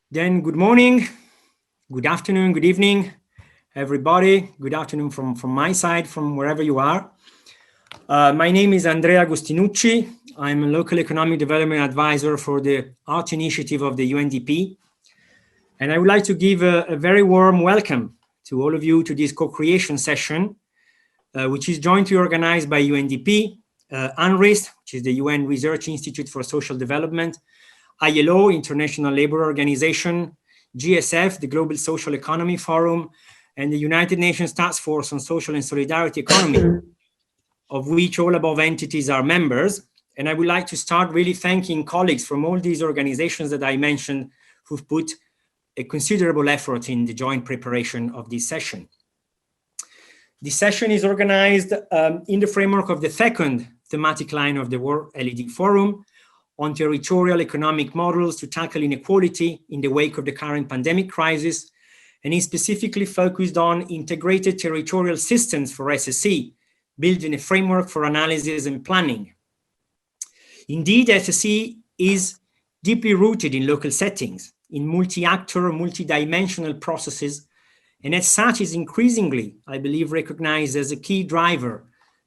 Then good morning, good afternoon, good evening, everybody. Good afternoon from my side, from wherever you are. My name is Andrea Agostinucci. I'm a local economic development advisor for the Art Initiative of the UNDP. And I would like to give a very warm welcome to all of you to this co-creation session, which is jointly organized by UNDP, UNRISD, which is the UN Research Institute for Social Development, ILO, International Labour Organization, GSF, the Global Social Economy Forum, and the United Nations Task Force on Social and Solidarity Economy, of which all above entities are members. And I would like to start really thanking colleagues from all these organizations that I mentioned who've put a considerable effort in the joint preparation of this session. This session is organized in the framework of the second thematic line of the World LED Forum, on territorial economic models to tackle inequality in the wake of the current pandemic crisis, and is specifically focused on integrated territorial systems for SSE, building a framework for analysis and planning. Indeed, SSE is deeply rooted in local settings, in multi-actor, multi-dimensional processes, and as such is increasingly, I believe, recognized as a key driver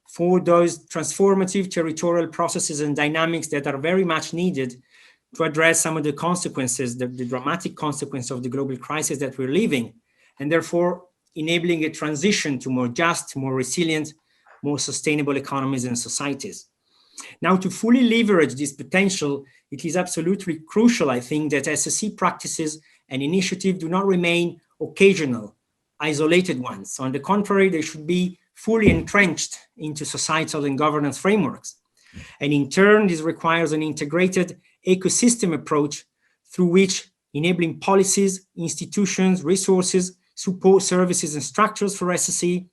for those transformative territorial processes and dynamics that are very much needed to address some of the consequences, the dramatic consequences of the global crisis that we're living, and therefore enabling a transition to more just, more resilient, more sustainable economies and societies. Now, to fully leverage this potential, it is absolutely crucial, I think, that SSE practices and initiatives do not remain occasional, isolated ones. On the contrary, they should be fully entrenched into societal and governance frameworks. And in turn, this requires an integrated ecosystem approach through which enabling policies, institutions, resources, support services, and structures for SSE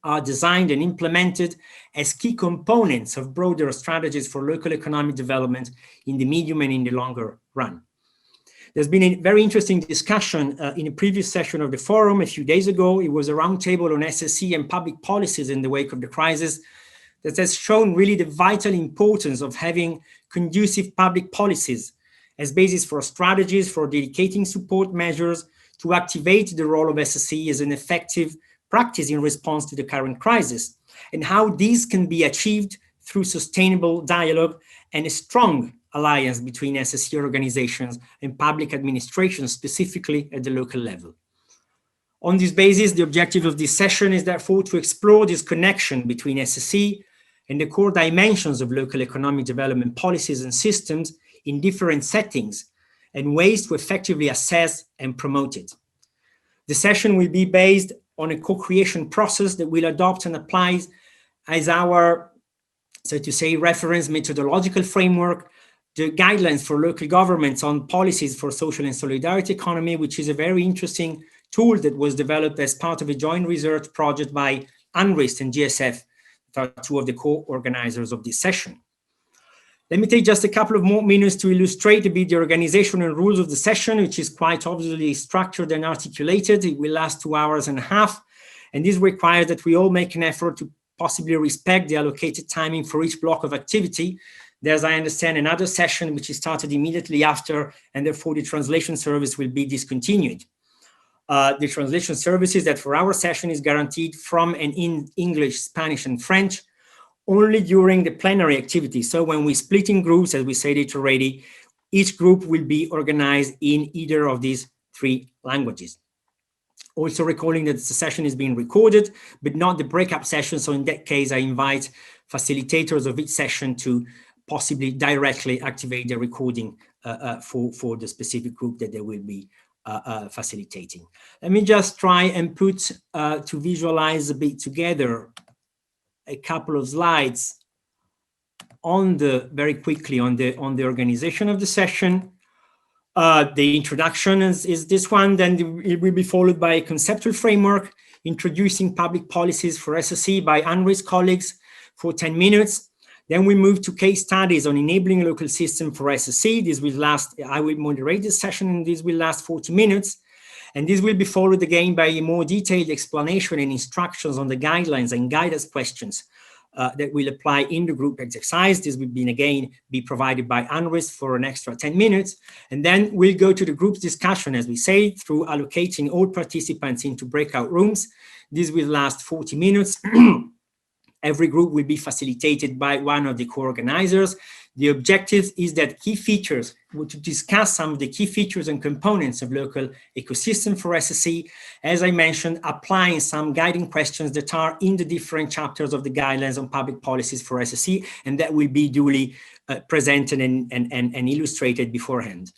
are designed and implemented as key components of broader strategies for local economic development in the medium and in the longer run. There's been a very interesting discussion in a previous session of the forum a few days ago. It was a roundtable on SSE and public policies in the wake of the crisis that has shown really the vital importance of having conducive public policies as basis for strategies for dedicating support measures to activate the role of SSE as an effective practice in response to the current crisis, and how these can be achieved through sustainable dialogue and a strong alliance between SSE organizations and public administration, specifically at the local level. On this basis, the objective of this session is therefore to explore this connection between SSE and the core dimensions of local economic development policies and systems in different settings and ways to effectively assess and promote it. The session will be based on a co-creation process that will adopt and apply as our, so to say, reference methodological framework, the guidelines for local governments on policies for social and solidarity economy, which is a very interesting tool that was developed as part of a joint research project by UNRISD and GSF, that are two of the co-organizers of this session. Let me take just a couple of more minutes to illustrate a bit the organization and rules of the session, which is quite obviously structured and articulated. It will last 2.5 hours, and this requires that we all make an effort to possibly respect the allocated timing for each block of activity. There's, I understand, another session which is started immediately after, and therefore the translation service will be discontinued. The translation services that for our session is guaranteed from and in English, Spanish, and French, only during the plenary activity. So when we split in groups, as we said it already, each group will be organized in either of these 3 languages. Also recalling that the session is being recorded, but not the breakup session. So in that case, I invite facilitators of each session to possibly directly activate the recording for the specific group that they will be facilitating. Let me just try and put to visualize a bit together a couple of slides on the very quickly on the organization of the session. The introduction is this one, then it will be followed by a conceptual framework introducing public policies for SSE by UNRISD colleagues for 10 minutes. Then we move to case studies on enabling a local system for SSE. This will last, I will moderate this session, and this will last 40 minutes. And this will be followed again by a more detailed explanation and instructions on the guidelines and guidance questions that will apply in the group exercise. This will be again be provided by Anris for an extra 10 minutes. And then we'll go to the group discussion, as we say, through allocating all participants into breakout rooms. This will last 40 minutes. Every group will be facilitated by one of the co-organizers. The objective is that to discuss some of the key features and components of local ecosystem for SSE, as I mentioned, applying some guiding questions that are in the different chapters of the guidelines on public policies for SSE, and that will be duly presented and illustrated beforehand.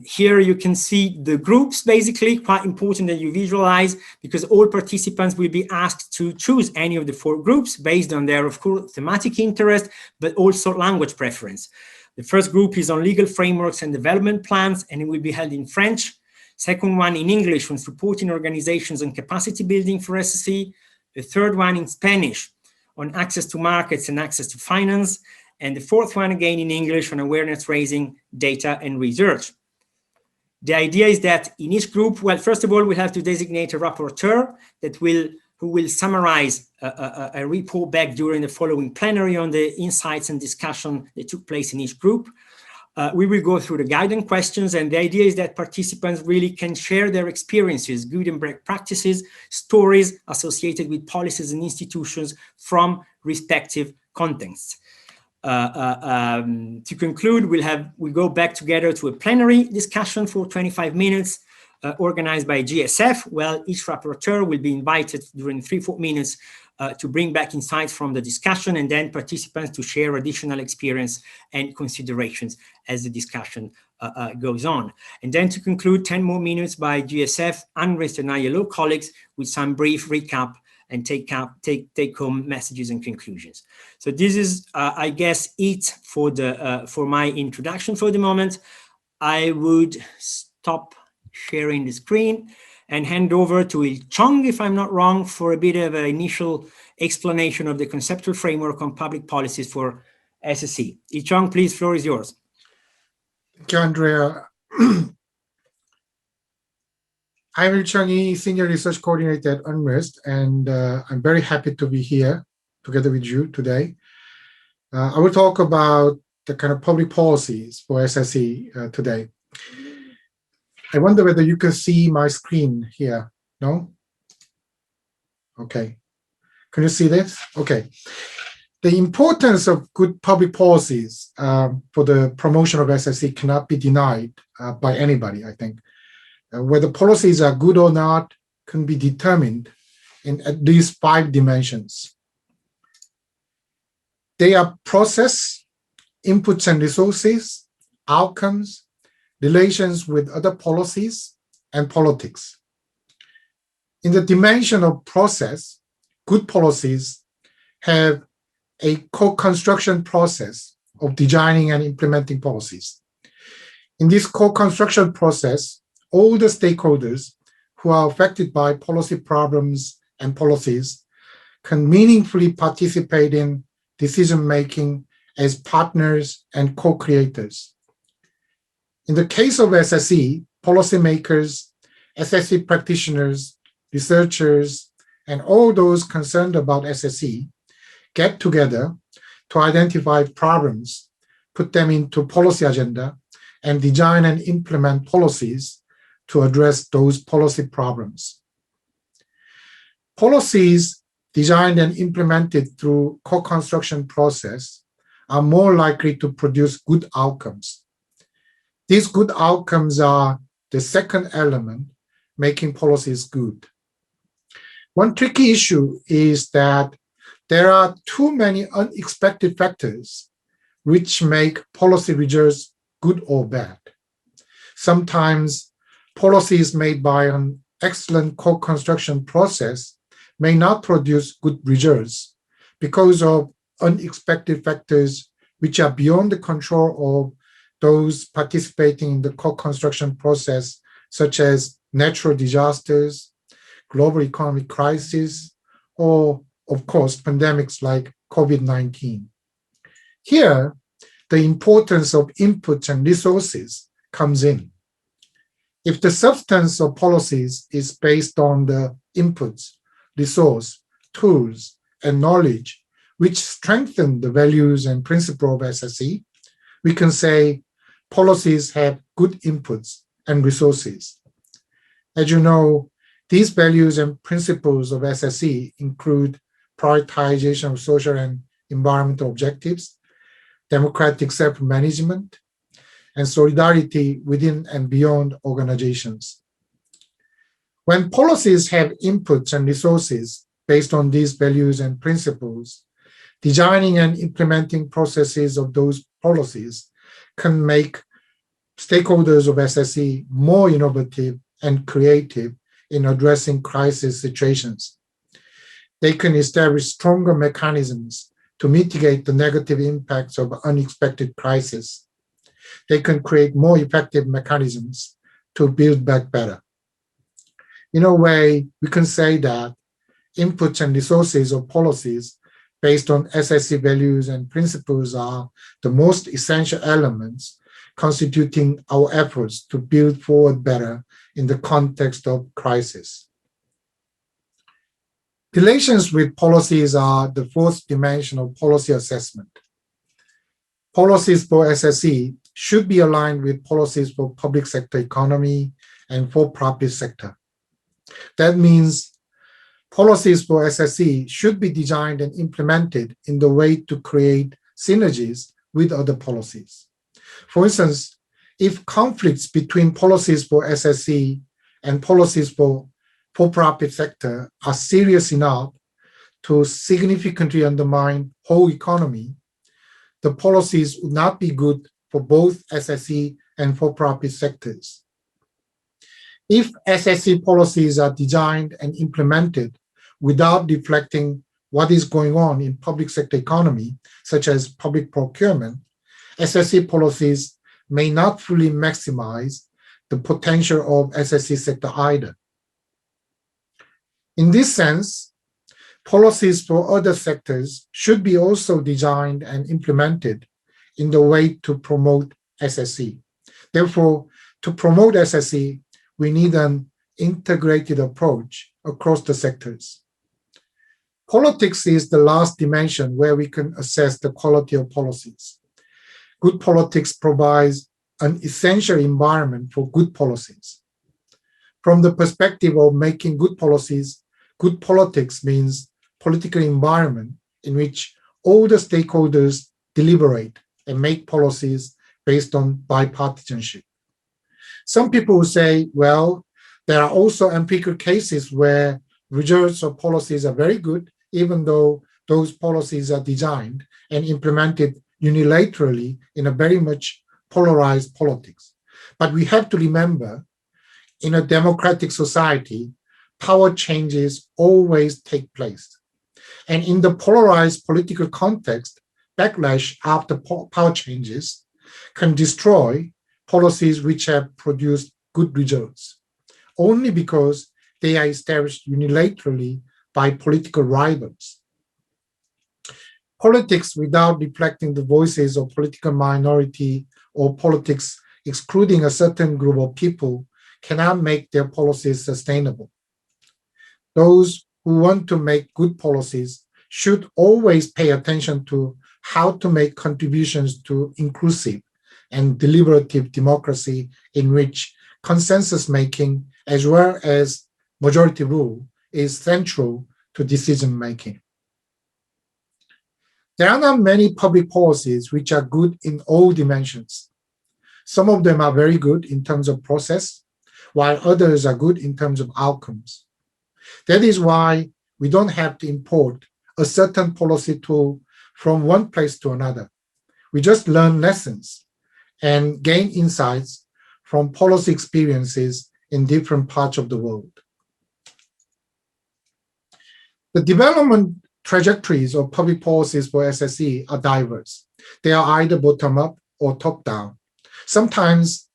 Here you can see the groups, basically quite important that you visualize, because all participants will be asked to choose any of the 4 groups based on their, of course, thematic interest, but also language preference. The first group is on legal frameworks and development plans, and it will be held in French. Second one in English on supporting organizations and capacity building for SSE. The third one in Spanish on access to markets and access to finance. And the fourth one, again in English, on awareness raising, data, and research. The idea is that in each group, well, first of all, we have to designate a rapporteur who will summarize a report back during the following plenary on the insights and discussion that took place in each group. We will go through the guidance questions, and the idea is that participants really can share their experiences, good and bad practices, stories associated with policies and institutions from respective contexts. To conclude, we'll go back together to a plenary discussion for 25 minutes, organized by GSF. Well, each rapporteur will be invited during 3-4 minutes to bring back insights from the discussion, and then participants to share additional experience and considerations as the discussion goes on. And then to conclude, 10 more minutes by GSF, Anris and ILO colleagues with some brief recap and take home messages and conclusions. So this is, I guess, it for my introduction for the moment. I would stop sharing the screen and hand over to Il Chong, if I'm not wrong, for a bit of an initial explanation of the conceptual framework on public policies for SSE. Il Chong, please, floor is yours. Thank you, Andrea. I'm Il Chong, Senior Research Coordinator at Unrest, and I'm very happy to be here together with you today. I will talk about the kind of public policies for SSE today. I wonder whether you can see my screen here. No? Okay. Can you see this? Okay. The importance of good public policies for the promotion of SSE cannot be denied by anybody, I think. Whether policies are good or not can be determined in at least 5 dimensions. They are process, inputs and resources, outcomes, relations with other policies, and politics. In the dimension of process, good policies have a co-construction process of designing and implementing policies. In this co-construction process, all the stakeholders who are affected by policy problems and policies can meaningfully participate in decision-making as partners and co-creators. In the case of SSE, policymakers, SSE practitioners, researchers, and all those concerned about SSE get together to identify problems, put them into policy agenda, and design and implement policies to address those policy problems. Policies designed and implemented through co-construction process are more likely to produce good outcomes. These good outcomes are the second element making policies good. One tricky issue is that there are too many unexpected factors which make policy results good or bad. Sometimes policies made by an excellent co-construction process may not produce good results because of unexpected factors which are beyond the control of those participating in the co-construction process, such as natural disasters, global economic crisis, or, of course, pandemics like COVID-19. Here, the importance of inputs and resources comes in. If the substance of policies is based on the inputs, resource, tools, and knowledge which strengthen the values and principle of SSE, we can say policies have good inputs and resources. As you know, these values and principles of SSE include prioritization of social and environmental objectives, democratic self-management, and solidarity within and beyond organizations. When policies have inputs and resources based on these values and principles, designing and implementing processes of those policies can make stakeholders of SSE more innovative and creative in addressing crisis situations. They can establish stronger mechanisms to mitigate the negative impacts of unexpected crises. They can create more effective mechanisms to build back better. In a way, we can say that inputs and resources of policies based on SSE values and principles are the most essential elements constituting our efforts to build forward better in the context of crisis. Relations with policies are the fourth dimension of policy assessment. Policies for SSE should be aligned with policies for public sector economy and for-profit sector. That means policies for SSE should be designed and implemented in the way to create synergies with other policies. For instance, if conflicts between policies for SSE and policies for for-profit sector are serious enough to significantly undermine whole economy, the policies would not be good for both SSE and for-profit sectors. If SSE policies are designed and implemented without reflecting what is going on in public sector economy, such as public procurement, SSE policies may not fully maximize the potential of SSE sector either. In this sense, policies for other sectors should be also designed and implemented in the way to promote SSE. Therefore, to promote SSE, we need an integrated approach across the sectors. Politics is the last dimension where we can assess the quality of policies. Good politics provides an essential environment for good policies. From the perspective of making good policies, good politics means political environment in which all the stakeholders deliberate and make policies based on bipartisanship. Some people say, well, there are also empirical cases where results of policies are very good, even though those policies are designed and implemented unilaterally in a very much polarized politics. But we have to remember, in a democratic society, power changes always take place. And in the polarized political context, backlash after power changes can destroy policies which have produced good results, only because they are established unilaterally by political rivals. Politics without reflecting the voices of political minority or politics excluding a certain group of people cannot make their policies sustainable. Those who want to make good policies should always pay attention to how to make contributions to inclusive and deliberative democracy in which consensus making as well as majority rule is central to decision making. There are not many public policies which are good in all dimensions. Some of them are very good in terms of process, while others are good in terms of outcomes. That is why we don't have to import a certain policy tool from one place to another. We just learn lessons and gain insights from policy experiences in different parts of the world. The development trajectories of public policies for SSE are diverse. They are either bottom-up or top-down. Sometimes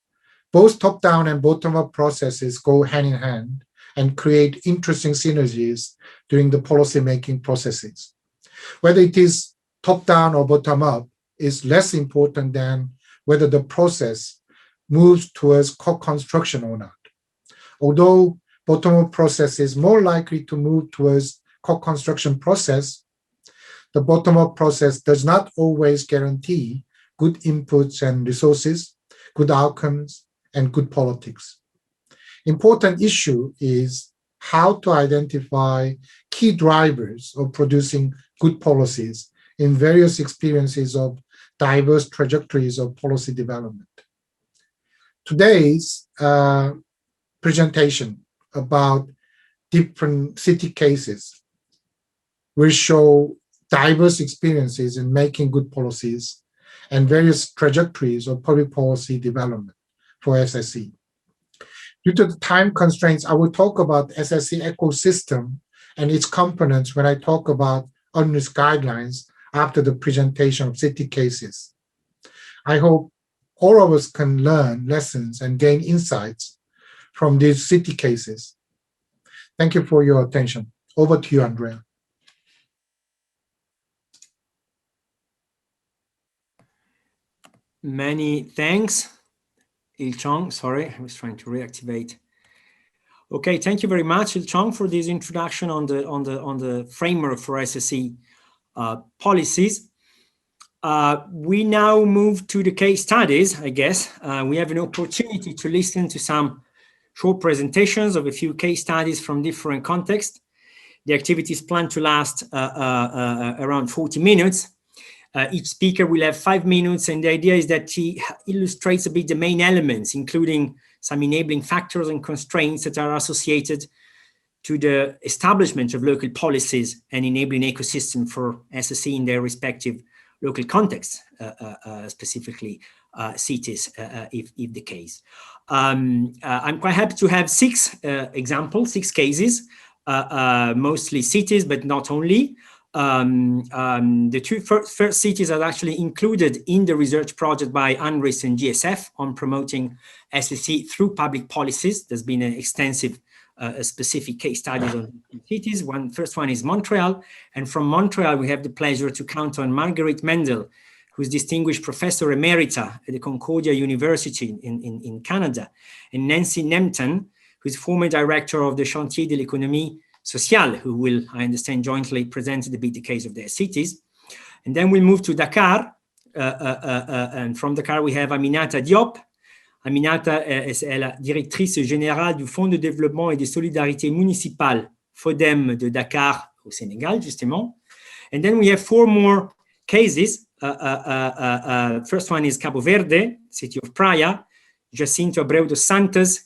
both top-down and bottom-up processes go hand in hand and create interesting synergies during the policy-making processes. Whether it is top-down or bottom-up is less important than whether the process moves towards co-construction or not. Although bottom-up process is more likely to move towards co-construction process, the bottom-up process does not always guarantee good inputs and resources, good outcomes, and good politics. Important issue is how to identify key drivers of producing good policies in various experiences of diverse trajectories of policy development. Today's presentation about different city cases will show diverse experiences in making good policies and various trajectories of public policy development for SSE. Due to the time constraints, I will talk about SSE ecosystem and its components when I talk about UNRIS guidelines after the presentation of city cases. I hope all of us can learn lessons and gain insights from these city cases. Thank you for your attention. Over to you, Andrea. Many thanks, Il-Chong. Sorry, I was trying to reactivate. Okay, thank you very much, Il-Chong, for this introduction on the framework for SSE policies. We now move to the case studies, I guess. We have an opportunity to listen to some short presentations of a few case studies from different contexts. The activity is planned to last around 40 minutes. Each speaker will have 5 minutes, and the idea is that he illustrates a bit the main elements, including some enabling factors and constraints that are associated to the establishment of local policies and enabling ecosystem for SSE in their respective local contexts, specifically cities, if the case. I'm quite happy to have 6 examples, 6 cases, mostly cities, but not only. The 2 first cities are actually included in the research project by UNRIS and GSF on promoting SSE through public policies. There's been an extensive specific case studies on cities. First one is Montreal, and from Montreal we have the pleasure to count on Marguerite Mendel, who's distinguished professor emerita at the Concordia University in Canada, and Nancy Nempton, who's former director of the Chantier de l'Économie Sociale, who will, I understand, jointly present a bit the case of their cities. And then we'll move to Dakar, and from Dakar we have Aminata Diop. Aminata est la directrice générale du Fonds de développement et de solidarité municipale, FODEM de Dakar au Sénégal, justement. And then we have 4 more cases. First one is Cabo Verde, city of Praia. Jacinto Abreu dos Santos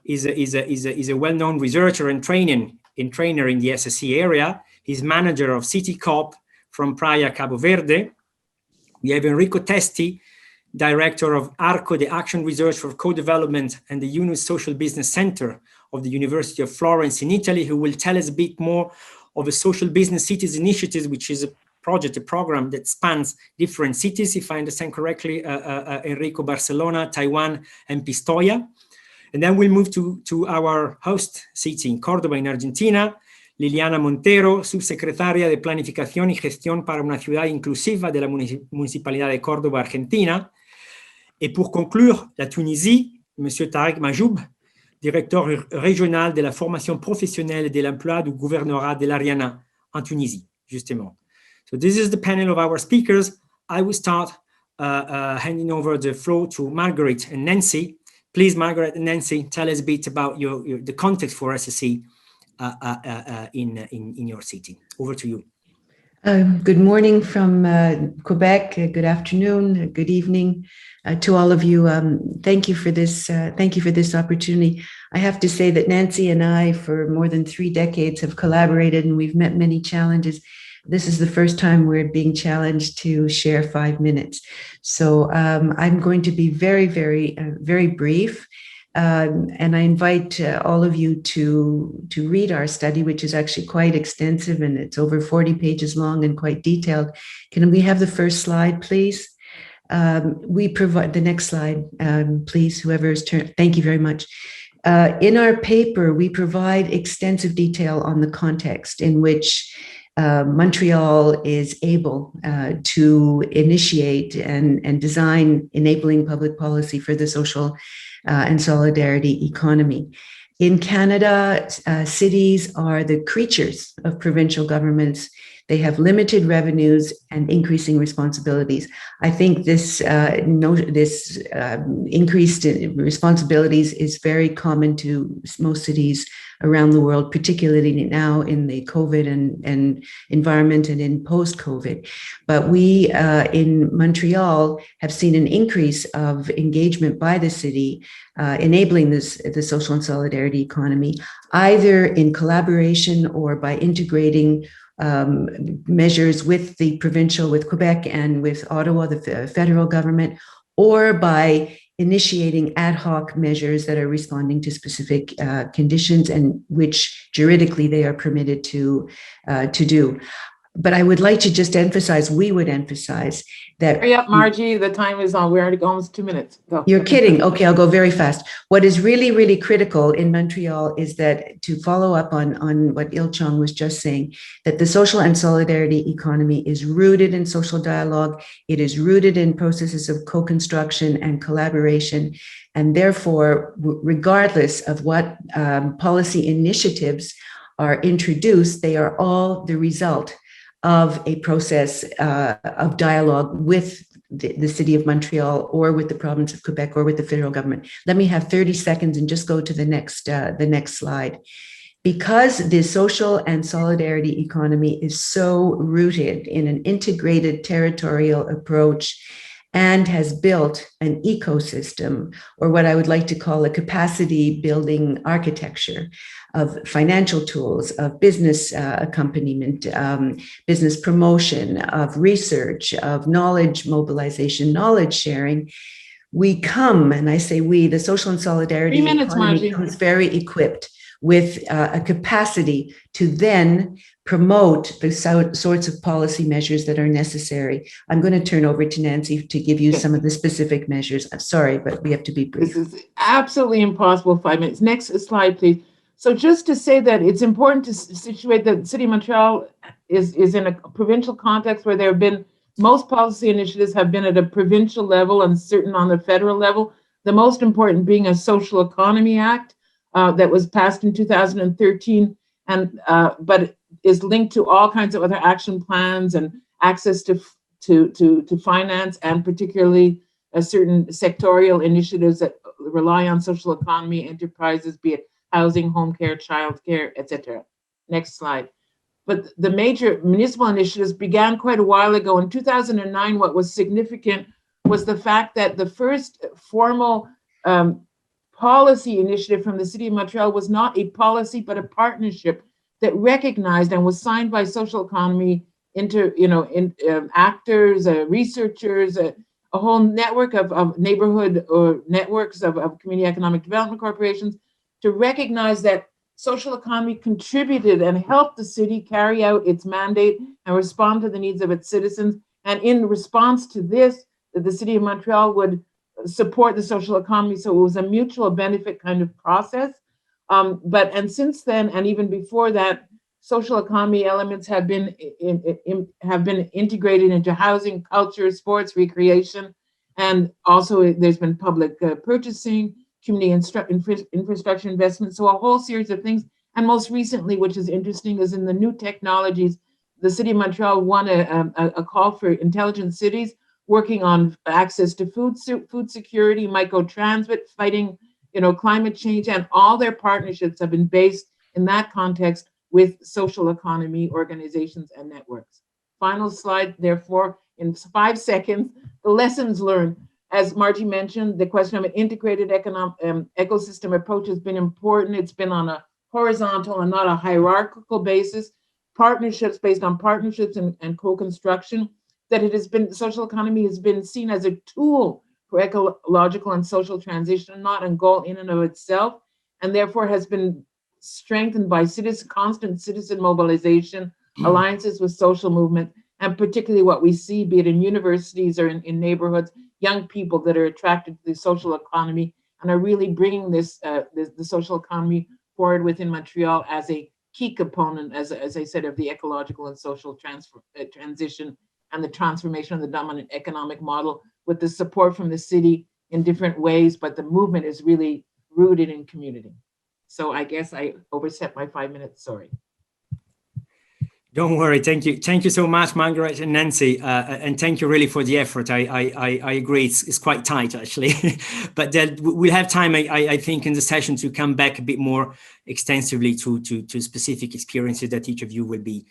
is a well-known researcher and trainer in the SSE area. He's manager of City COP from Praia, Cabo Verde. We have Enrico Testi, director of ARCO, the Action Research for Co-Development, and the Yunus Social Business Center of the University of Florence in Italy, who will tell us a bit more of a social business cities initiative, which is a program that spans different cities, if I understand correctly, Enrico, Barcelona, Taiwan, and Pistoia. And then we'll move to our host city in Córdoba, in Argentina, Liliana Montero, subsecretaria de Planificación y Gestión para una ciudad inclusiva de la Municipalidad de Córdoba, Argentina. Et pour conclure, la Tunisie, Monsieur Tarek Majoub, directeur régional de la formation professionnelle et de l'emploi du gouvernorat de l'Ariana en Tunisie, justement. So this is the panel of our speakers. I will start handing over the floor to Margaret and Nancy. Please, Margaret and Nancy, tell us a bit about the context for SSE in your city. Over to you. Good morning from Quebec. Good afternoon. Good evening to all of you. Thank you for this. Thank you for this opportunity. I have to say that Nancy and I, for more than 3 decades, have collaborated, and we've met many challenges. This is the first time we're being challenged to share 5 minutes. So I'm going to be very, very brief. And I invite all of you to read our study, which is actually quite extensive, and it's over 40 pages long and quite detailed. Can we have the first slide, please? We provide the next slide, please, whoever is turned. Thank you very much. In our paper, we provide extensive detail on the context in which Montreal is able to initiate and design enabling public policy for the social and solidarity economy. In Canada, cities are the creatures of provincial governments. They have limited revenues and increasing responsibilities. I think this increased responsibilities is very common to most cities around the world, particularly now in the COVID and environment and in post-COVID. But we in Montreal have seen an increase of engagement by the city, enabling the social and solidarity economy, either in collaboration or by integrating measures with the provincial, with Quebec and with Ottawa, the federal government, or by initiating ad hoc measures that are responding to specific conditions and which juridically they are permitted to do. But I would like to just emphasize, we would emphasize that— Hurry up, Margie, the time is on. We're already almost 2 minutes. Go. You're kidding. Okay, I'll go very fast. What is really, really critical in Montreal is that, to follow up on what Il Chong was just saying, that the social and solidarity economy is rooted in social dialogue. It is rooted in processes of co-construction and collaboration. And therefore, regardless of what policy initiatives are introduced, they are all the result of a process of dialogue with the city of Montreal or with the province of Quebec or with the federal government. Let me have 30 seconds and just go to the next slide. Because the social and solidarity economy is so rooted in an integrated territorial approach and has built an ecosystem, or what I would like to call a capacity building architecture of financial tools, of business accompaniment, business promotion, of research, of knowledge mobilization, knowledge sharing, we come, and I say we, the social and solidarity 3 minutes, economy Margie. comes very equipped with a capacity to then promote the sorts of policy measures that are necessary. I'm going to turn over to Nancy to give you some of the specific measures. I'm sorry, but we have to be brief. This is absolutely impossible. 5 minutes. Next slide, please. So just to say that it's important to situate that the City of Montreal is in a provincial context where there have been, most policy initiatives have been at a provincial level and certain on the federal level. The most important being a Social Economy Act that was passed in 2013, and but is linked to all kinds of other action plans and access to finance, and particularly certain sectorial initiatives that rely on social economy enterprises, be it housing, home care, child care, etc. Next slide. But the major municipal initiatives began quite a while ago. In 2009, what was significant was the fact that the first formal policy initiative from the City of Montreal was not a policy, but a partnership that recognized and was signed by social economy actors, researchers, a whole network of neighborhood or networks of community economic development corporations, to recognize that social economy contributed and helped the city carry out its mandate and respond to the needs of its citizens. And in response to this, that the City of Montreal would support the social economy. So it was a mutual benefit kind of process. And since then, and even before that, social economy elements have been integrated into housing, culture, sports, recreation, and also there's been public purchasing, community infrastructure investment, so a whole series of things. And most recently, which is interesting, is in the new technologies, the City of Montreal won a call for intelligent cities, working on access to food security, microtransit, fighting climate change, and all their partnerships have been based in that context with social economy organizations and networks. Final slide, therefore, in 5 seconds, the lessons learned. As Margie mentioned, the question of an integrated ecosystem approach has been important. It's been on a horizontal and not a hierarchical basis. Partnerships based on partnerships and co-construction. That it has been, social economy has been seen as a tool for ecological and social transition, not a goal in and of itself, and therefore has been strengthened by constant citizen mobilization, alliances with social movement, and particularly what we see, be it in universities or in neighborhoods, young people that are attracted to the social economy and are really bringing the social economy forward within Montreal as a key component, as I said, of the ecological and social transition and the transformation of the dominant economic model, with the support from the city in different ways, but the movement is really rooted in community. So I guess I overstepped my 5 minutes, sorry. Don't worry. Thank you. Thank you so much, Margaret and Nancy. And thank you really for the effort. I agree. It's quite tight, actually. But we'll have time, I think, in the session to come back a bit more extensively to specific experiences that each of you will be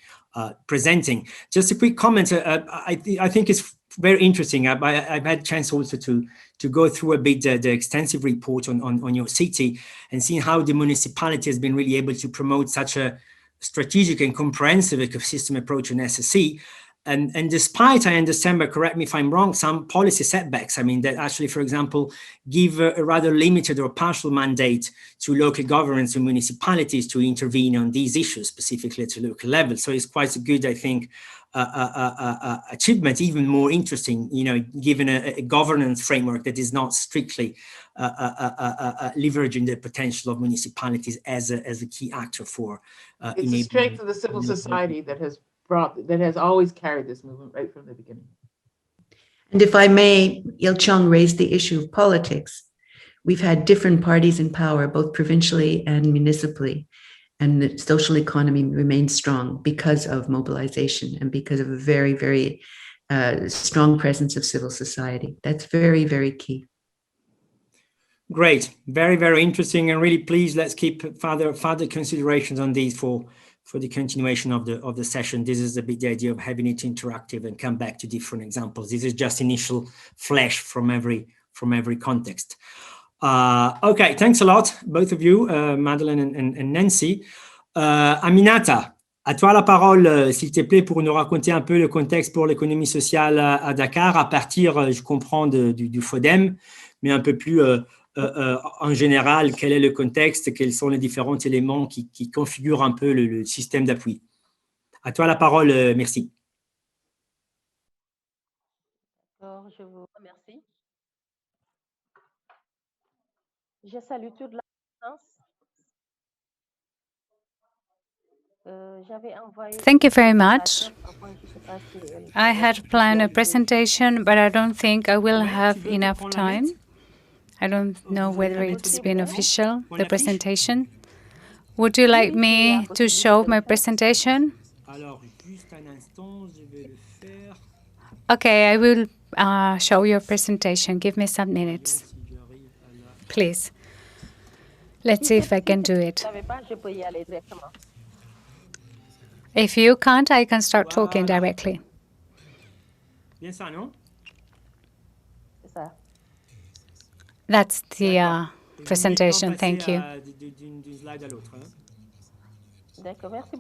presenting. Just a quick comment. I think it's very interesting. I've had a chance also to go through a bit the extensive report on your city and seeing how the municipality has been really able to promote such a strategic and comprehensive ecosystem approach in SSE. And despite, I understand, but correct me if I'm wrong, some policy setbacks, I mean, that actually, for example, give a rather limited or partial mandate to local governments and municipalities to intervene on these issues, specifically at the local level. So it's quite a good, I think, achievement, even more interesting, given a governance framework that is not strictly leveraging the potential of municipalities as a key actor for it's the strength of the civil society that has always carried this movement right from the beginning. And if I may, Il-Chung raised the issue of politics. We've had different parties in power, both provincially and municipally, and the social economy remains strong because of mobilization and because of a very, very strong presence of civil society. That's very, very key. Great, very, very interesting, and really please let's keep further considerations on these for the continuation of the session. This is a bit the idea of having it interactive and come back to different examples. This is just initial flash from every context. Okay, thanks a lot, both of you, Madeleine and Nancy. Aminata, à toi la parole, s'il te plaît, pour nous raconter un peu le contexte pour l'économie sociale à Dakar, à partir, je comprends, du FODEM, mais un peu plus en général, quel est le contexte, quels sont les différents éléments qui configurent un peu le système d'appui. À toi la parole, merci. Alors, je vous remercie. Je salue toute la présence. Thank you very much. I had planned a presentation, but I don't think I will have enough time. I don't know whether it's been official, the presentation. Would you like me to show my presentation? Okay, I will show your presentation. Give me some minutes, please. Let's see if I can do it. If you can't, I can start talking directly. That's the presentation. Thank you.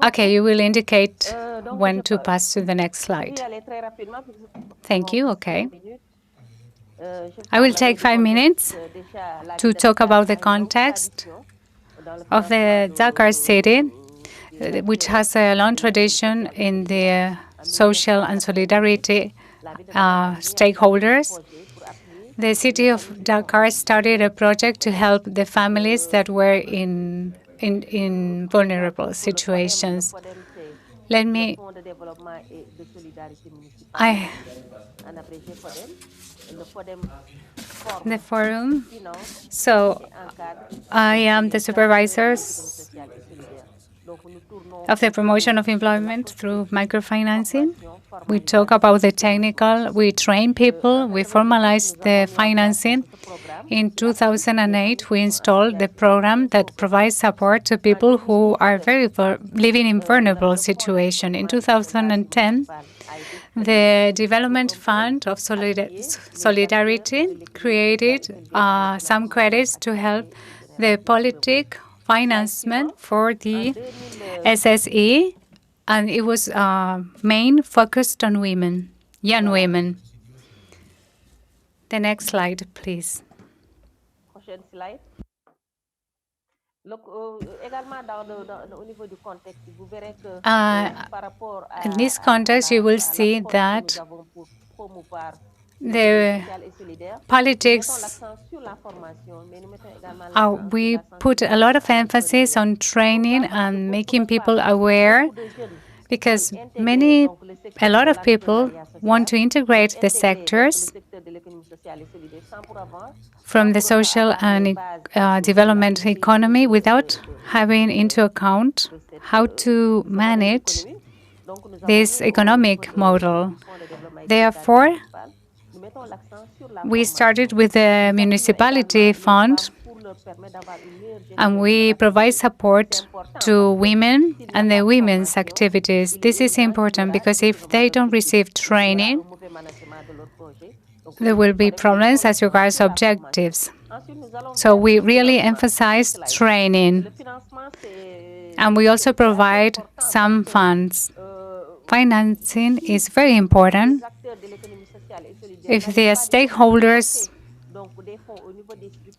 Okay, you will indicate when to pass to the next slide. Thank you. Okay. I will take 5 minutes to talk about the context of the Dakar city, which has a long tradition in the social and solidarity stakeholders. The city of Dakar started a project to help the families that were in vulnerable situations. Let me. The forum. So I am the supervisor of the promotion of employment through microfinancing. We talk about the technical, we train people, we formalize the financing. In 2008, we installed the program that provides support to people who are living in vulnerable situations. In 2010, the Development Fund of Solidarity created some credits to help the politic financement for the SSE, and it was main focused on women, young women. The next slide, please. In this context, you will see that the politics, we put a lot of emphasis on training and making people aware, because a lot of people want to integrate the sectors from the social and development economy without having into account how to manage this economic model. Therefore, we started with the municipality fund, and we provide support to women and the women's activities. This is important because if they don't receive training, there will be problems as regards objectives. So we really emphasize training, and we also provide some funds. Financing is very important. If the stakeholders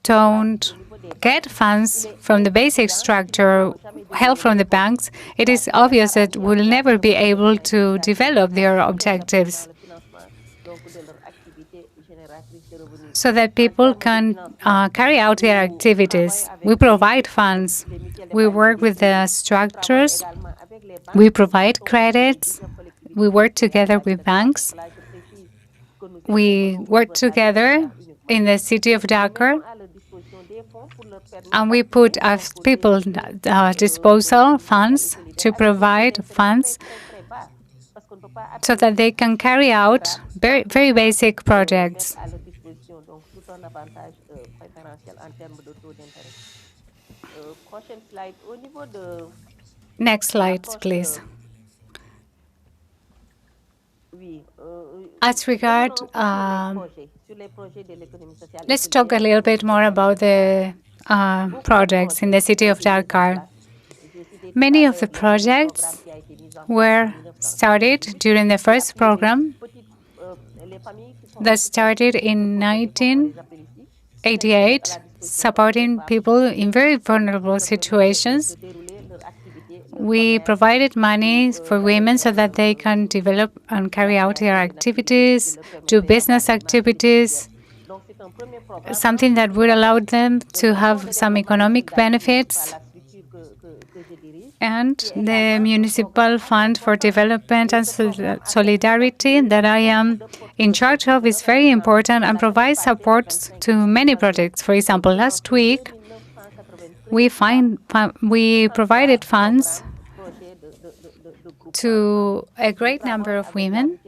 don't get funds from the basic structure, help from the banks, it is obvious that we'll never be able to develop their objectives so that people can carry out their activities. We provide funds. We work with the structures. We provide credits. We work together with banks. We work together in the city of Dakar, and we put at people's disposal funds to provide funds so that they can carry out very, very basic projects. Next slide, please. As regard, let's talk a little bit more about the projects in the city of Dakar. Many of the projects were started during the first program that started in 1988, supporting people in very vulnerable situations. We provided money for women so that they can develop and carry out their activities, do business activities, something that would allow them to have some economic benefits. And the Municipal Fund for Development and Solidarity that I am in charge of is very important and provides support to many projects. For example, last week, we provided funds to a great number of women.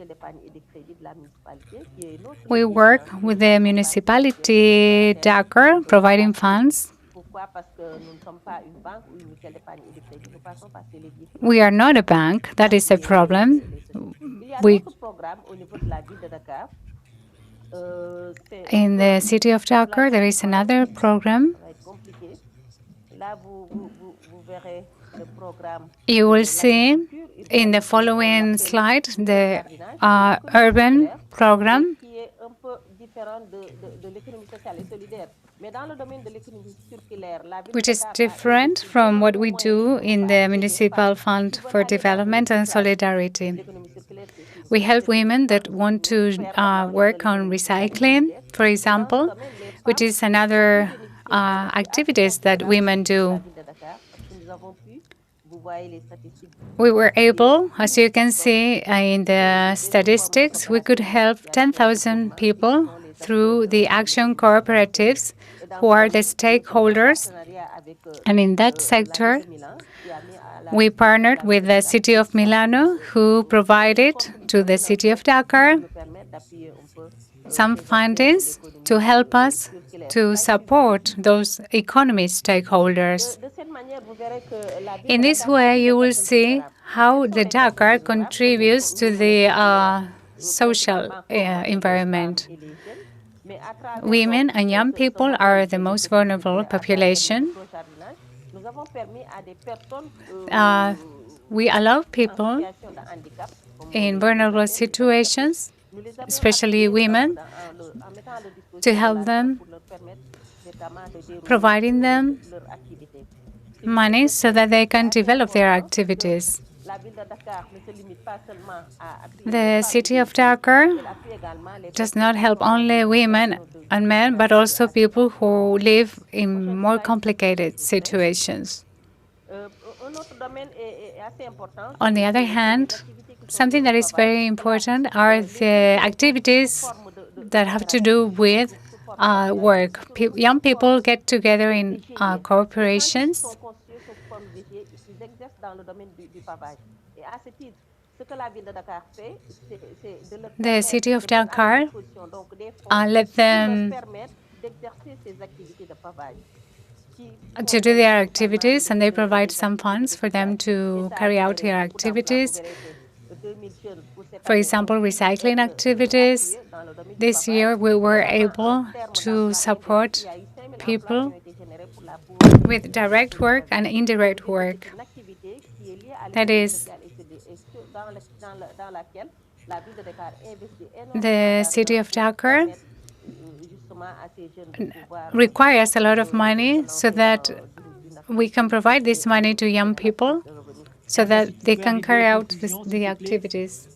We work with the municipality Dakar, providing funds. We are not a bank. That is a problem. In the city of Dakar, there is another program. You will see in the following slide the urban program, which is different from what we do in the Municipal Fund for Development and Solidarity. We help women that want to work on recycling, for example, which is another activities that women do. We were able, as you can see in the statistics, we could help 10,000 people through the action cooperatives who are the stakeholders. And in that sector, we partnered with the city of Milano, who provided to the city of Dakar some fundings to help us to support those economy stakeholders. In this way, you will see how the Dakar contributes to the social environment. Women and young people are the most vulnerable population. We allow people in vulnerable situations, especially women, to help them, providing them money so that they can develop their activities. The city of Dakar does not help only women and men, but also people who live in more complicated situations. On the other hand, something that is very important are the activities that have to do with work. Young people get together in corporations. The city of Dakar let them to do their activities, and they provide some funds for them to carry out their activities. For example, recycling activities. This year, we were able to support people with direct work and indirect work. That is, the city of Dakar requires a lot of money so that we can provide this money to young people so that they can carry out the activities.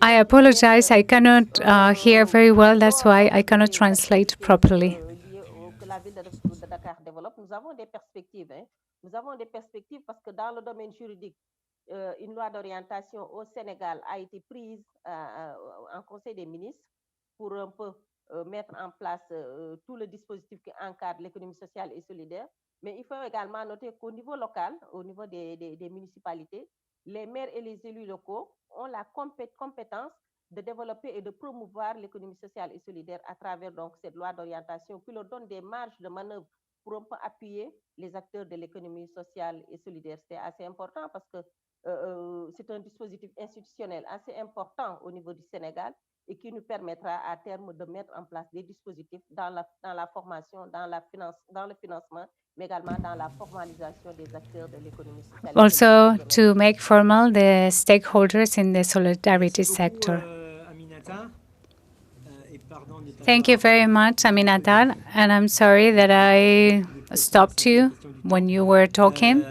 I apologize, I cannot hear very well, that's why I cannot translate properly. Une loi d'orientation au Sénégal a été prise en Conseil des ministres pour un peu mettre en place tout le dispositif qui encadre l'économie sociale et solidaire. Mais il faut également noter qu'au niveau local, au niveau des municipalités, les maires et les élus locaux ont la compétence de développer et de promouvoir l'économie sociale et solidaire à travers donc cette loi d'orientation qui leur donne des marges de manœuvre pour un peu appuyer les acteurs de l'économie sociale et solidaire. C'est assez important parce que c'est un dispositif institutionnel assez important au niveau du Sénégal et qui nous permettra à terme de mettre en place des dispositifs dans la formation, dans le financement, mais également dans la formalisation des acteurs de l'économie sociale. Also, to make formal the stakeholders in the solidarity sector. Thank you very much, Aminata, and I'm sorry that I stopped you when you were talking,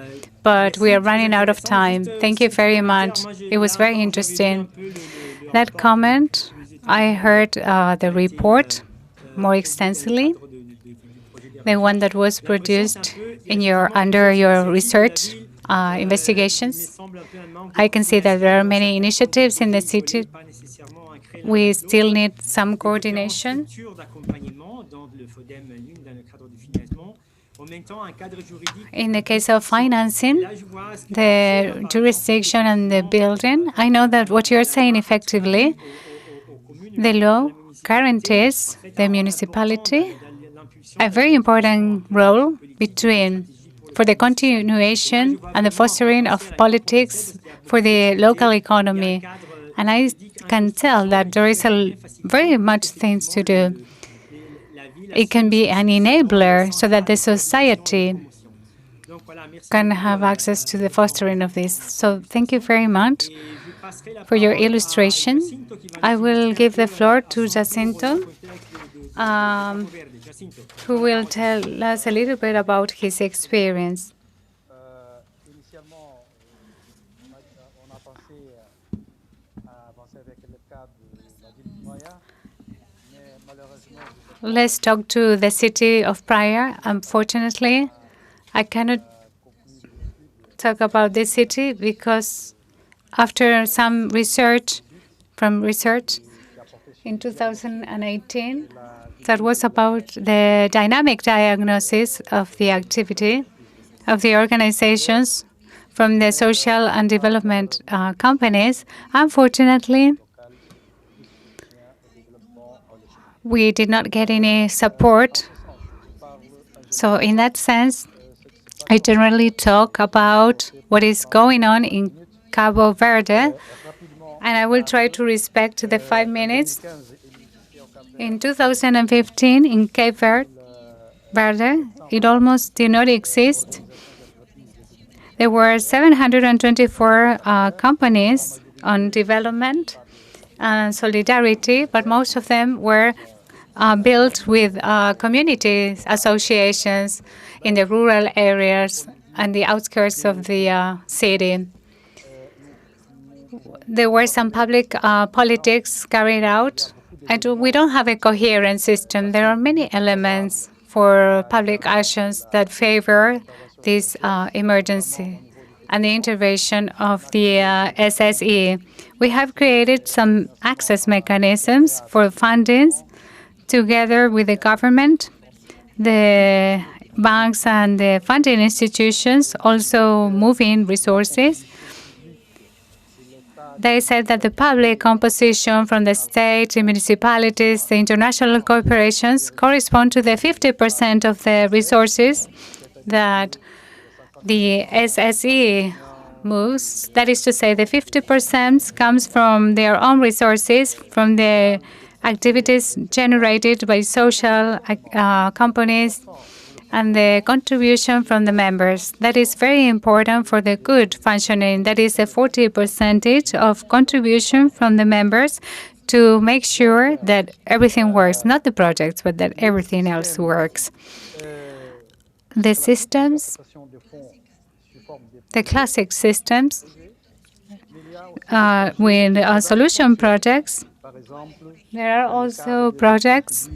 but we are running out of time. Thank you very much. It was very interesting. That comment, I heard the report more extensively, the one that was produced under your research investigations. I can see that there are many initiatives in the city. We still need some coordination. In the case of financing, the jurisdiction and the building, I know that what you're saying effectively, the law guarantees the municipality a very important role for the continuation and the fostering of politics for the local economy. And I can tell that there is very much things to do. It can be an enabler so that the society can have access to the fostering of this. So thank you very much for your illustration. I will give the floor to Jacinto, who will tell us a little bit about his experience. Let's talk to the city of Praia. Unfortunately, I cannot talk about this city because after some research in 2018, that was about the dynamic diagnosis of the activity of the organizations from the social and development companies. Unfortunately, we did not get any support. So in that sense, I generally talk about what is going on in Cabo Verde, and I will try to respect the 5 minutes. In 2015, in Cape Verde, it almost did not exist. There were 724 companies on development and solidarity, but most of them were built with community associations in the rural areas and the outskirts of the city. There were some public politics carried out, and we don't have a coherent system. There are many elements for public actions that favor this emergency and the intervention of the SSE. We have created some access mechanisms for fundings together with the government, the banks and the funding institutions also move in resources. They said that the public composition from the state, the municipalities, the international corporations correspond to the 50% of the resources that the SSE moves. That is to say, the 50% comes from their own resources, from the activities generated by social companies, and the contribution from the members. That is very important for the good functioning. That is a 40% of contribution from the members to make sure that everything works, not the projects, but that everything else works. The systems, the classic systems, with solution projects, there are also projects,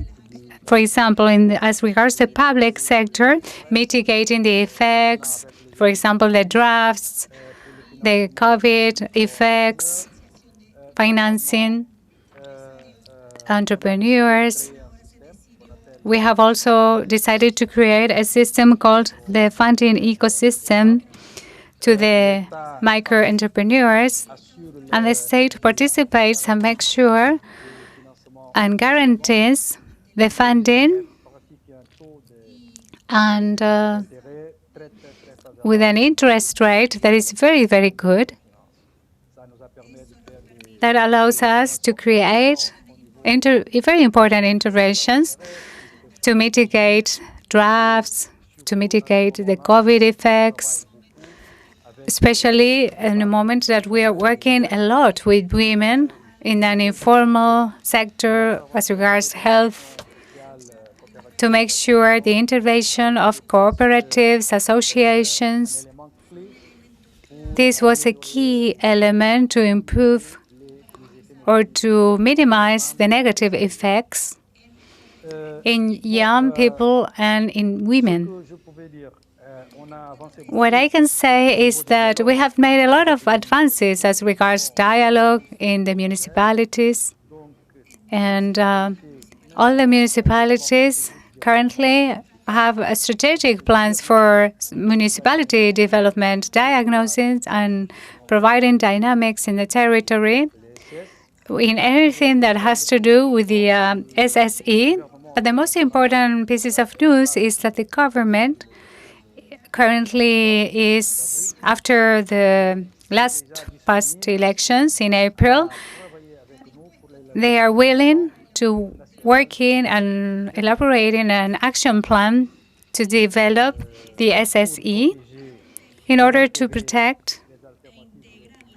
for example, as regards the public sector, mitigating the effects, for example, the drafts, the COVID effects, financing, entrepreneurs. We have also decided to create a system called the funding ecosystem to the micro-entrepreneurs, and the state participates and makes sure and guarantees the funding, and with an interest rate that is very, very good. That allows us to create very important interventions to mitigate drafts, to mitigate the COVID effects, especially in the moment that we are working a lot with women in an informal sector as regards health, to make sure the intervention of cooperatives, associations. This was a key element to improve or to minimize the negative effects in young people and in women. What I can say is that we have made a lot of advances as regards dialogue in the municipalities, and all the municipalities currently have strategic plans for municipality development, diagnosing and providing dynamics in the territory in anything that has to do with the SSE. But the most important pieces of news is that the government currently is, after the last past elections in April, they are willing to work in and elaborating an action plan to develop the SSE in order to protect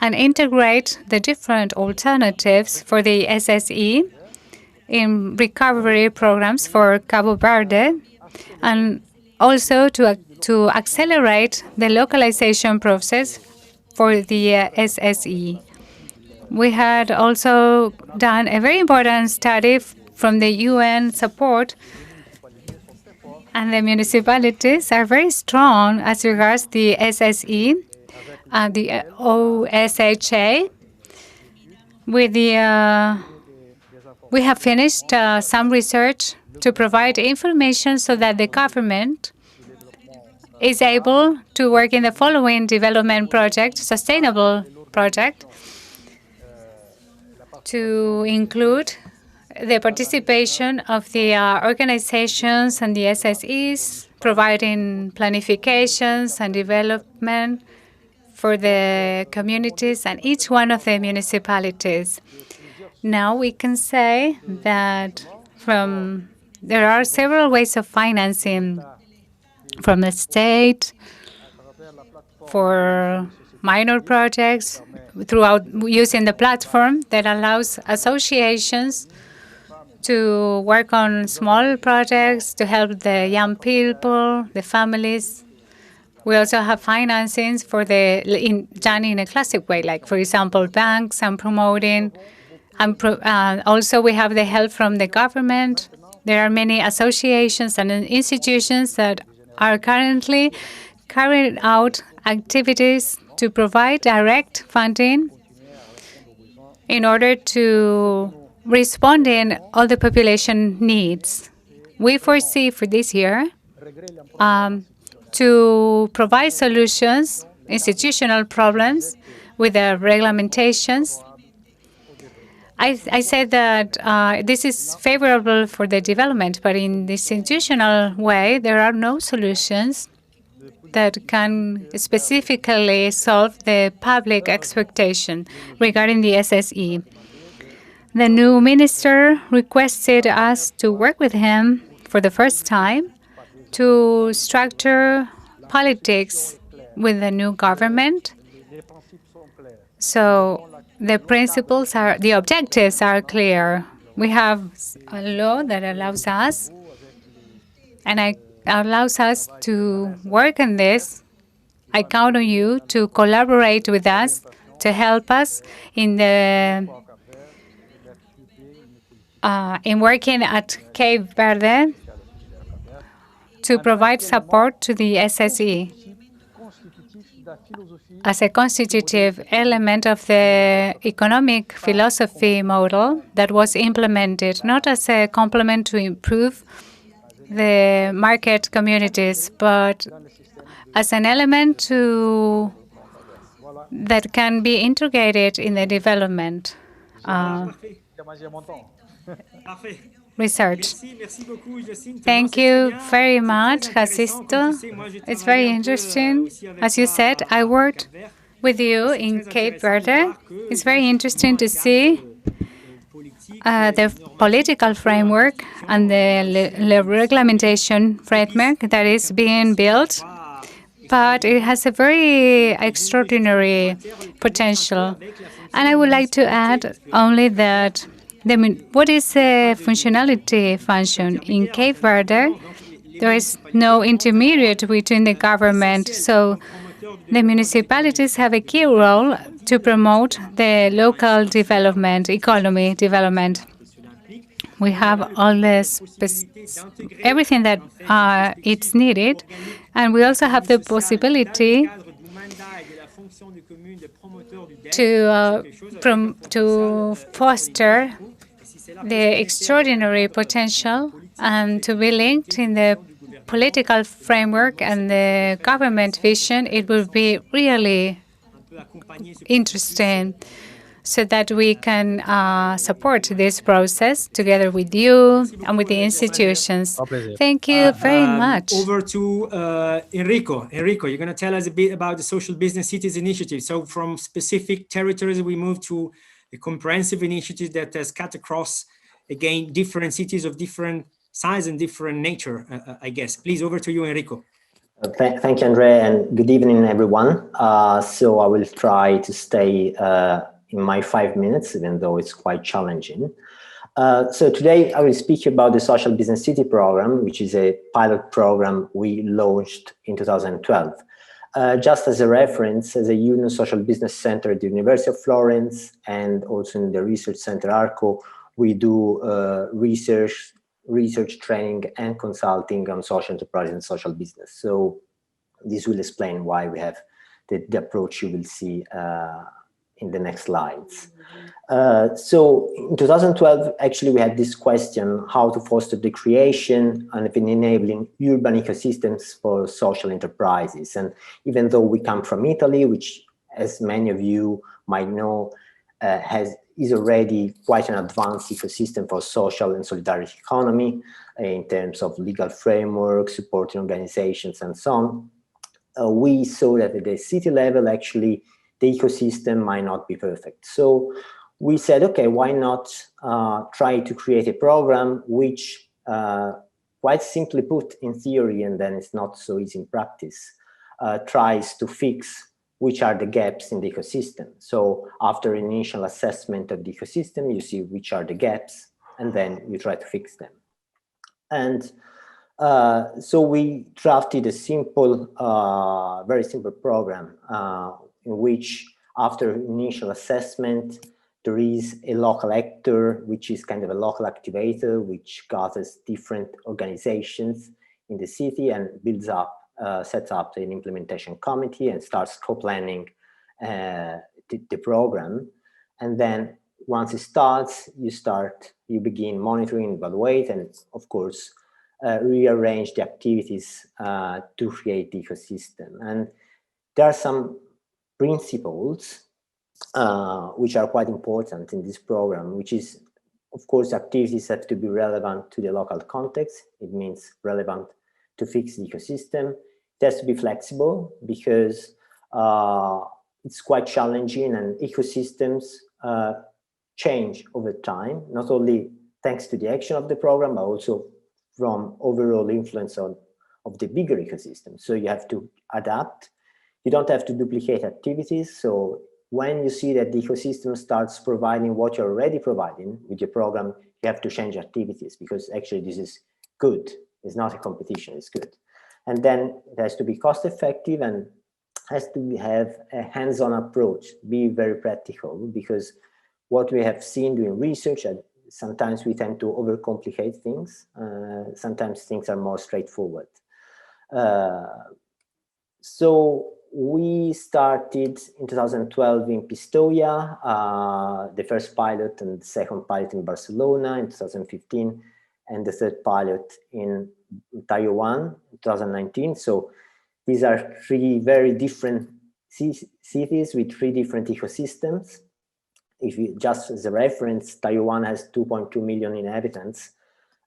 and integrate the different alternatives for the SSE in recovery programs for Cabo Verde, and also to accelerate the localization process for the SSE. We had also done a very important study from the UN support, and the municipalities are very strong as regards the SSE, the OSHA. We have finished some research to provide information so that the government is able to work in the following development project, sustainable project, to include the participation of the organizations and the SSEs, providing planifications and development for the communities and each one of the municipalities. Now we can say that there are several ways of financing from the state for minor projects throughout using the platform that allows associations to work on small projects to help the young people, the families. We also have financings for done in a classic way, like, for example, banks and promoting. Also, we have the help from the government. There are many associations and institutions that are currently carrying out activities to provide direct funding in order to respond in all the population needs. We foresee for this year to provide solutions, institutional problems with the regulations. I said that this is favorable for the development, but in the institutional way, there are no solutions that can specifically solve the public expectation regarding the SSE. The new minister requested us to work with him for the first time to structure politics with the new government. So the objectives are clear. We have a law that allows us, allows us to work on this. I count on you to collaborate with us, to help us in working at Cape Verde to provide support to the SSE as a constitutive element of the economic philosophy model that was implemented, not as a complement to improve the market communities, but as an element that can be integrated in the development research. Thank you very much, Jacinto. It's very interesting. As you said, I worked with you in Cape Verde. It's very interesting to see the political framework and the regulation framework that is being built, but it has a very extraordinary potential. And I would like to add only that what is a functionality function? In Cape Verde, there is no intermediate between the government, so the municipalities have a key role to promote the local development, economy development. We have all this, everything that it's needed, and we also have the possibility to foster the extraordinary potential and to be linked in the political framework and the government vision. It will be really interesting so that we can support this process together with you and with the institutions. Thank you very much. Over to Enrico. Enrico, you're going to tell us a bit about the Social Business Cities Initiative. So from specific territories, we move to a comprehensive initiative that has cut across, again, different cities of different size and different nature, I guess. Please, over to you, Enrico. Thank you, Andrea, and good evening, everyone. So I will try to stay in my 5 minutes, even though it's quite challenging. So today I will speak about the Social Business City program, which is a pilot program we launched in 2012. Just as a reference, as a Union Social Business Center at the University of Florence and also in the Research Center ARCO, we do research training and consulting on social enterprise and social business. So this will explain why we have the approach you will see in the next slides. So in 2012, actually, we had this question, how to foster the creation and enabling urban ecosystems for social enterprises. And even though we come from Italy, which, as many of you might know, is already quite an advanced ecosystem for social and solidarity economy in terms of legal framework, supporting organizations, and so on, we saw that at the city level, actually, the ecosystem might not be perfect. So we said, okay, why not try to create a program which, quite simply put in theory, and then it's not so easy in practice, tries to fix which are the gaps in the ecosystem. So after initial assessment of the ecosystem, you see which are the gaps, and then you try to fix them. And so we drafted a simple, very simple program in which, after initial assessment, there is a local actor, which is kind of a local activator, which gathers different organizations in the city and builds up, sets up an implementation committee and starts co-planning the program. And then once it starts, you begin monitoring, evaluate, and of course, rearrange the activities to create the ecosystem. And there are some principles which are quite important in this program, which is, of course, activities have to be relevant to the local context. It means relevant to fix the ecosystem. It has to be flexible because it's quite challenging, and ecosystems change over time, not only thanks to the action of the program, but also from overall influence of the bigger ecosystem. So you have to adapt. You don't have to duplicate activities. So when you see that the ecosystem starts providing what you're already providing with your program, you have to change activities, because actually this is good. It's not a competition, it's good. And then it has to be cost effective and has to have a hands-on approach, be very practical, because what we have seen doing research, sometimes we tend to overcomplicate things. Sometimes things are more straightforward. So we started in 2012 in Pistoia, the first pilot and the second pilot in Barcelona in 2015, and the third pilot in Taiwan in 2019. So these are three very different cities with three different ecosystems. If you just as a reference, Taiwan has 2.2 million inhabitants,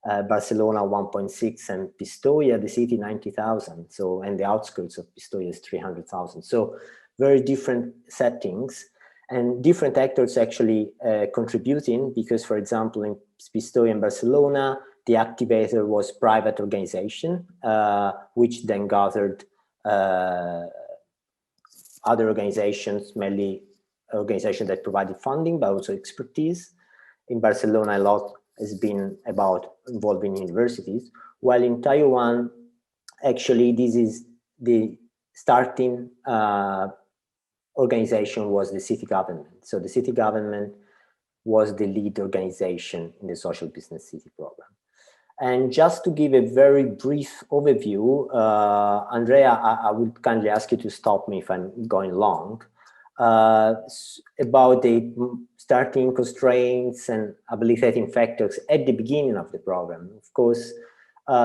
Barcelona 1.6, and Pistoia, the city, 90,000. So, and the outskirts of Pistoia is 300,000. So very different settings and different actors actually contributing, because, for example, in Pistoia and Barcelona, the activator was private organization, which then gathered other organizations, mainly organizations that provided funding, but also expertise. In Barcelona, a lot has been about involving universities, while in Taiwan, actually, this is the starting organization was the city government. So the city government was the lead organization in the Social Business City program. And just to give a very brief overview, Andrea, I would kindly ask you to stop me if I'm going long, about the starting constraints and habilitating factors at the beginning of the program. Of course,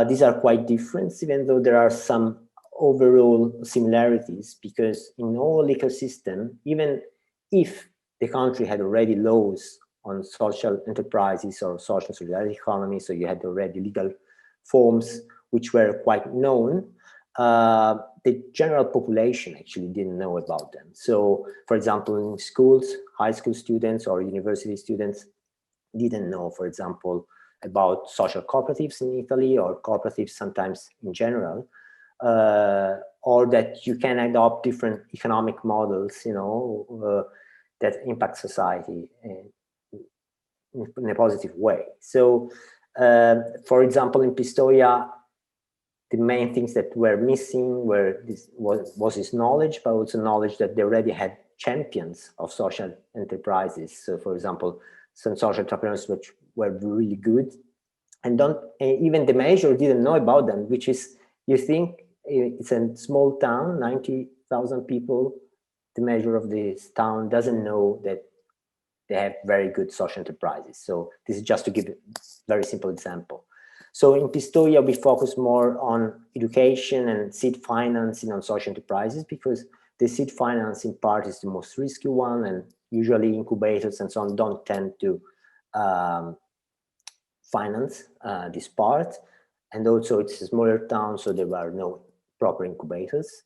these are quite different, even though there are some overall similarities, because in all ecosystem, even if the country had already laws on social enterprises or social solidarity economy, so you had already legal forms which were quite known, the general population actually didn't know about them. So, for example, in schools, high school students or university students didn't know, for example, about social cooperatives in Italy, or cooperatives sometimes in general, or that you can adopt different economic models, you know, that impact society in a positive way. So, for example, in Pistoia, the main things that were missing were was this knowledge, but also knowledge that they already had champions of social enterprises. So, for example, some social entrepreneurs which were really good, and even the mayor didn't know about them, which is, you think it's a small town, 90,000 people, the mayor of this town doesn't know that they have very good social enterprises. So this is just to give a very simple example. So in Pistoia, we focus more on education and seed financing on social enterprises, because the seed financing part is the most risky one, and usually incubators and so on don't tend to finance this part. And also it's a smaller town, so there are no proper incubators.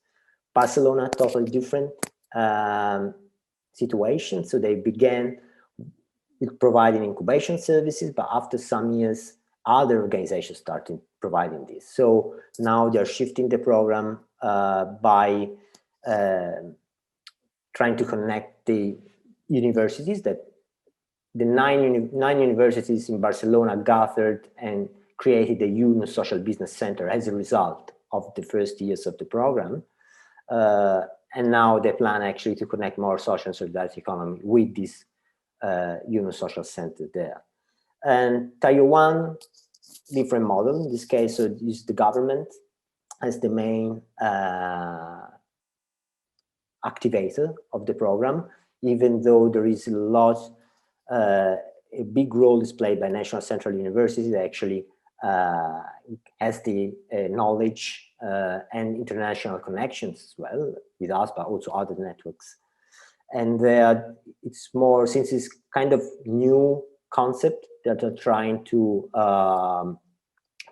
Barcelona, totally different situation. So they began with providing incubation services, but after some years, other organizations started providing this. So now they're shifting the program by trying to connect the universities, that the nine universities in Barcelona gathered and created the Yunus Social Business Center as a result of the first years of the program. And now they plan actually to connect more social and solidarity economy with this Yunus Social Center there. And Taiwan, different model. In this case, so is the government as the main activator of the program, even though there is a big role is played by National Central University that actually has the knowledge and international connections as well with us, but also other networks. And it's more, since it's kind of new concept that are trying to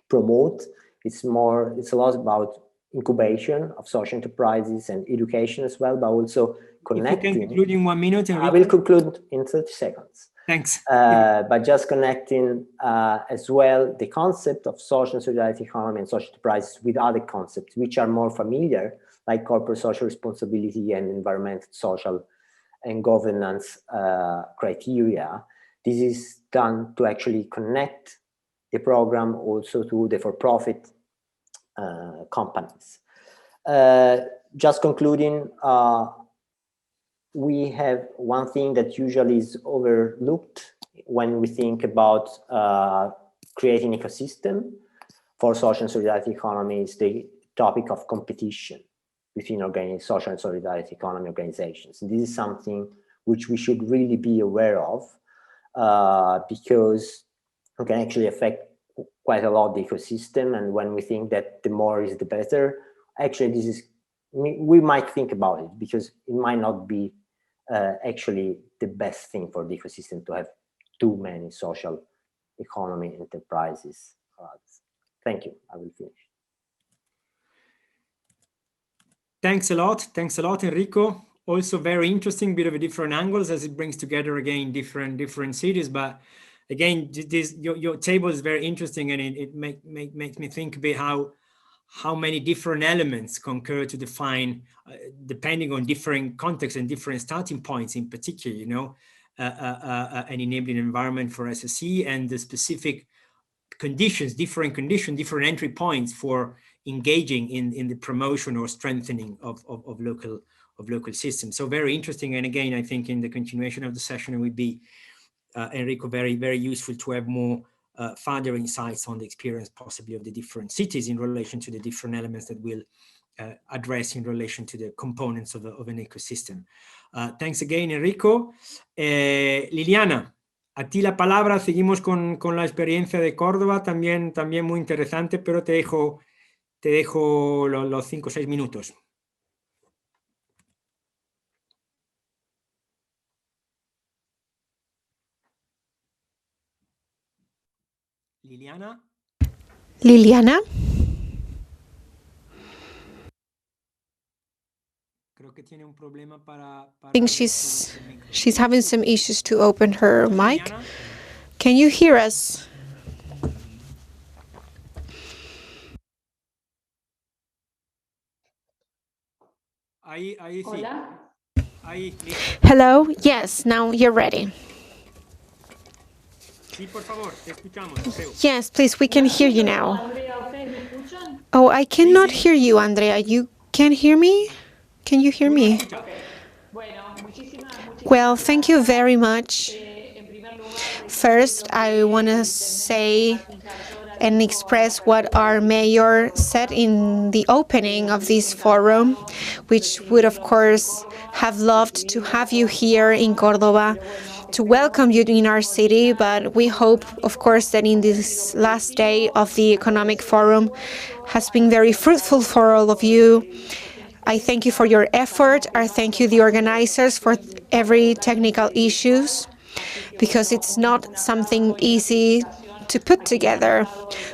promote, it's a lot about incubation of social enterprises and education as well, but also connecting. If you can conclude in 1 minute, Enrico. I will conclude in 30 seconds. Thanks. But just connecting as well the concept of social and solidarity economy and social enterprises with other concepts which are more familiar, like corporate social responsibility and environmental, social and governance criteria. This is done to actually connect the program also to the for-profit companies. Just concluding, we have one thing that usually is overlooked when we think about creating ecosystem for social and solidarity economy is the topic of competition between social and solidarity economy organizations. And this is something which we should really be aware of because it can actually affect quite a lot the ecosystem. And when we think that the more is the better, actually this is, we might think about it because it might not be actually the best thing for the ecosystem to have too many social economy enterprises. Thank you. I will finish. Thanks a lot, Enrico. Also very interesting, bit of a different angles as it brings together again different cities. But again, your table is very interesting, and it makes me think a bit how many different elements concur to define, depending on different contexts and different starting points in particular, you know, an enabling environment for SSE and the specific conditions, different entry points for engaging in the promotion or strengthening of local systems. So very interesting. And again, I think in the continuation of the session, it would be, Enrico, very useful to have more further insights on the experience possibly of the different cities in relation to the different elements that we'll address in relation to the components of an ecosystem. Thanks again, Enrico. Liliana, a ti la palabra. Seguimos con la experiencia de Córdoba, también muy interesante, pero te dejo los 5 o 6 minutos. Liliana. Creo que tiene un problema para I think she's having some issues to open her mic. Liliana. Can you hear us? Ahí sí. Ahí, listo. Hello? Yes, now you're ready. Sí, por favor, te escuchamos, creo. Yes, please, we can hear you now. Oh, I cannot hear you, Andrea. You can hear me? Can you hear me? Well, thank you very much. First, I want to say and express what our mayor said in the opening of this forum, which would, of course, have loved to have you here in Córdoba, to welcome you in our city, but we hope, of course, that in this last day of the Economic Forum has been very fruitful for all of you. I thank you for your effort. I thank you, the organizers, for every technical issues, because it's not something easy to put together.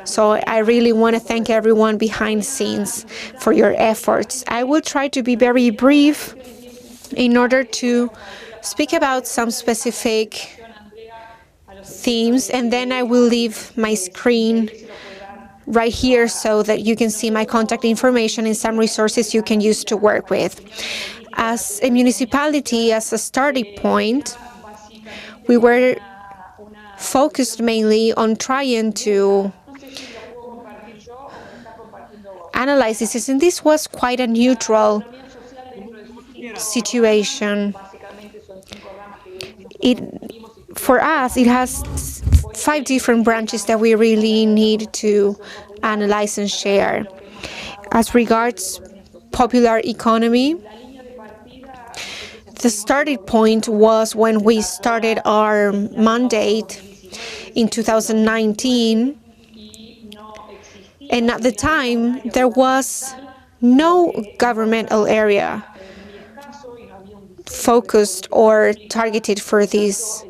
So I really want to thank everyone behind the scenes for your efforts. I will try to be very brief in order to speak about some specific themes, and then I will leave my screen right here so that you can see my contact information and some resources you can use to work with. As a municipality, as a starting point, we were focused mainly on trying to analyze this, and this was quite a neutral situation. For us, it has 5 different branches that we really need to analyze and share. As regards popular economy, the starting point was when we started our mandate in 2019, And at the time, there was no governmental area focused or targeted for these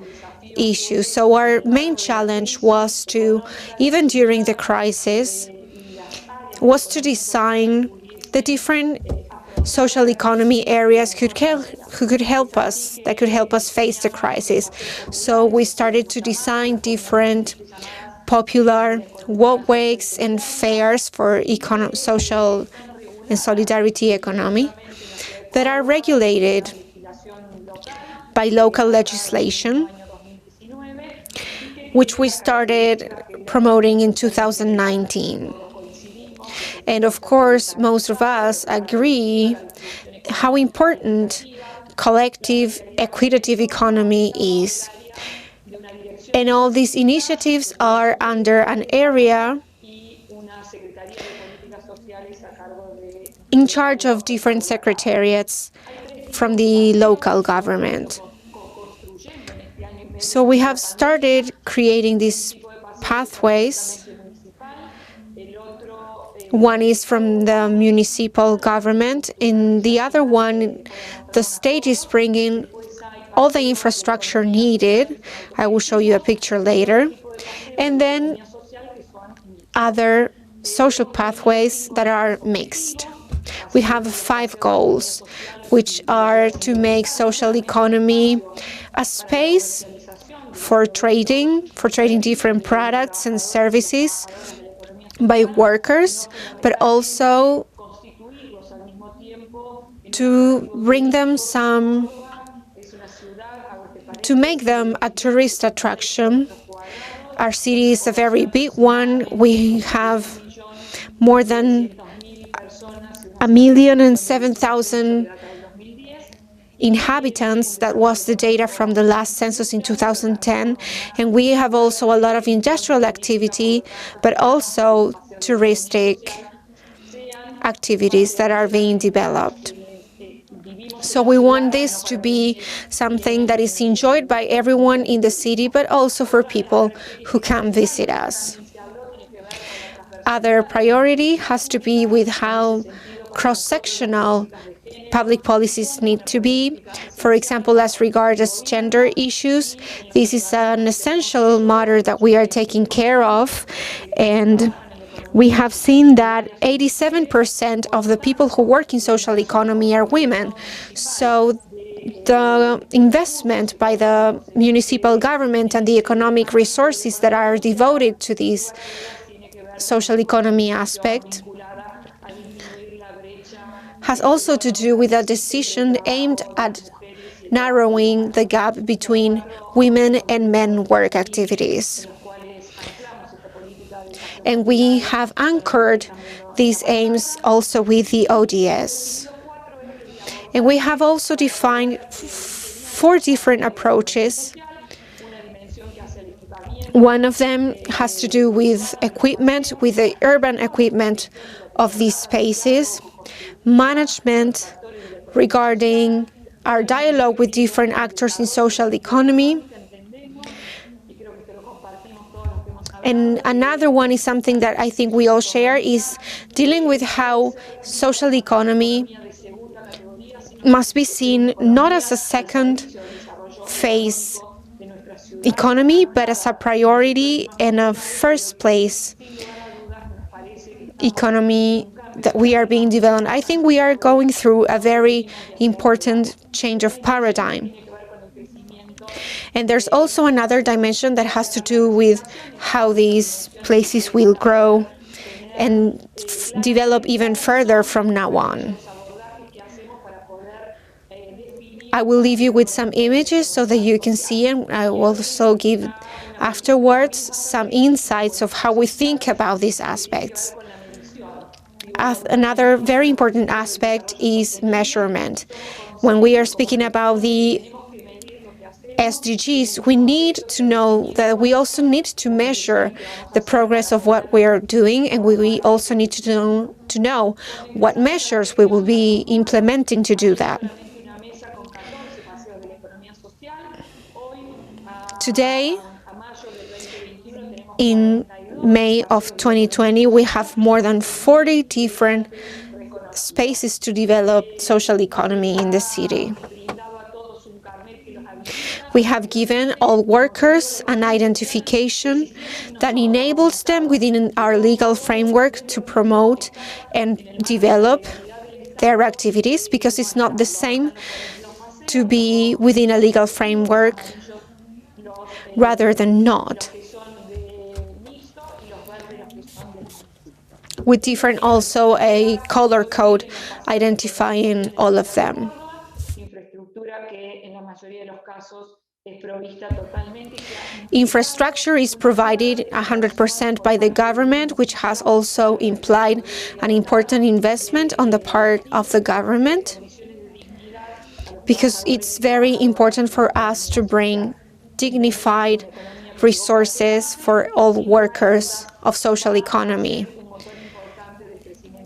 issues. So our main challenge was to, even during the crisis, was to design the different social economy areas who could help us, that could help us face the crisis. So we started to design different popular walkways and fairs for social and solidarity economy that are regulated by local legislation, which we started promoting in 2019. And of course, most of us agree how important collective, equitative economy is. And all these initiatives are under an area in charge of different secretariats from the local government. So we have started creating these pathways. One is from the municipal government, and the other one, the state is bringing all the infrastructure needed. I will show you a picture later. And then other social pathways that are mixed. We have 5 goals, which are to make social economy a space for trading different products and services by workers, but also to bring them to make them a tourist attraction. Our city is a very big one. We have more than 1,007,000 inhabitants. That was the data from the last census in 2010. And we have also a lot of industrial activity, but also touristic activities that are being developed. So we want this to be something that is enjoyed by everyone in the city, but also for people who come visit us. Other priority has to be with how cross-sectional public policies need to be. For example, as regards gender issues, this is an essential matter that we are taking care of, and we have seen that 87% of the people who work in social economy are women. So the investment by the municipal government and the economic resources that are devoted to this social economy aspect has also to do with a decision aimed at narrowing the gap between women and men work activities. And we have anchored these aims also with the ODS. And we have also defined 4 different approaches. One of them has to do with equipment, with the urban equipment of these spaces, management regarding our dialogue with different actors in social economy. And another one is something that I think we all share, is dealing with how social economy must be seen not as a second phase economy, but as a priority and a first place economy that we are being developed. I think we are going through a very important change of paradigm. And there's also another dimension that has to do with how these places will grow and develop even further from now on. I will leave you with some images so that you can see, and I will also give afterwards some insights of how we think about these aspects. Another very important aspect is measurement. When we are speaking about the SDGs, we need to know that we also need to measure the progress of what we are doing, and we also need to know what measures we will be implementing to do that. Today, in May of 2020, we have more than 40 different spaces to develop social economy in the city. We have given all workers an identification that enables them within our legal framework to promote and develop their activities, because it's not the same to be within a legal framework rather than not. With different also a color code identifying all of them. Infrastructure is provided 100% by the government, which has also implied an important investment on the part of the government, because it's very important for us to bring dignified resources for all workers of social economy.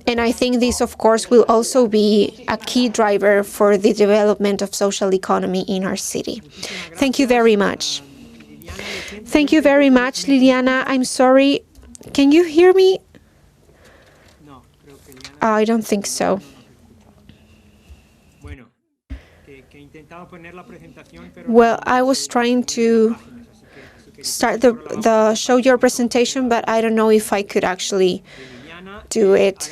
And I think this, of course, will also be a key driver for the development of social economy in our city. Thank you very much. Thank you very much, Liliana. I'm sorry. Can you hear me? I don't think so. Well, I was trying to start show your presentation, but I don't know if I could actually do it.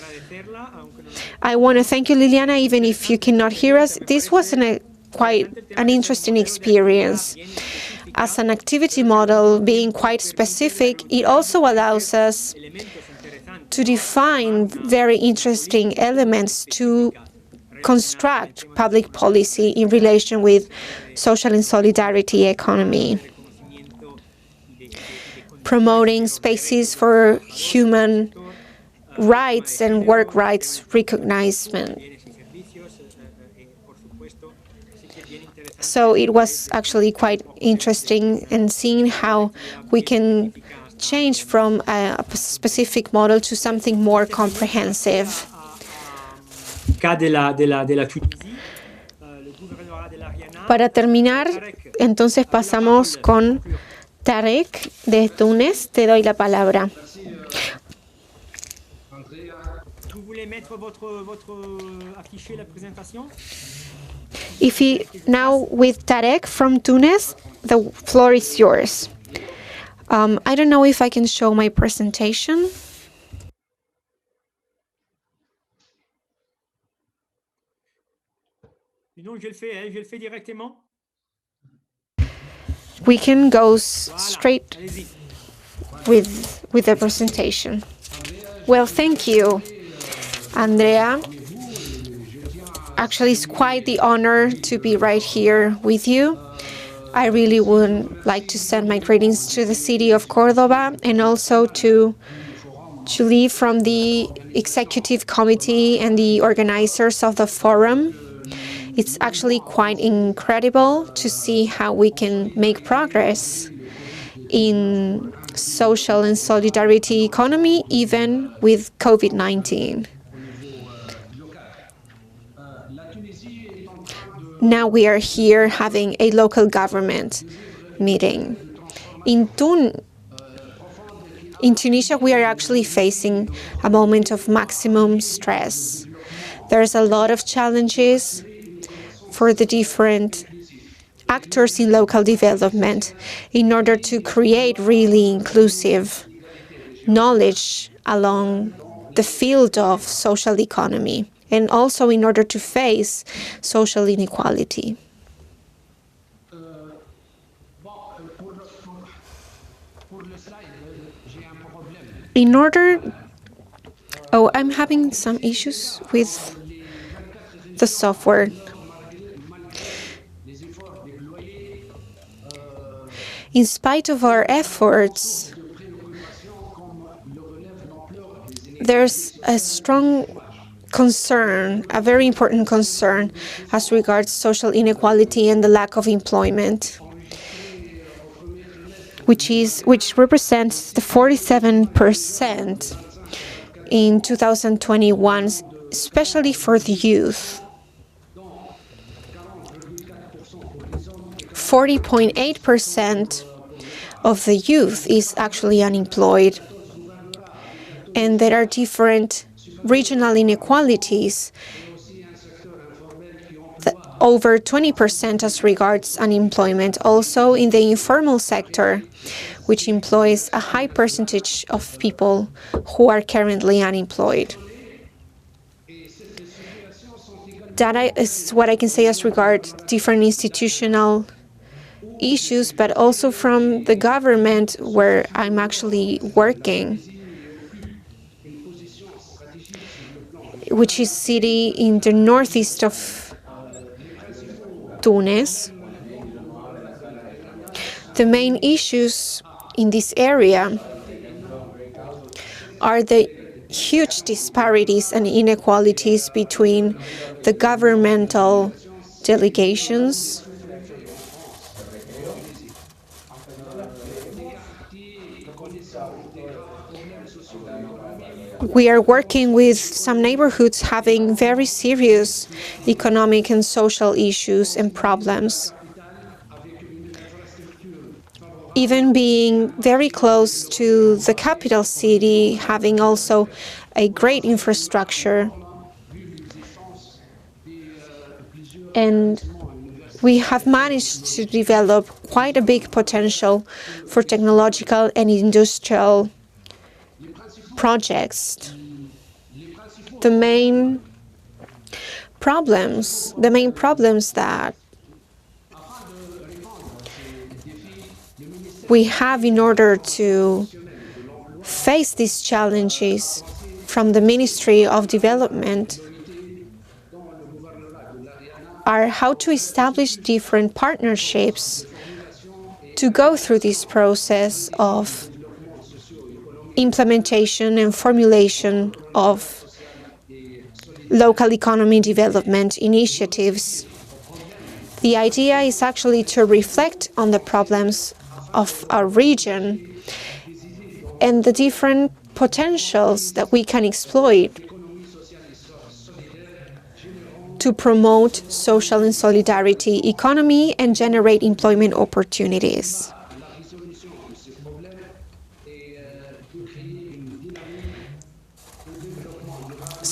I want to thank you, Liliana, even if you cannot hear us. This was quite an interesting experience. As an activity model, being quite specific, it also allows us to define very interesting elements to construct public policy in relation with social and solidarity economy, promoting spaces for human rights and work rights recognition. So it was actually quite interesting in seeing how we can change from a specific model to something more comprehensive. Para terminar, entonces pasamos con Tarek de Túnez. Te doy la palabra. Now with Tarek from Tunis, the floor is yours. I don't know if I can show my presentation. We can go straight with the presentation. Well, thank you, Andrea. Actually, it's quite the honor to be right here with you. I really would like to send my greetings to the city of Cordoba and also to Lee from the executive committee and the organizers of the forum. It's actually quite incredible to see how we can make progress in social and solidarity economy, even with COVID-19. Now we are here having a local government meeting. In Tunisia, we are actually facing a moment of maximum stress. There's a lot of challenges for the different actors in local development in order to create really inclusive knowledge along the field of social economy, and also in order to face social inequality. I'm having some issues with the software. In spite of our efforts, there's a strong concern, a very important concern as regards social inequality and the lack of employment, which represents the 47% in 2021, especially for the youth. 40.8% of the youth is actually unemployed. and there are different regional inequalities, over 20% as regards unemployment. Also in the informal sector, which employs a high percentage of people who are currently unemployed. That is what I can say as regards different institutional issues, but also from the government where I'm actually working, which is city in the northeast of Tunis. The main issues in this area are the huge disparities and inequalities between the governmental delegations We are working with some neighborhoods having very serious economic and social issues and problems. Even being very close to the capital city, having also a great infrastructure. And we have managed to develop quite a big potential for technological and industrial projects. The main problems that we have in order to face these challenges from the Ministry of Development are how to establish different partnerships to go through this process of implementation and formulation of local economy development initiatives. The idea is actually to reflect on the problems of our region and the different potentials that we can exploit to promote social and solidarity economy and generate employment opportunities.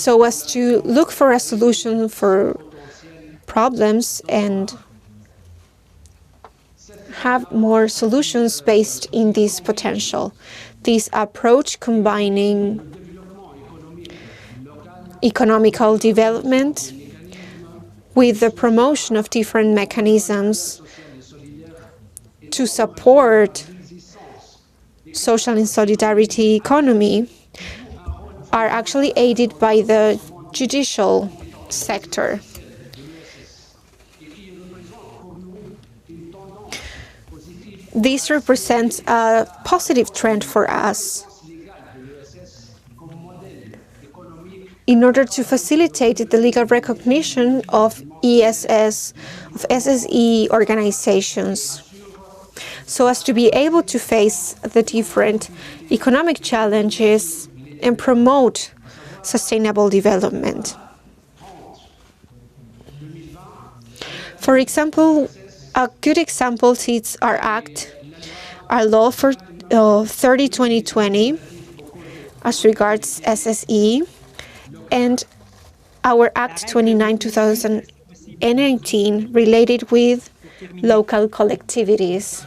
So as to look for a solution for problems and have more solutions based in this potential. This approach combining economical development with the promotion of different mechanisms to support social and solidarity economy are actually aided by the judicial sector. This represents a positive trend for us in order to facilitate the legal recognition of ESS, of SSE organizations, so as to be able to face the different economic challenges and promote sustainable development. For example, a good example is our act, our law for 30-2020 as regards SSE, and our Act 29-2019 related with local collectivities.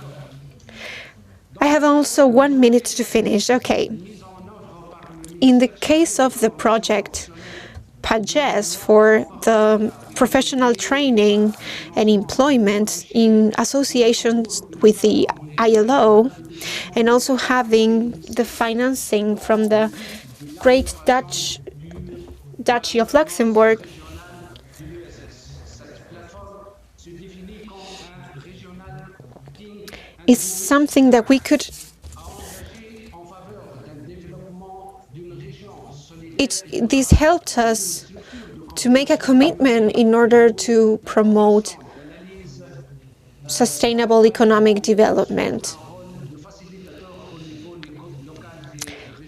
I have also 1 minute to finish. Okay. In the case of the project PAGES for the professional training and employment in associations with the ILO, and also having the financing from the Great Duchy of Luxembourg, is something that we could this helped us to make a commitment in order to promote sustainable economic development,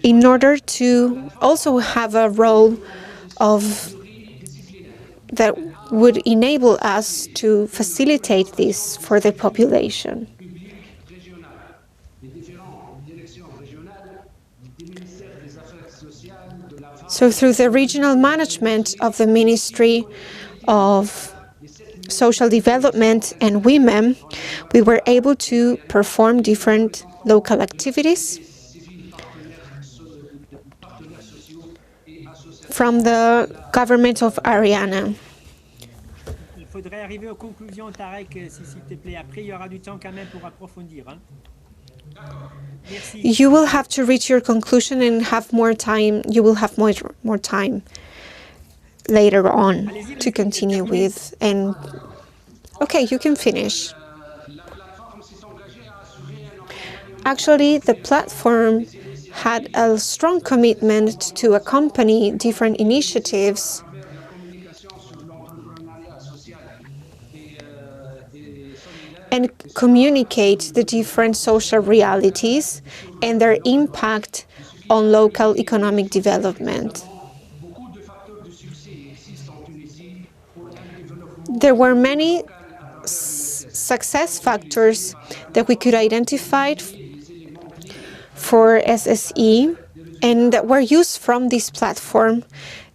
in order to also have a role that would enable us to facilitate this for the population. So through the regional management of the Ministry of Social Development and Women, we were able to perform different local activities from the government of Ariana. Il faudrait arriver aux conclusions, Tarek, s'il te plaît. Après, il y aura du temps quand même pour approfondir. Hein? Merci. You will have to reach your conclusion and have more time. You will have more time later on to continue with. And okay, you can finish. Actually, the platform had a strong commitment to accompany different initiatives and communicate the different social realities and their impact on local economic development. There were many success factors that we could identify for SSE and that were used from this platform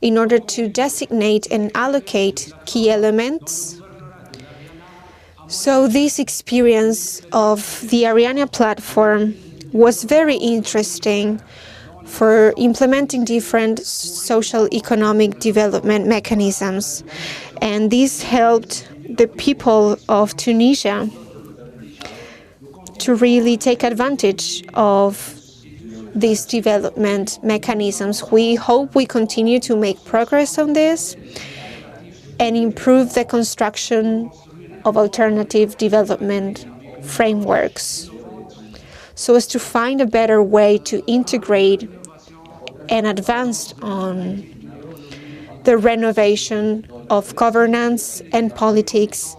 in order to designate and allocate key elements. So this experience of the Ariana platform was very interesting for implementing different social economic development mechanisms. And this helped the people of Tunisia to really take advantage of these development mechanisms. We hope we continue to make progress on this and improve the construction of alternative development frameworks so as to find a better way to integrate and advance on the renovation of governance and politics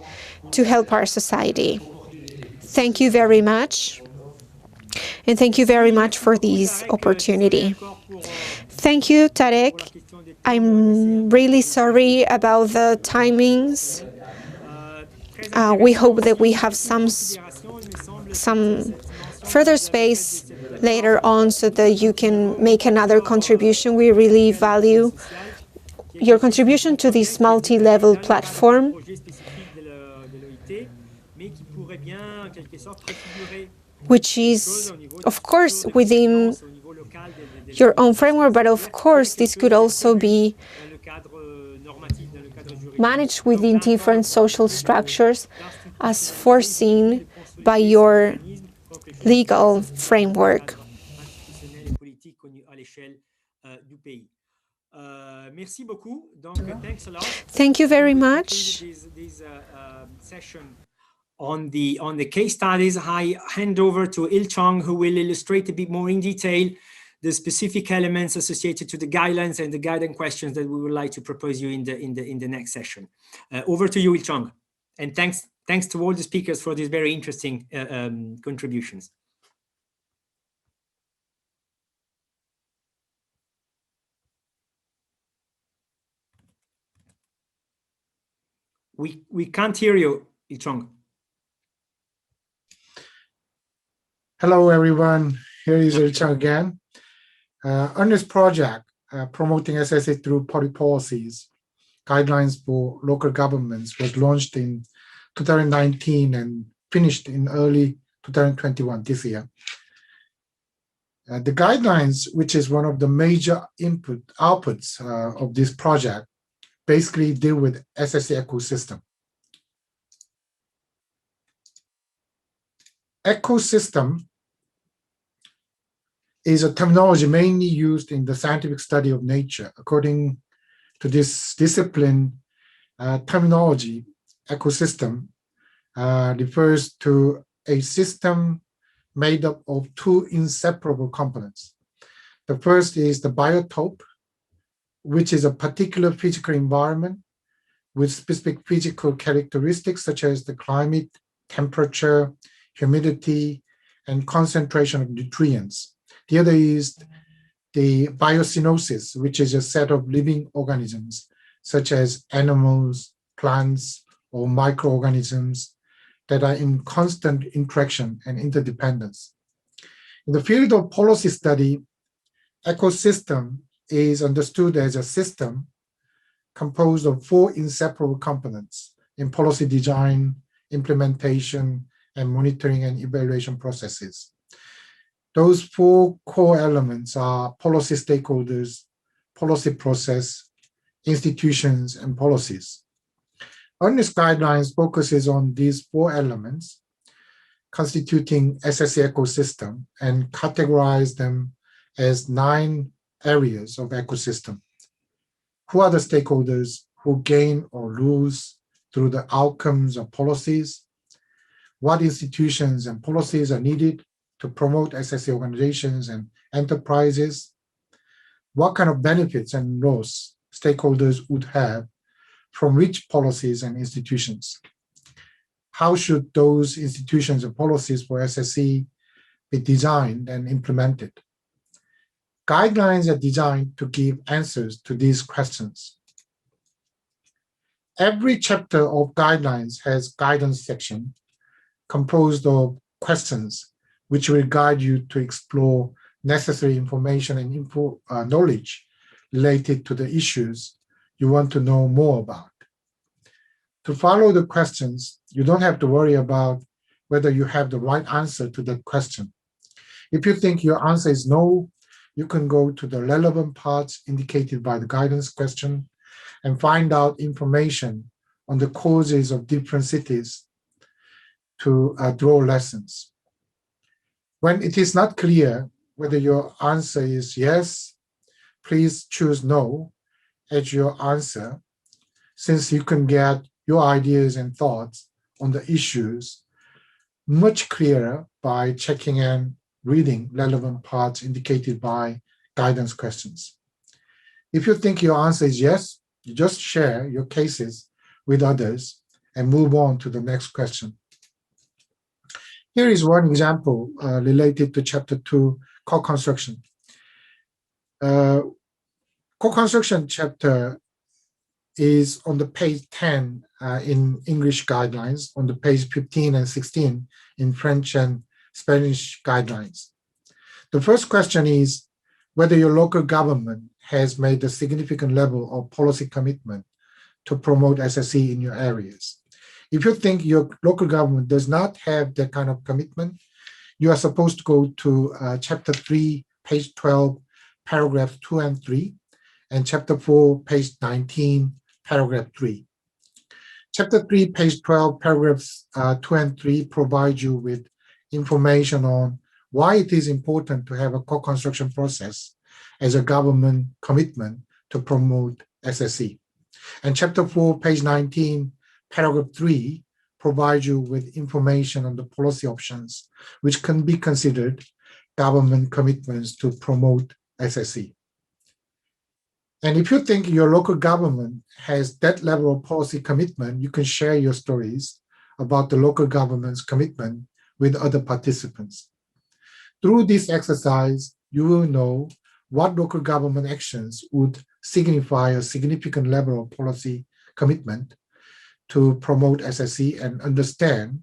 to help our society. Thank you very much. And thank you very much for this opportunity. Thank you, Tarek. I'm really sorry about the timings. We hope that we have some further space later on so that you can make another contribution. We really value your contribution to this multi-level platform, which is, of course, within your own framework, but of course, this could also be managed within different social structures as foreseen by your legal framework. Thank you very much. This session on the case studies, I hand over to Il Chong, who will illustrate a bit more in detail the specific elements associated to the guidelines and the guidance questions that we would like to propose you in the next session. Over to you, Il Chong, and thanks to all the speakers for these very interesting contributions. We can't hear you, Il Chong. Hello, everyone. Here is Il Chong again. On this project, promoting SSA through public policies, guidelines for local governments was launched in 2019 and finished in early 2021, this year. The guidelines, which is one of the major outputs of this project, basically deal with SSA ecosystem. Ecosystem is a terminology mainly used in the scientific study of nature. According to this discipline, terminology, ecosystem, refers to a system made up of two inseparable components. The first is the biotope, which is a particular physical environment with specific physical characteristics such as the climate, temperature, humidity, and concentration of nutrients. The other is the biosynosis, which is a set of living organisms, such as animals, plants, or microorganisms that are in constant interaction and interdependence. In the field of policy study, Ecosystem is understood as a system composed of 4 inseparable components in policy design, implementation, and monitoring and evaluation processes. Those 4 core elements are policy stakeholders, policy process, institutions, and policies. Earnest guidelines focuses on these 4 elements constituting SSE ecosystem and categorize them as 9 areas of ecosystem. Who are the stakeholders who gain or lose through the outcomes of policies? What institutions and policies are needed to promote SSE organizations and enterprises? What kind of benefits and loss stakeholders would have from which policies and institutions? How should those institutions and policies for SSE be designed and implemented? Guidelines are designed to give answers to these questions. Every chapter of guidelines has guidance section composed of questions which will guide you to explore necessary information and knowledge related to the issues you want to know more about. To follow the questions, you don't have to worry about whether you have the right answer to the question. If you think your answer is no, you can go to the relevant parts indicated by the guidance question and find out information on the causes of different cities to draw lessons. When it is not clear whether your answer is yes, please choose no as your answer, since you can get your ideas and thoughts on the issues much clearer by checking and reading relevant parts indicated by guidance questions. If you think your answer is yes, you just share your cases with others and move on to the next question. Here is one example related to Chapter 2, co-construction. Co-construction chapter is on the page 10 in English guidelines, on the page 15 and 16 in French and Spanish guidelines. The first question is whether your local government has made a significant level of policy commitment to promote SSE in your areas. If you think your local government does not have that kind of commitment, you are supposed to go to Chapter 3, page 12, paragraph 2 and 3, and Chapter 4, page 19, paragraph 3. Chapter 3, page 12, paragraphs 2 and 3 provide you with information on why it is important to have a co-construction process as a government commitment to promote SSE. And Chapter 4, page 19, paragraph 3 provides you with information on the policy options which can be considered government commitments to promote SSE. And if you think your local government has that level of policy commitment, you can share your stories about the local government's commitment with other participants. Through this exercise, you will know what local government actions would signify a significant level of policy commitment to promote SSE and understand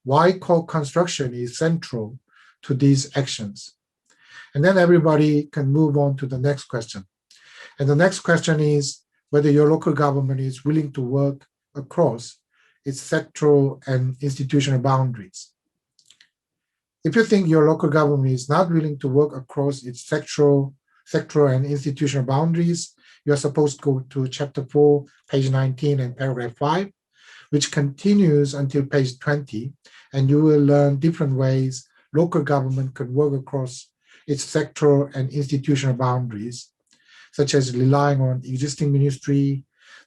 why co-construction is central to these actions. And then everybody can move on to the next question. And the next question is whether your local government is willing to work across its sectoral and institutional boundaries. If you think your local government is not willing to work across its sectoral and institutional boundaries, you're supposed to go to Chapter 4, page 19 and paragraph 5, which continues until page 20, and you will learn different ways local government can work across its sectoral and institutional boundaries, such as relying on existing ministry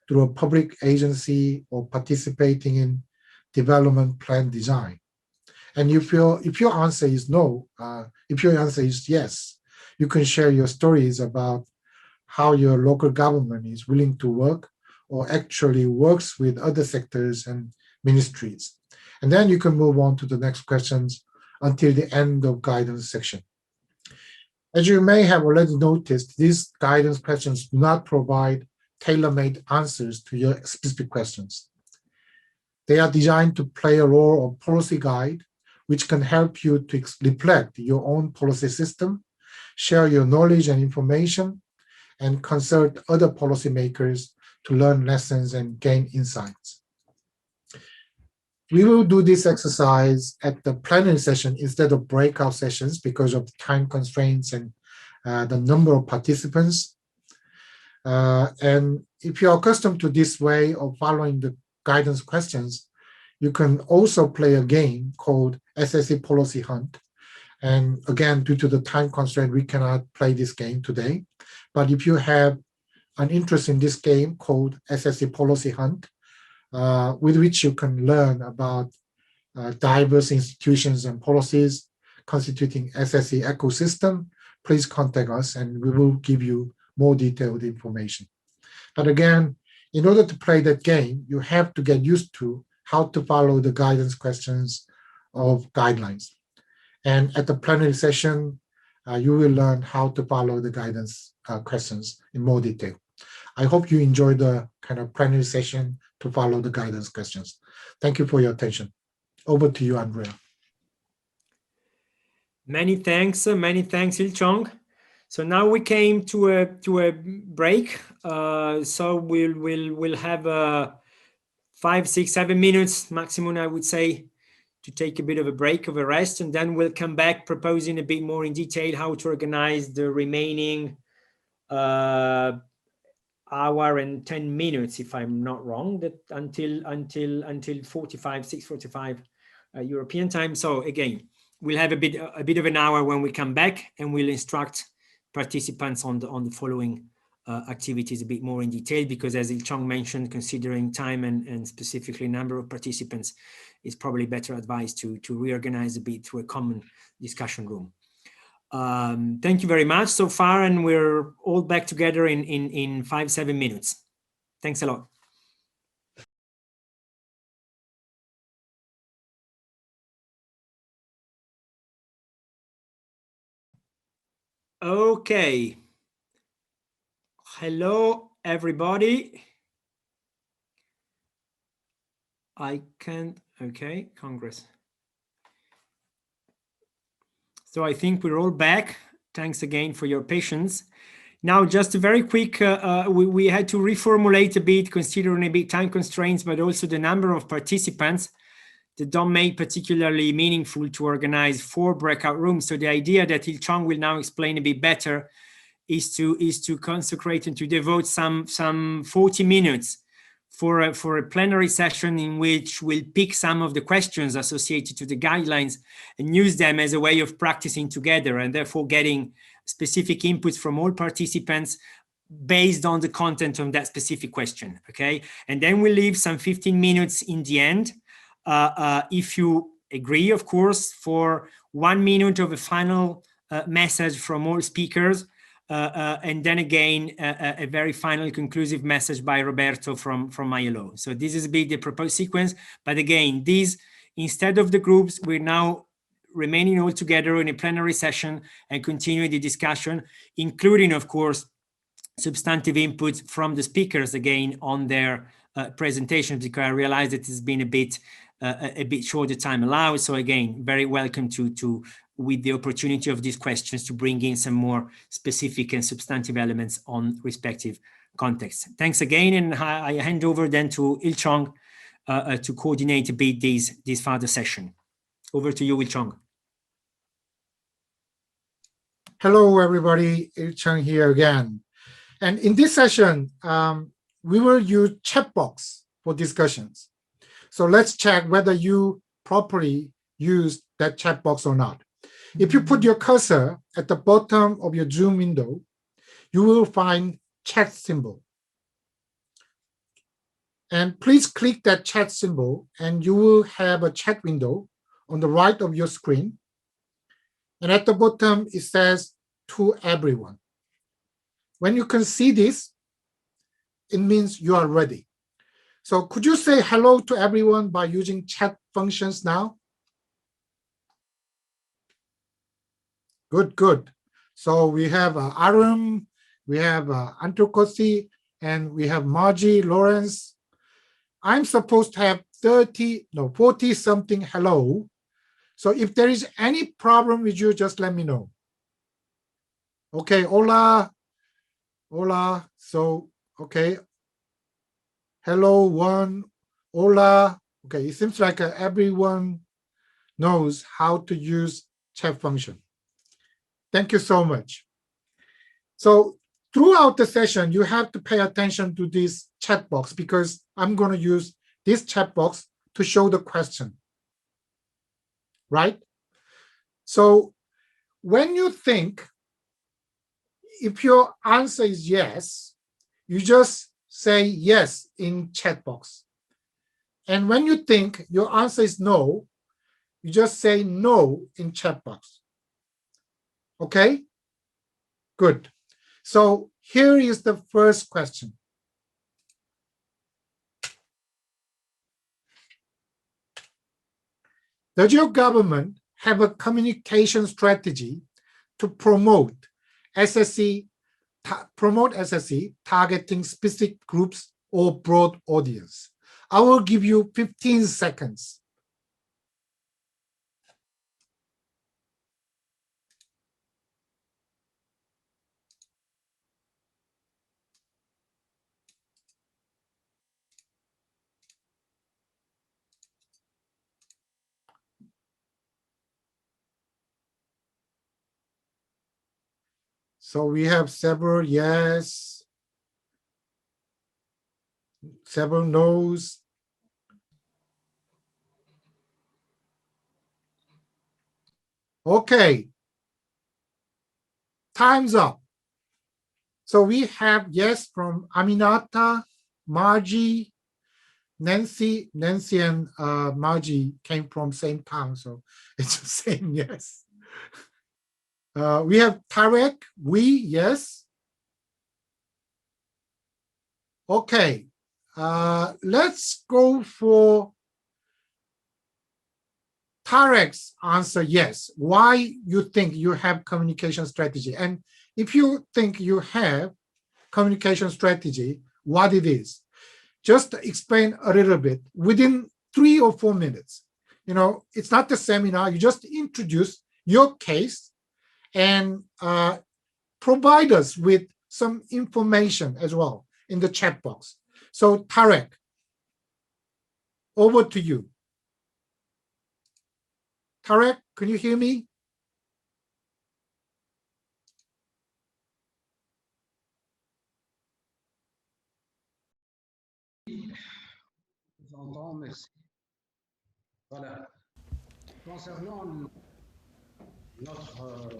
through a public agency or participating in development plan design. And if your answer is no, if your answer is yes, you can share your stories about how your local government is willing to work or actually works with other sectors and ministries. And then you can move on to the next questions until the end of guidance section. As you may have already noticed, these guidance questions do not provide tailor-made answers to your specific questions. They are designed to play a role of policy guide, which can help you to reflect your own policy system, share your knowledge and information, and consult other policymakers to learn lessons and gain insights. We will do this exercise at the plenary session instead of breakout sessions because of time constraints and the number of participants. And if you're accustomed to this way of following the guidance questions, you can also play a game called SSE Policy Hunt. And again, due to the time constraint, we cannot play this game today. But if you have an interest in this game called SSE Policy Hunt, with which you can learn about diverse institutions and policies constituting SSE ecosystem, please contact us and we will give you more detailed information. But again, in order to play that game, you have to get used to how to follow the guidance questions of guidelines. And at the plenary session, you will learn how to follow the guidance questions in more detail. I hope you enjoy the kind of plenary session to follow the guidance questions. Thank you for your attention. Over to you, Andrea. Many thanks, Il-Chong. So now we came to a break. So we'll have 5, 6, 7 minutes maximum, I would say, to take a bit of a break, of a rest, and then we'll come back proposing a bit more in detail how to organize the remaining hour and 10 minutes, if I'm not wrong, that until 6:45 European time. So again, we'll have a bit of an hour when we come back, and we'll instruct participants on the following activities a bit more in detail, because as Il-Chong mentioned, considering time and specifically number of participants, it's probably better advised to reorganize a bit to a common discussion room. Thank you very much so far, and we're all back together in 5, 7 minutes. Thanks a lot. Okay. Hello, everybody. I can't, okay, Congress. So I think we're all back. Thanks again for your patience. Now, just a very quick, we had to reformulate a bit, considering a bit time constraints, but also the number of participants that don't make particularly meaningful to organize 4 breakout rooms. So the idea that Il-Chong will now explain a bit better is to consecrate and to devote some 40 minutes for a plenary session in which we'll pick some of the questions associated to the guidelines and use them as a way of practicing together, and therefore getting specific inputs from all participants based on the content of that specific question, okay? And then we'll leave some 15 minutes in the end, if you agree, of course, for 1 minute of a final message from all speakers, and then again, a very final conclusive message by Roberto from ILO. So this is a bit the proposed sequence. But again, these, instead of the groups, we're now remaining all together in a plenary session and continuing the discussion, including, of course, substantive inputs from the speakers again on their presentations, because I realize that it's been a bit short the time allowed. So again, very welcome to with the opportunity of these questions to bring in some more specific and substantive elements on respective contexts. Thanks again, and I hand over then to Il-Chong to coordinate a bit this further session. Over to you, Il-Chong. Hello, everybody. Il-Chong here again. And in this session, we will use chat box for discussions. So let's check whether you properly used that chat box or not. If you put your cursor at the bottom of your Zoom window, you will find chat symbol. And please click that chat symbol and you will have a chat window on the right of your screen. And at the bottom, it says to everyone. When you can see this, it means you are ready. So could you say hello to everyone by using chat functions now? Good, good. So we have Arum, we have Antokosi, and we have Margie, Lawrence. I'm supposed to have 40 something hello. So if there is any problem with you, just let me know. Okay, hola. Hola. So, okay. Hello, one. Hola. Okay, it seems like everyone knows how to use chat function. Thank you so much. So throughout the session, you have to pay attention to this chat box because I'm going to use this chat box to show the question, right? So when you think, if your answer is yes, you just say yes in chat box. And when you think your answer is no, you just say no in chat box. Okay? Good. So here is the first question. Does your government have a communication strategy to promote SSC, targeting specific groups or broad audience? I will give you 15 seconds. So we have several yes, several no's. Okay, time's up. So we have yes from Aminata, Margie, Nancy and Margie came from same town, so it's the same yes. We have Tarek, we, yes. Okay, let's go for Tarek's answer yes. Why you think you have communication strategy? And if you think you have communication strategy, what it is? Just explain a little bit within 3 or 4 minutes. You know, it's not the seminar. You just introduce your case and provide us with some information as well in the chat box. So Tarek, over to you. Tarek, can you hear me? Merci. Voilà. Concernant notre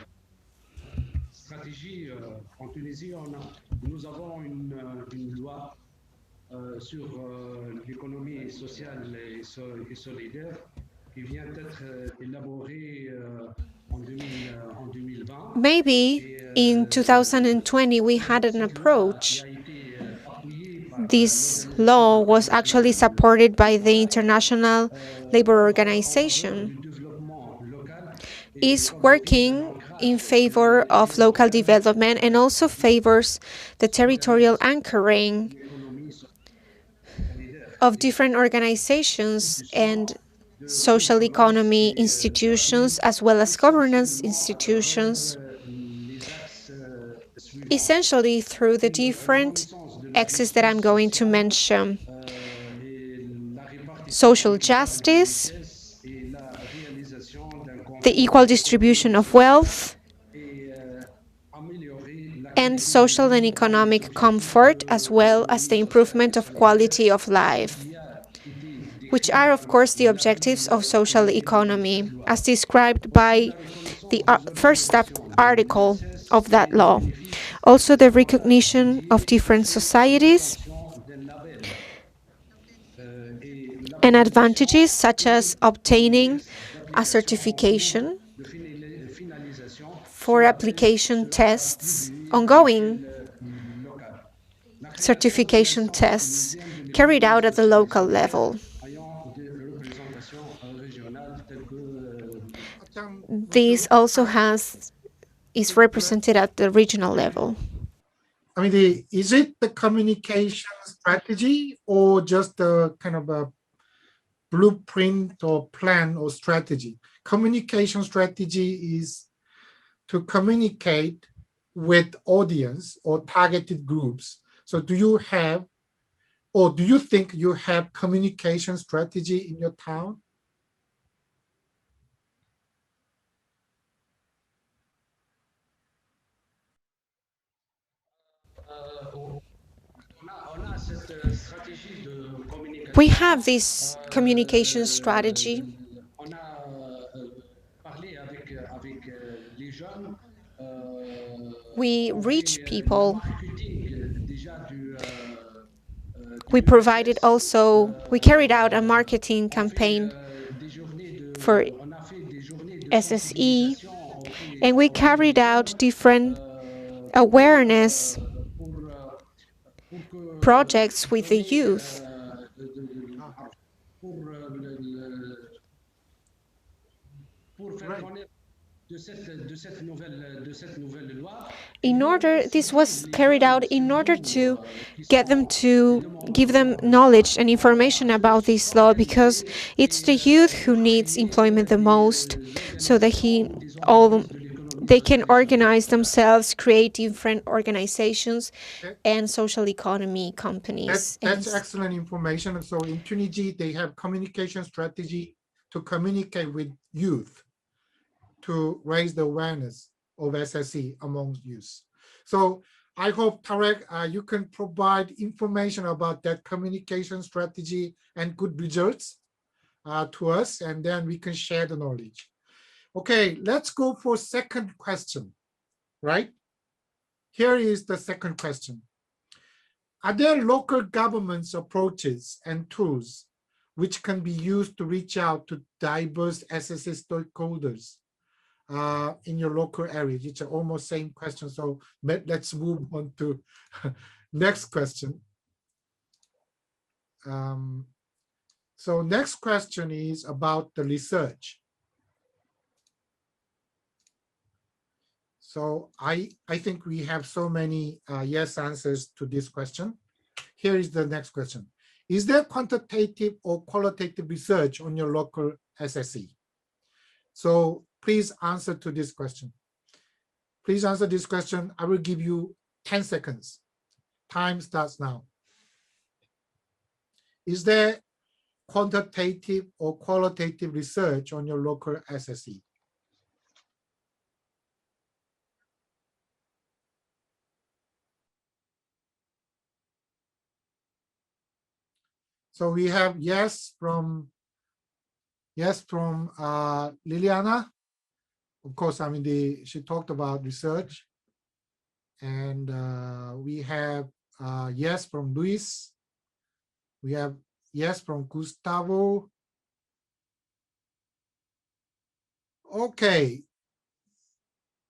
stratégie en Tunisie, nous avons une loi sur l'économie sociale et solidaire qui vient d'être élaborée en 2020. Maybe in 2020 we had an approach. This law was actually supported by the International Labour Organization. Is working in favor of local development and also favors the territorial anchoring of different organizations and social economy institutions as well as governance institutions, essentially through the different axes that I'm going to mention: social justice, the equal distribution of wealth, and social and economic comfort, as well as the improvement of quality of life, which are, of course, the objectives of social economy, as described by the first article of that law. Also, the recognition of different societies and advantages, such as obtaining a certification for application tests, ongoing certification tests carried out at the local level. This also is represented at the regional level. I mean, is it the communication strategy or just a kind of a blueprint or plan or strategy? Communication strategy is to communicate with audience or targeted groups. So do you have, or do you think you have communication strategy in your town? We have this communication strategy. We reach people. We carried out a marketing campaign for SSE, and we carried out different awareness projects with the youth. This was carried out in order to give them knowledge and information about this law, because it's the youth who needs employment the most, so that they can organize themselves, create different organizations and social economy companies. That's excellent information. So in Tunisia, they have communication strategy to communicate with youth to raise the awareness of SSE among youth. So I hope, Tarek, you can provide information about that communication strategy and good results to us, and then we can share the knowledge. Okay, let's go for second question, right? Here is the second question. Are there local government's approaches and tools which can be used to reach out to diverse SSE stakeholders in your local area? It's almost same question, so let's move on to next question. So next question is about the research. So I think we have so many yes answers to this question. Here is the next question. Is there quantitative or qualitative research on your local SSE? So please answer to this question. Please answer this question. I will give you 10 seconds. Time starts now. Is there quantitative or qualitative research on your local SSE? So we have yes from Liliana. Of course, I mean, she talked about research. And we have yes from Luis. We have yes from Gustavo. Okay.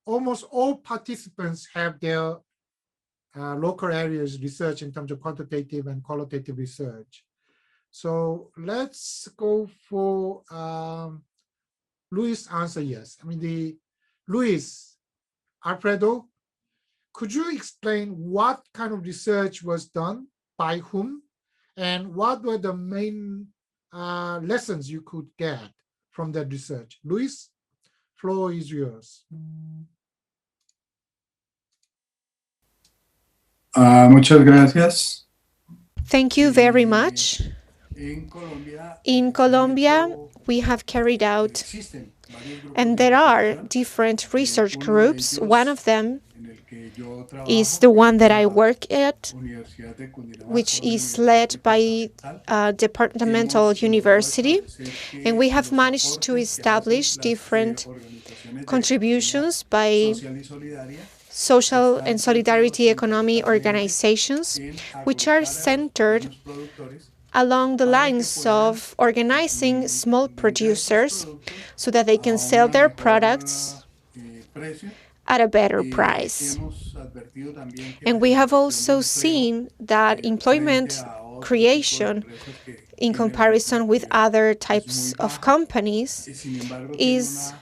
Almost all participants have their local areas research in terms of quantitative and qualitative research. So let's go for Luis answer yes. I mean, Luis, Alfredo, could you explain what kind of research was done by whom, and what were the main lessons you could get from that research? Luis, floor is yours. Muchas gracias. Thank you very much. In Colombia, we have carried out, and there are different research groups. One of them is the one that I work at, which is led by a departmental university, and we have managed to establish different contributions by social and solidarity economy organizations, which are centered along the lines of organizing small producers so that they can sell their products at a better price. And we have also seen that employment creation in comparison with other types of companies is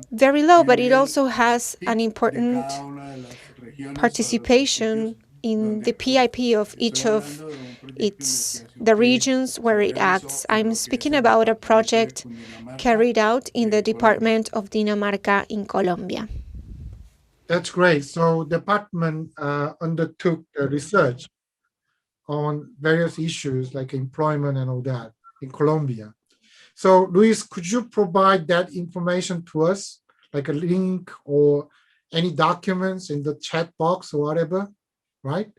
very low, but it also has an important participation in the PIP of each of the regions where it acts. I'm speaking about a project carried out in the Department of Dinamarca in Colombia. That's great. So department undertook research on various issues like employment and all that in Colombia. So Luis, could you provide that information to us, like a link or any documents in the chat box or whatever, right?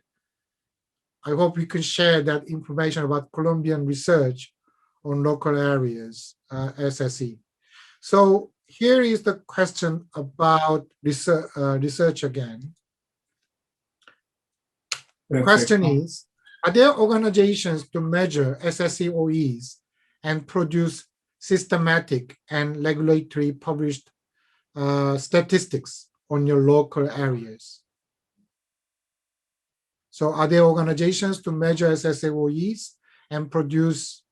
I hope we can share that information about Colombian research on local areas, SSE. So here is the question about research again. The question is, are there organizations to measure SSEOEs and produce systematic and regulatory published statistics on your local areas? So are there organizations to measure SSEOEs and produce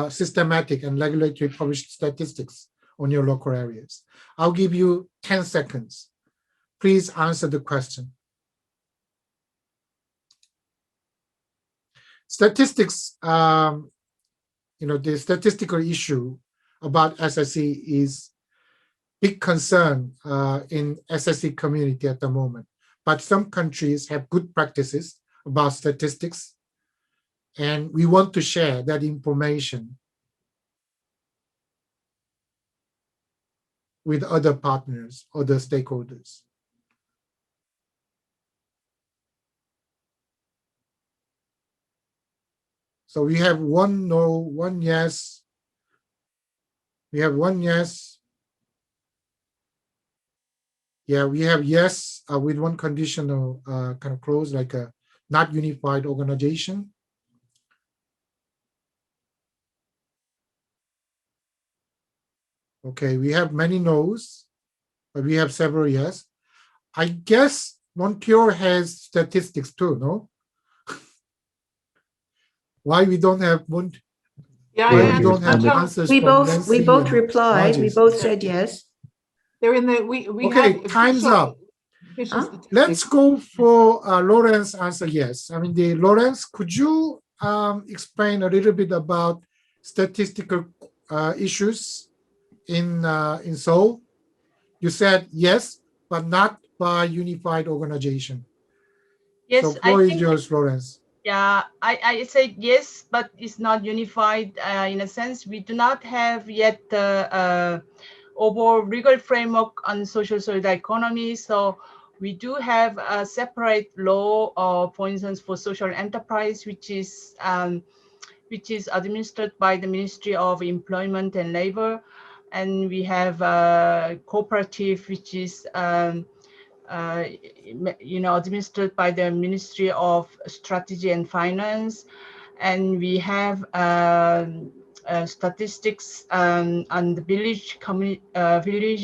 systematic and regulatory published statistics on your local areas? I'll give you 10 seconds. Please answer the question. Statistics, the statistical issue about SSE is big concern in SSE community at the moment. But some countries have good practices about statistics, and we want to share that information with other partners, other stakeholders. So we have one no, one yes. We have one yes. Yeah, we have yes with one conditional kind of clause, like a not unified organization. Okay, we have many no's, but we have several yes. I guess Montreal has statistics too, no? Why we don't have Montreal? Yeah, we don't have answers. We from both Nancy replied. and We both said yes. They're in the we Okay, have time's up. Let's go for Lawrence answer yes. I mean, Lawrence, could you explain a little bit about statistical issues in Seoul? You said yes, but not by unified organization. Yes, so floor is yours, Lawrence. Yeah, I said yes, but it's not unified in a sense. We do not have yet the overall legal framework on social solidarity economy. So we do have a separate law, for instance, for social enterprise, which is administered by the Ministry of Employment and Labor, and we have a cooperative, which is administered by the Ministry of Strategy and Finance, and we have statistics on the village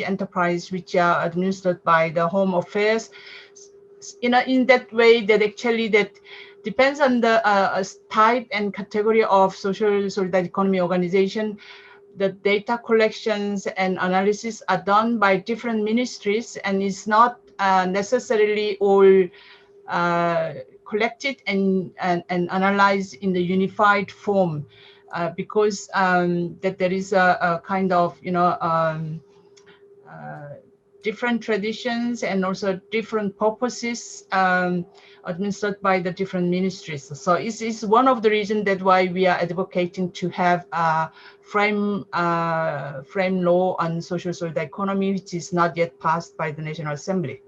enterprise, which are administered by the Home Affairs. In that way, that actually that depends on the type and category of social solidarity economy organization. The data collections and analysis are done by different ministries, and it's not necessarily all collected and analyzed in the unified form, because that there is a kind of different traditions and also different purposes administered by the different ministries. So it's one of the reasons that why we are advocating to have a frame law on social solidarity economy, which is not yet passed by the National Assembly.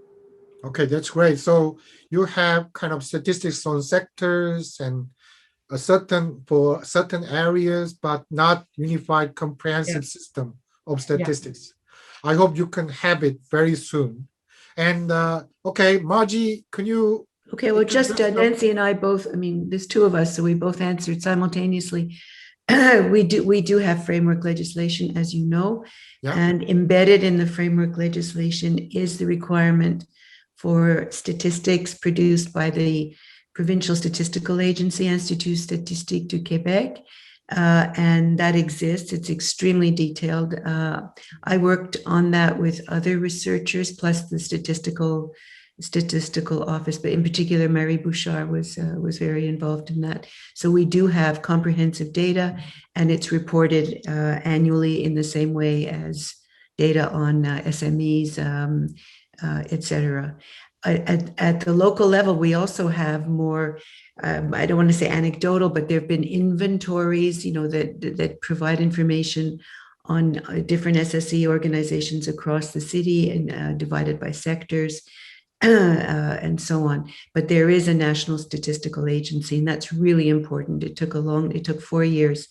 Okay, that's great. So you have kind of statistics on sectors and for certain areas, but not unified comprehensive system of statistics. I hope you can have it very soon. And okay, Margie, can you? Okay, well, just Nancy and I both, I mean, there's two of us, so we both answered simultaneously. We do have framework legislation, as you know, and embedded in the framework legislation is the requirement for statistics produced by the Provincial Statistical Agency, Institut Statistique du Québec, and that exists. It's extremely detailed. I worked on that with other researchers, plus the statistical office, but in particular, Marie Bouchard was very involved in that. So we do have comprehensive data, and it's reported annually in the same way as data on SMEs, etc. At the local level, we also have more, I don't want to say anecdotal, but there have been inventories, that provide information on different SSE organizations across the city and divided by sectors. And so on. But there is a national statistical agency, and that's really important. It took 4 years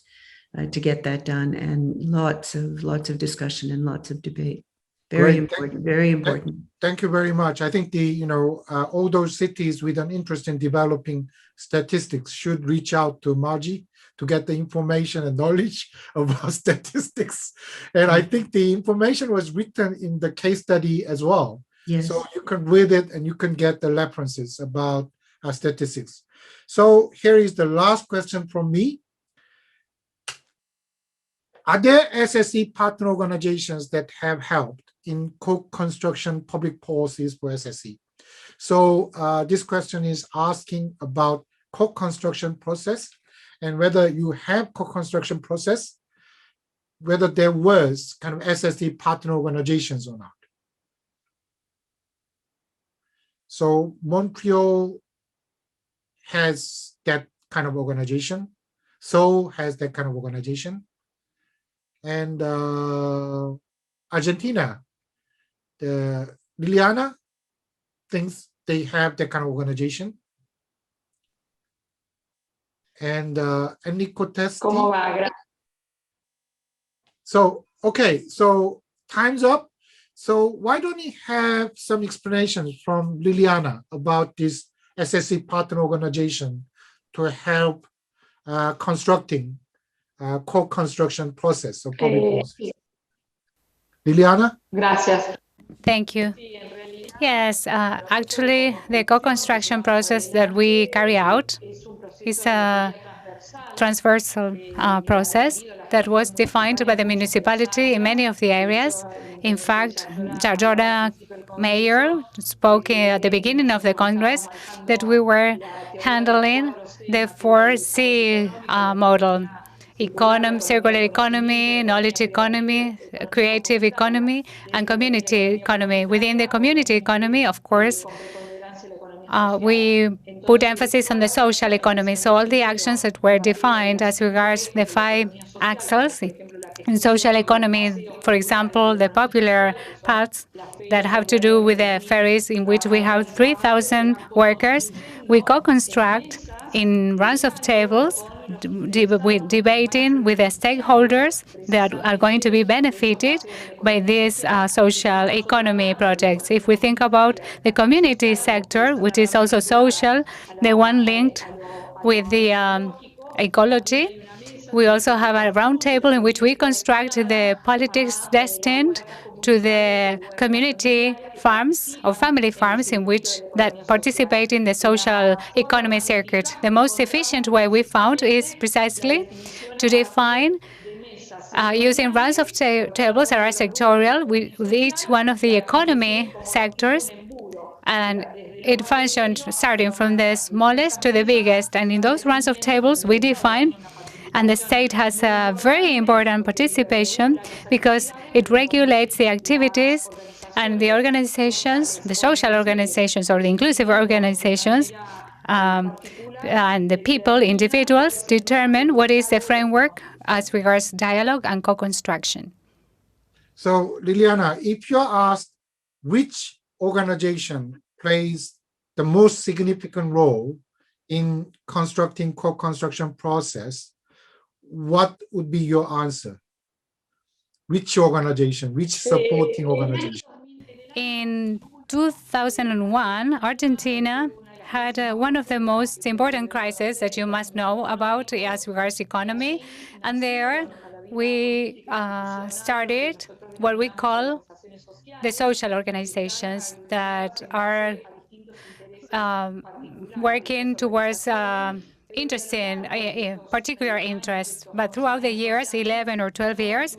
to get that done, and lots of discussion and lots of debate. Very important, very important. Thank you very much. I think all those cities with an interest in developing statistics should reach out to Margie to get the information and knowledge about statistics. And I think the information was written in the case study as well. Yes. So you can read it and you can get the references about statistics. So here is the last question from me. Are there SSE partner organizations that have helped in co-construction public policies for SSE? So this question is asking about co-construction process and whether you have co-construction process, whether there was kind of SSE partner organizations or not. So Montreal has that kind of organization. Seoul has that kind of organization. And Argentina, Liliana thinks they have that kind of organization. And Enrico Testi. So, okay, so time's up. So why don't you have some explanations from Liliana about this SSE partner organization to help constructing co-construction process of public policies? Liliana? Gracias. Thank you. Yes, actually, the co-construction process that we carry out is a transversal process that was defined by the municipality in many of the areas. In fact, Jardona mayor spoke at the beginning of the Congress that we were handling the 4C model: economy, circular economy, knowledge economy, creative economy, and community economy. Within the community economy, of course, we put emphasis on the social economy. So all the actions that were defined as regards the 5 axes in social economy, for example, the popular parts that have to do with the ferries, in which we have 3,000 workers, we co-construct in rounds of tables, debating with the stakeholders that are going to be benefited by these social economy projects. If we think about the community sector, which is also social, the one linked with the ecology, we also have a roundtable in which we construct the politics destined to the community farms or family farms in which that participate in the social economy circuit. The most efficient way we found is precisely to define using rounds of tables that are sectorial with each one of the economy sectors, and it functioned starting from the smallest to the biggest. And in those rounds of tables, we define, and the state has a very important participation because it regulates the activities, and the organizations, the social organizations or the inclusive organizations, and the people, individuals, determine what is the framework as regards dialogue and co-construction. So Liliana, if you're asked which organization plays the most significant role in constructing co-construction process, what would be your answer? Which organization, which supporting organization? In 2001, Argentina had one of the most important crises that you must know about as regards economy. And there we started what we call the social organizations that are working towards interesting, particular interests. But throughout the years, 11 or 12 years,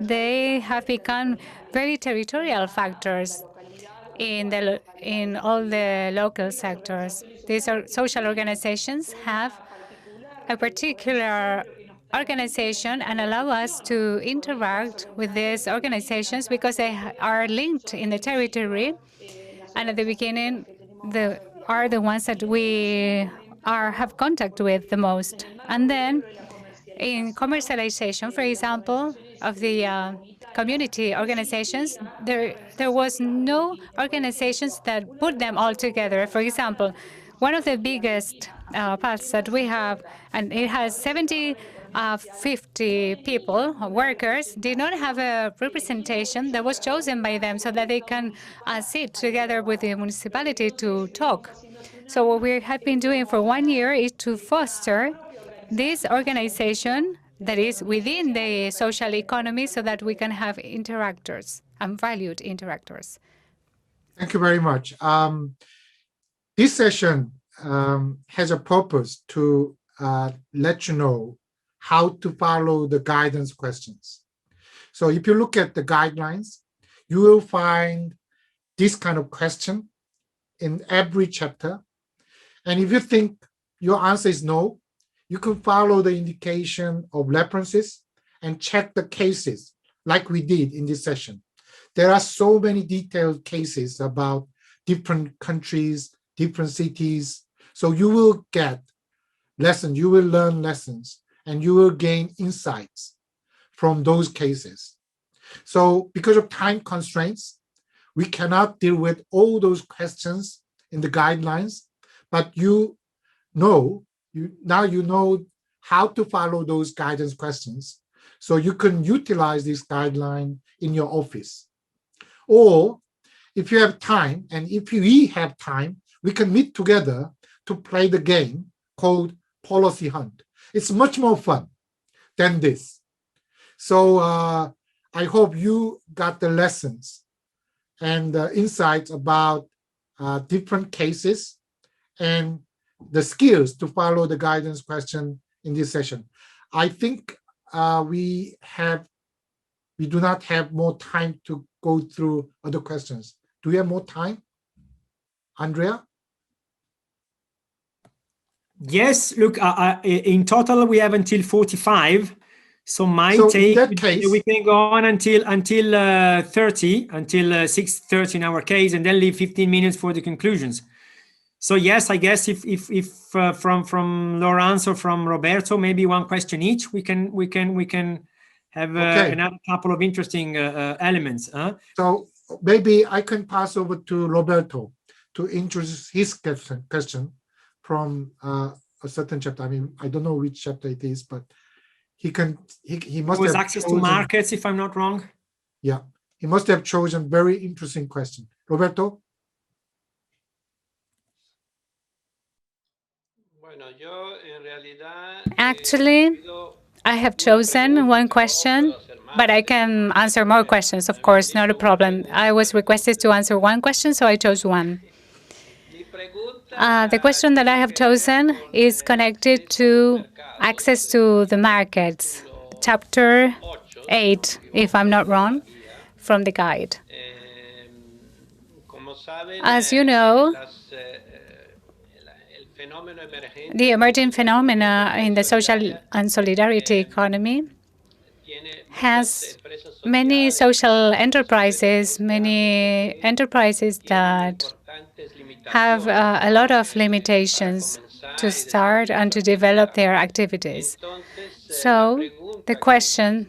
they have become very territorial factors in all the local sectors. These social organizations have a particular organization and allow us to interact with these organizations because they are linked in the territory, and at the beginning are the ones that we have contact with the most. And then in commercialization, for example, of the community organizations, there was no organizations that put them all together. For example, one of the biggest paths that we have, and it has 50 people, workers, did not have a representation that was chosen by them so that they can sit together with the municipality to talk. So what we have been doing for 1 year is to foster this organization that is within the social economy so that we can have interactors and valued interactors. Thank you very much. This session has a purpose to let you know how to follow the guidance questions. So if you look at the guidelines, you will find this kind of question in every chapter. And if you think your answer is no, you can follow the indication of references and check the cases like we did in this session. There are so many detailed cases about different countries, different cities. So you will get lessons, you will learn lessons, and you will gain insights from those cases. So because of time constraints, we cannot deal with all those questions in the guidelines, but now you know how to follow those guidance questions. So you can utilize this guideline in your office. Or if you have time, and if we have time, we can meet together to play the game called Policy Hunt. It's much more fun than this. So I hope you got the lessons and insights about different cases and the skills to follow the guidance question in this session. I think we do not have more time to go through other questions. Do we have more time? Andrea? Yes, look, in total, we have until 45. So take, in that case, we can go on until 30, until 6:30 in our case, and then leave 15 minutes for the conclusions. So yes, I guess if from Laurence or from Roberto, maybe one question each, we can have another couple of interesting elements. So maybe I can pass over to Roberto to introduce his question from a certain chapter. I mean, I don't know which chapter it is, but he must have access to markets, if I'm not wrong. Yeah, he must have chosen very interesting question. Roberto? Actually, I have chosen one question, but I can answer more questions, of course, not a problem. I was requested to answer one question, so I chose one. The question that I have chosen is connected to access to the markets, chapter 8, if I'm not wrong, from the guide. As you know, the emerging phenomena in the social and solidarity economy has many social enterprises, many enterprises that have a lot of limitations to start and to develop their activities. So the question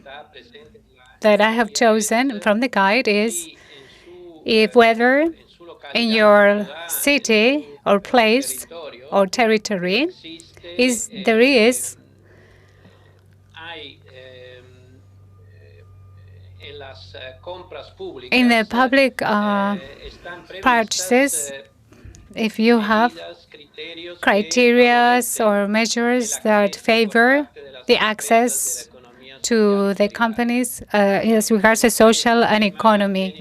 that I have chosen from the guide is if whether in your city or place or territory there is in the public purchases, if you have criteria or measures that favor the access to the companies as regards to social and economy,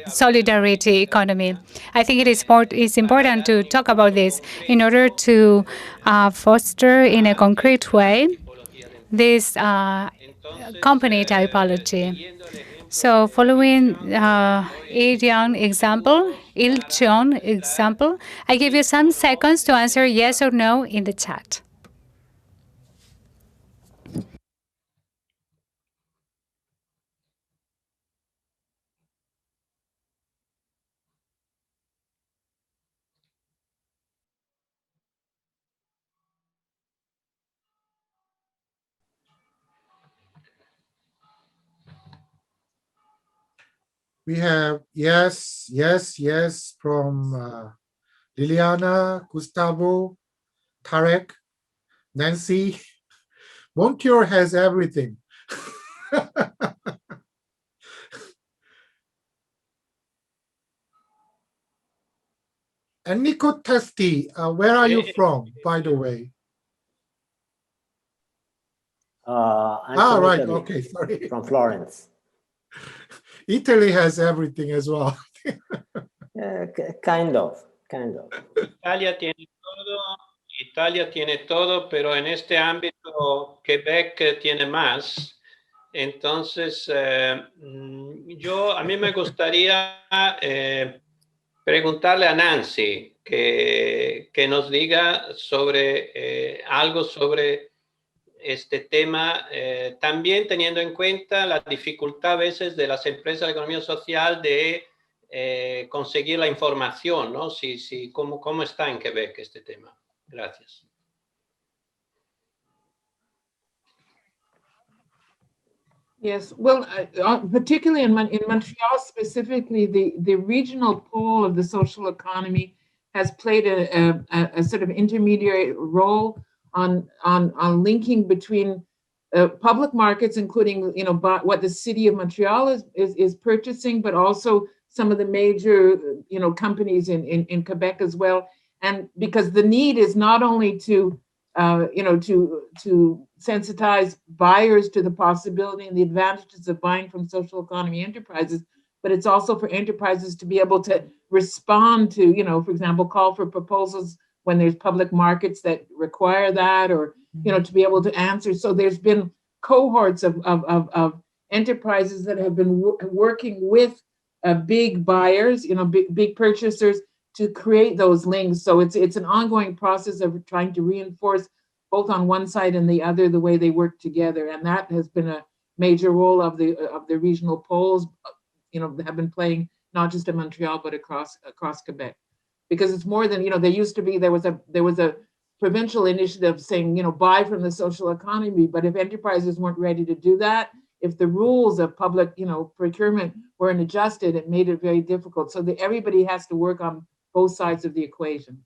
solidarity economy. I think it is important to talk about this in order to foster in a concrete way this company typology. So following Il-Cheong example, I give you some seconds to answer yes or no in the chat. We have yes from Liliana, Gustavo, Tarek, Nancy. Montior has everything. And Nico Testi, where are you from, by the way? I'm from right, Italy, okay, sorry. from Florence. Italy has everything as well. Kind of. Italia tiene todo, pero en este ámbito Quebec tiene más. Entonces, a mí me gustaría preguntarle a Nancy que nos diga sobre algo sobre este tema, también teniendo en cuenta la dificultad a veces de las empresas de economía social de conseguir la información, ¿no? ¿Cómo está en Quebec este tema? Gracias. Yes, well, particularly in Montreal specifically, the regional pole of the social economy has played a sort of intermediary role on linking between public markets, including what the city of Montreal is purchasing, but also some of the major companies in Quebec as well. And because the need is not only to sensitize buyers to the possibility and the advantages of buying from social economy enterprises, but it's also for enterprises to be able to respond to, for example, call for proposals when there's public markets that require that, or, to be able to answer. So there's been cohorts of enterprises that have been working with big buyers, big purchasers, to create those links. So it's an ongoing process of trying to reinforce both on one side and the other the way they work together, and that has been a major role of the regional poles, have been playing not just in Montreal but across Quebec, because it's more than there was a provincial initiative saying buy from the social economy, but if enterprises weren't ready to do that, if the rules of public procurement weren't adjusted, it made it very difficult. So that everybody has to work on both sides of the equation.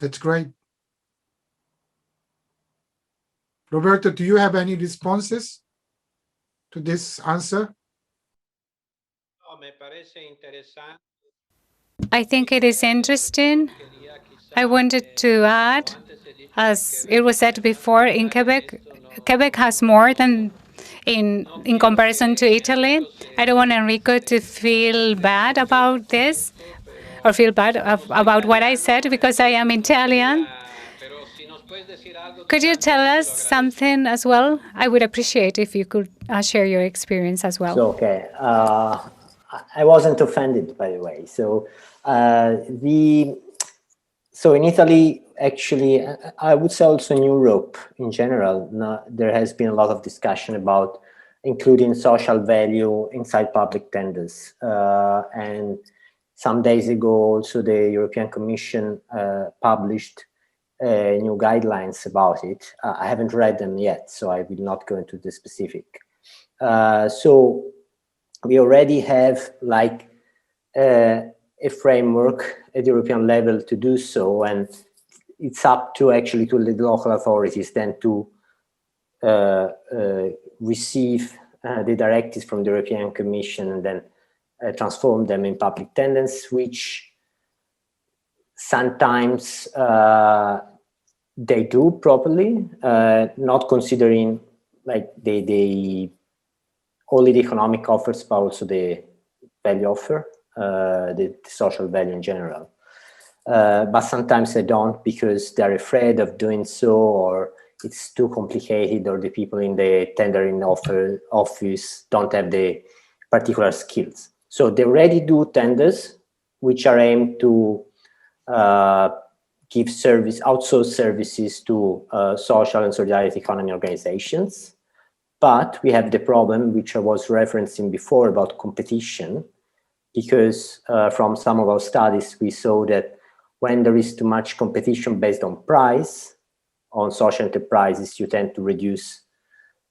That's great. Roberto, do you have any responses to this answer? I think it is interesting. I wanted to add, as it was said before, in Quebec has more than in comparison to Italy. I don't want Enrico to feel bad about this, or feel bad about what I said, because I am Italian. Could you tell us something as well? I would appreciate if you could share your experience as well. So, okay. I wasn't offended, by the way. So, so in Italy, actually, I would say also in Europe in general, there has been a lot of discussion about including social value inside public tenders. And some days ago, also the European Commission published new guidelines about it. I haven't read them yet, so I will not go into the specific. So we already have like a framework at the European level to do so, and it's up to actually to the local authorities then to receive the directives from the European Commission and then transform them in public tenders, which sometimes they do properly, not considering like only the economic offers, but also the value offer, the social value in general. But sometimes they don't because they're afraid of doing so, or it's too complicated, or the people in the tendering office don't have the particular skills. So they already do tenders which are aimed to give outsource services to social and solidarity economy organizations. But we have the problem, which I was referencing before, about competition, because from some of our studies, we saw that when there is too much competition based on price, on social enterprises, you tend to reduce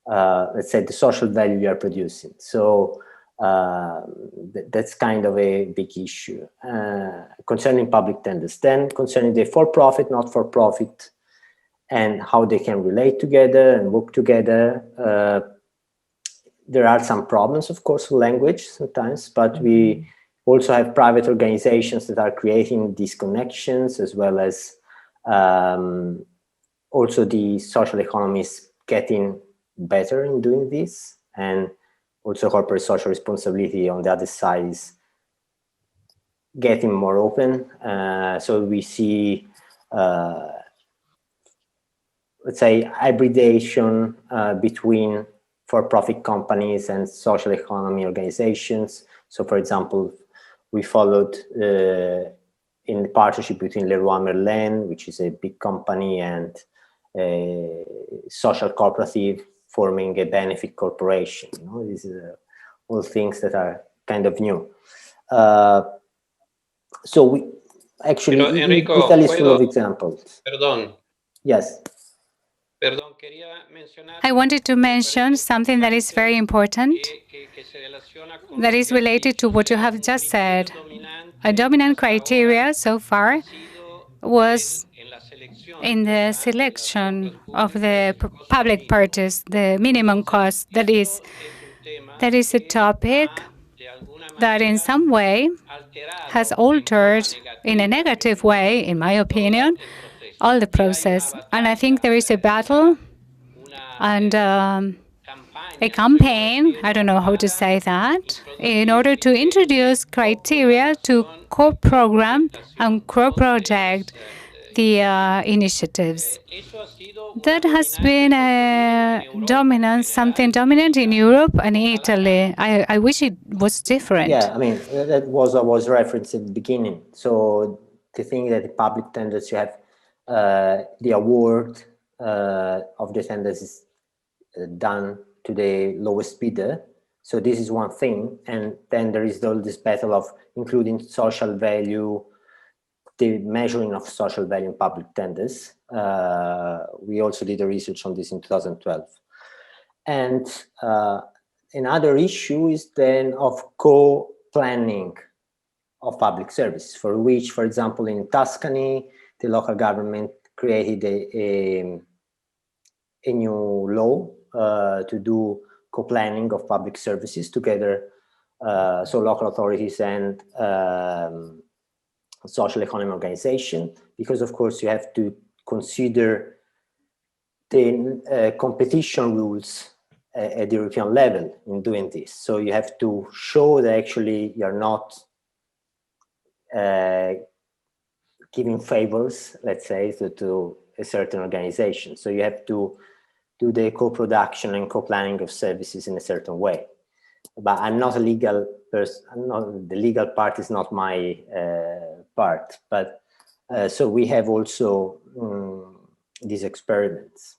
let's say, the social value you are producing. So that's kind of a big issue concerning public tenders. Then concerning the for-profit, not-for-profit, and how they can relate together and work together. There are some problems, of course, with language sometimes, but we also have private organizations that are creating these connections, as well as also the social economy is getting better in doing this, and also corporate social responsibility on the other side is getting more open. So we see, let's say, hybridation between for-profit companies and social economy organizations. So, for example, we followed in the partnership between Leroy Merlin, which is a big company, and a social cooperative forming a benefit corporation. You know, these are all things that are kind of new. So we actually, Enrico, Italy is full of examples. Perdón. Yes. I wanted to mention something that is very important, that is related to what you have just said. A dominant criteria so far was in the selection of the public purchase, the minimum cost. That is a topic that in some way has altered in a negative way, in my opinion, all the process. And I think there is a battle and a campaign, I don't know how to say that, in order to introduce criteria to co-program and co-project the initiatives. That has been something dominant in Europe and Italy. I wish it was different. Yeah, I mean, that was I was referenced at the beginning. So the thing that the public tenders, you have the award of the tenders is done to the lowest bidder. So this is one thing. And then there is all this battle of including social value, the measuring of social value in public tenders. We also did a research on this in 2012. And another issue is then of co-planning of public services, for which, for example, in Tuscany, the local government created a new law to do co-planning of public services together, so local authorities and social economy organization, because of course you have to consider the competition rules at the European level in doing this. So you have to show that actually you're not giving favors, let's say, to a certain organization. So you have to do the co-production and co-planning of services in a certain way. But I'm not a legal person. The legal part is not my part. But so we have also these experiments.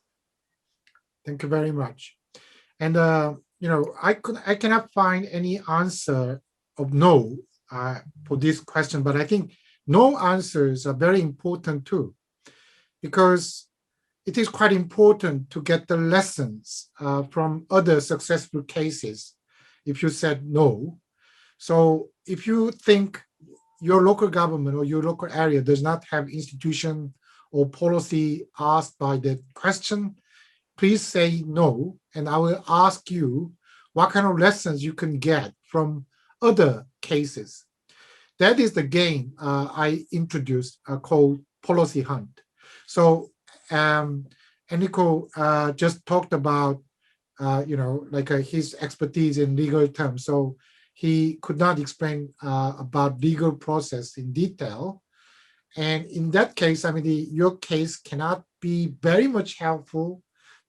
Thank you very much. And I cannot find any answer of no for this question, but I think no answers are very important too, because it is quite important to get the lessons from other successful cases if you said no. So if you think your local government or your local area does not have institution or policy asked by the question, please say no, and I will ask you what kind of lessons you can get from other cases. That is the game I introduced called Policy Hunt. So Enrico just talked about his expertise in legal terms. So he could not explain about legal process in detail. And in that case, I mean, your case cannot be very much helpful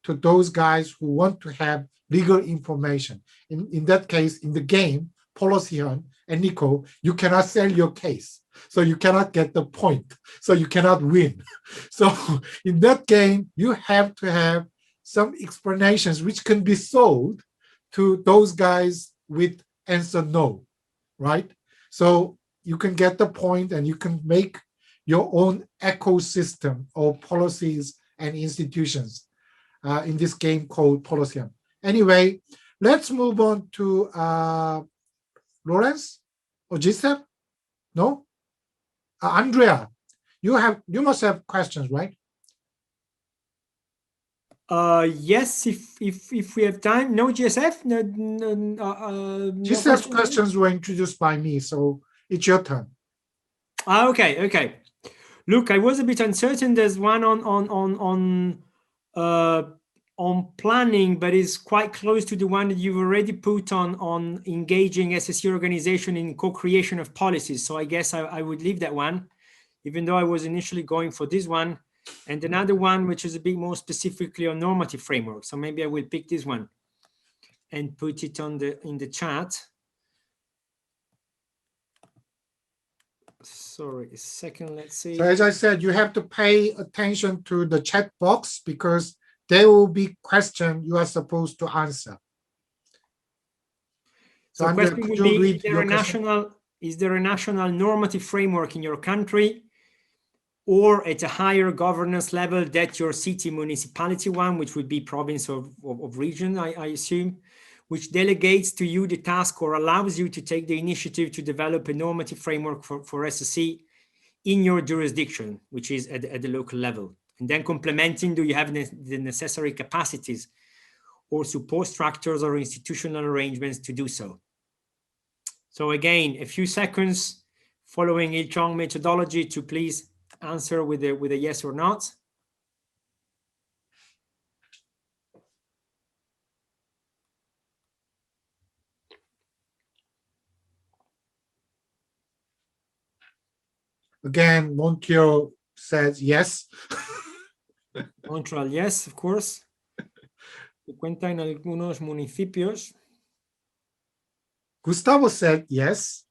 to those guys who want to have legal information. In that case, in the game, Policy Hunt, and Nico, you cannot sell your case. So you cannot get the point. So you cannot win. So in that game, you have to have some explanations which can be sold to those guys with answer no, right? So you can get the point and you can make your own ecosystem of policies and institutions in this game called Policy Hunt. Anyway, let's move on to Lawrence or Giselle. No, Andrea, you must have questions, right? Yes, if we have time. No GSF. Giselle's questions were introduced by me, so it's your turn. Okay. Look, I was a bit uncertain. There's one on planning, but it's quite close to the one that you've already put on engaging SSE organization in co-creation of policies. So I guess I would leave that one, even though I was initially going for this one. And another one, which is a bit more specifically on normative framework. So maybe I will pick this one and put it in the chat. Sorry, a second, let's see. So as I said, you have to pay attention to the chat box because there will be questions you are supposed to answer. So Andrea, question would be, is there a national normative framework in your country or at a higher governance level that your city municipality one, which would be province of region, I assume, which delegates to you the task or allows you to take the initiative to develop a normative framework for SSE in your jurisdiction, which is at the local level. And then complementing, do you have the necessary capacities or support structures or institutional arrangements to do so? So again, a few seconds following Il Chong methodology to please answer with a yes or not. Again, Montreal says yes. Montreal, yes, of course. Se cuenta en algunos municipios. Gustavo said yes.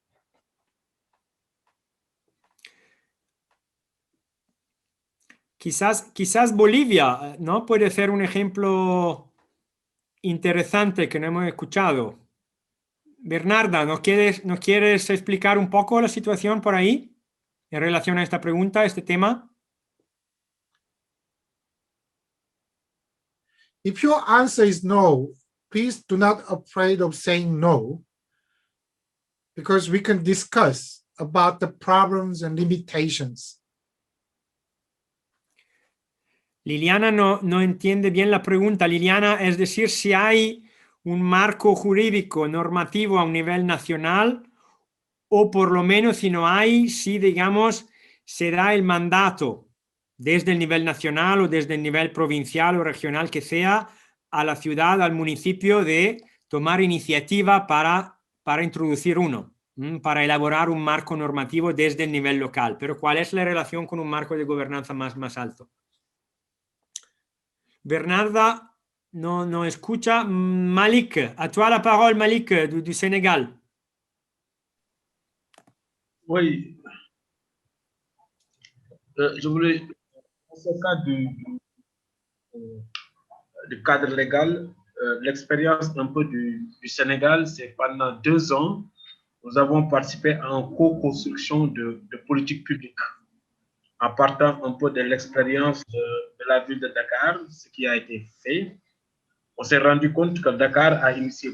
Quizás Bolivia, ¿no? Puede ser un ejemplo interesante que no hemos escuchado. Bernarda, ¿nos quieres explicar un poco la situación por ahí en relación a esta pregunta, este tema? If your answer is no, please do not be afraid of saying no, because we can discuss about the problems and limitations. Liliana no entiende bien la pregunta. Liliana, es decir, si hay un marco jurídico normativo a un nivel nacional o por lo menos si no hay, si digamos se da el mandato desde el nivel nacional o desde el nivel provincial o regional que sea a la ciudad, al municipio de tomar iniciativa para introducir uno, para elaborar un marco normativo desde el nivel local. Pero ¿cuál es la relación con un marco de gobernanza más alto? Bernarda no escucha. Malik, à toi la parole, Malik, du Sénégal. Oui, je voulais, dans ce cas du cadre légal, l'expérience un peu du Sénégal, c'est pendant 2 ans, nous avons participé à une co-construction de politique publique, en partant un peu de l'expérience de la ville de Dakar, ce qui a été fait. On s'est rendu compte que Dakar a initié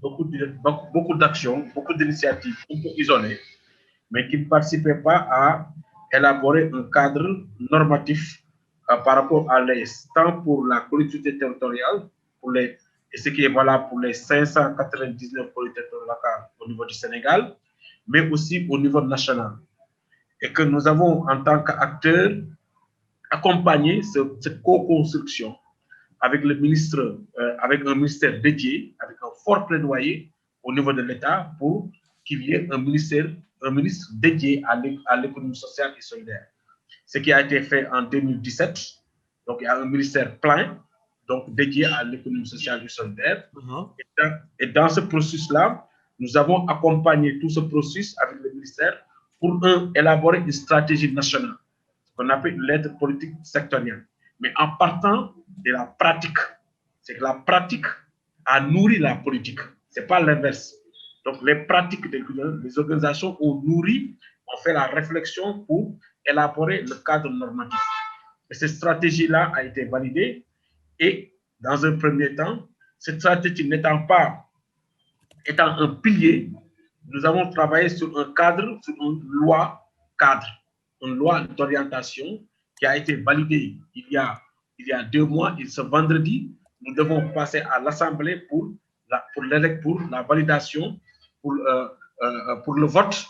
beaucoup d'actions, beaucoup d'initiatives un peu isolées, mais qui ne participaient pas à élaborer un cadre normatif par rapport à tant pour la collectivité territoriale, et ce qui est valable pour les 599 collectivités locales au niveau du Sénégal, mais aussi au niveau national. Et que nous avons, en tant qu'acteurs, accompagné cette co-construction avec le ministre, avec un ministère dédié, avec un fort plaidoyer au niveau de l'État pour qu'il y ait un ministre dédié à l'économie sociale et solidaire. Ce qui a été fait en 2017. Donc, il y a un ministère plein, donc dédié à l'économie sociale et solidaire. Et dans ce processus-là, nous avons accompagné tout ce processus avec le ministère pour élaborer une stratégie nationale, ce qu'on appelle une lettre politique sectorielle. Mais en partant de la pratique, c'est que la pratique a nourri la politique, ce n'est pas l'inverse. Donc, les pratiques des organisations ont nourri, ont fait la réflexion pour élaborer le cadre normatif. Et cette stratégie-là a été validée et, dans un premier temps, cette stratégie étant un pilier, nous avons travaillé sur un cadre, sur une loi cadre, une loi d'orientation qui a été validée il y a 2 mois. Et ce vendredi, nous devons passer à l'Assemblée pour la validation, pour le vote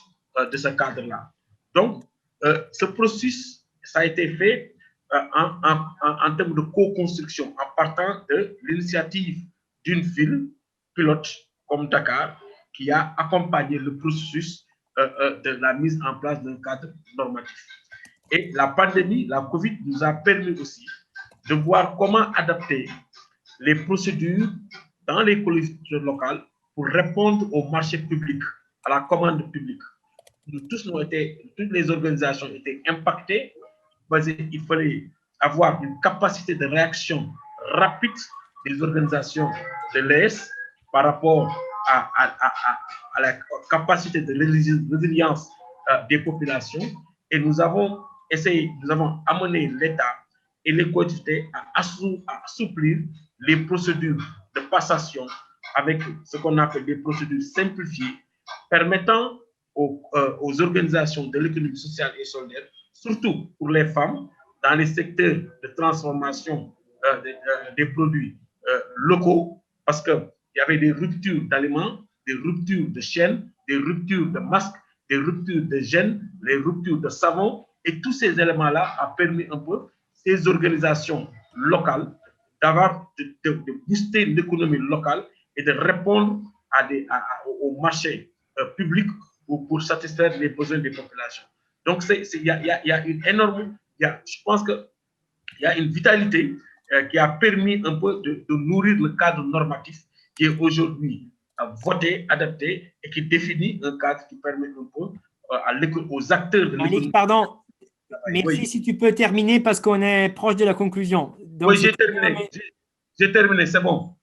de ce cadre-là. Donc, ce processus, ça a été fait en termes de co-construction, en partant de l'initiative d'une ville pilote comme Dakar, qui a accompagné le processus de la mise en place d'un cadre normatif. Et la pandémie, la Covid, nous a permis aussi de voir comment adapter les procédures dans les collectivités locales pour répondre au marché public, à la commande publique. Toutes les organisations étaient impactées parce qu'il fallait avoir une capacité de réaction rapide des organisations de l'ES par rapport à la capacité de résilience des populations. Et nous avons amené l'État et les collectivités à assouplir les procédures de passation avec ce qu'on appelle des procédures simplifiées, permettant aux organisations de l'économie sociale et solidaire, surtout pour les femmes, dans les secteurs de transformation des produits locaux, parce qu'il y avait des ruptures d'aliments, des ruptures de chaînes, des ruptures de masques, des ruptures de gènes, les ruptures de savon, et tous ces éléments-là ont permis un peu ces organisations locales de booster l'économie locale et de répondre au marché public pour satisfaire les besoins des populations. Donc, il y a une énorme, je pense qu'il y a une vitalité qui a permis un peu de nourrir le cadre normatif qui est aujourd'hui voté, adapté et qui définit un cadre qui permet un peu aux acteurs de l'économie. Pardon, merci, si tu peux terminer parce qu'on est proche de la conclusion. Donc, oui, j'ai terminé. J'ai terminé, c'est bon.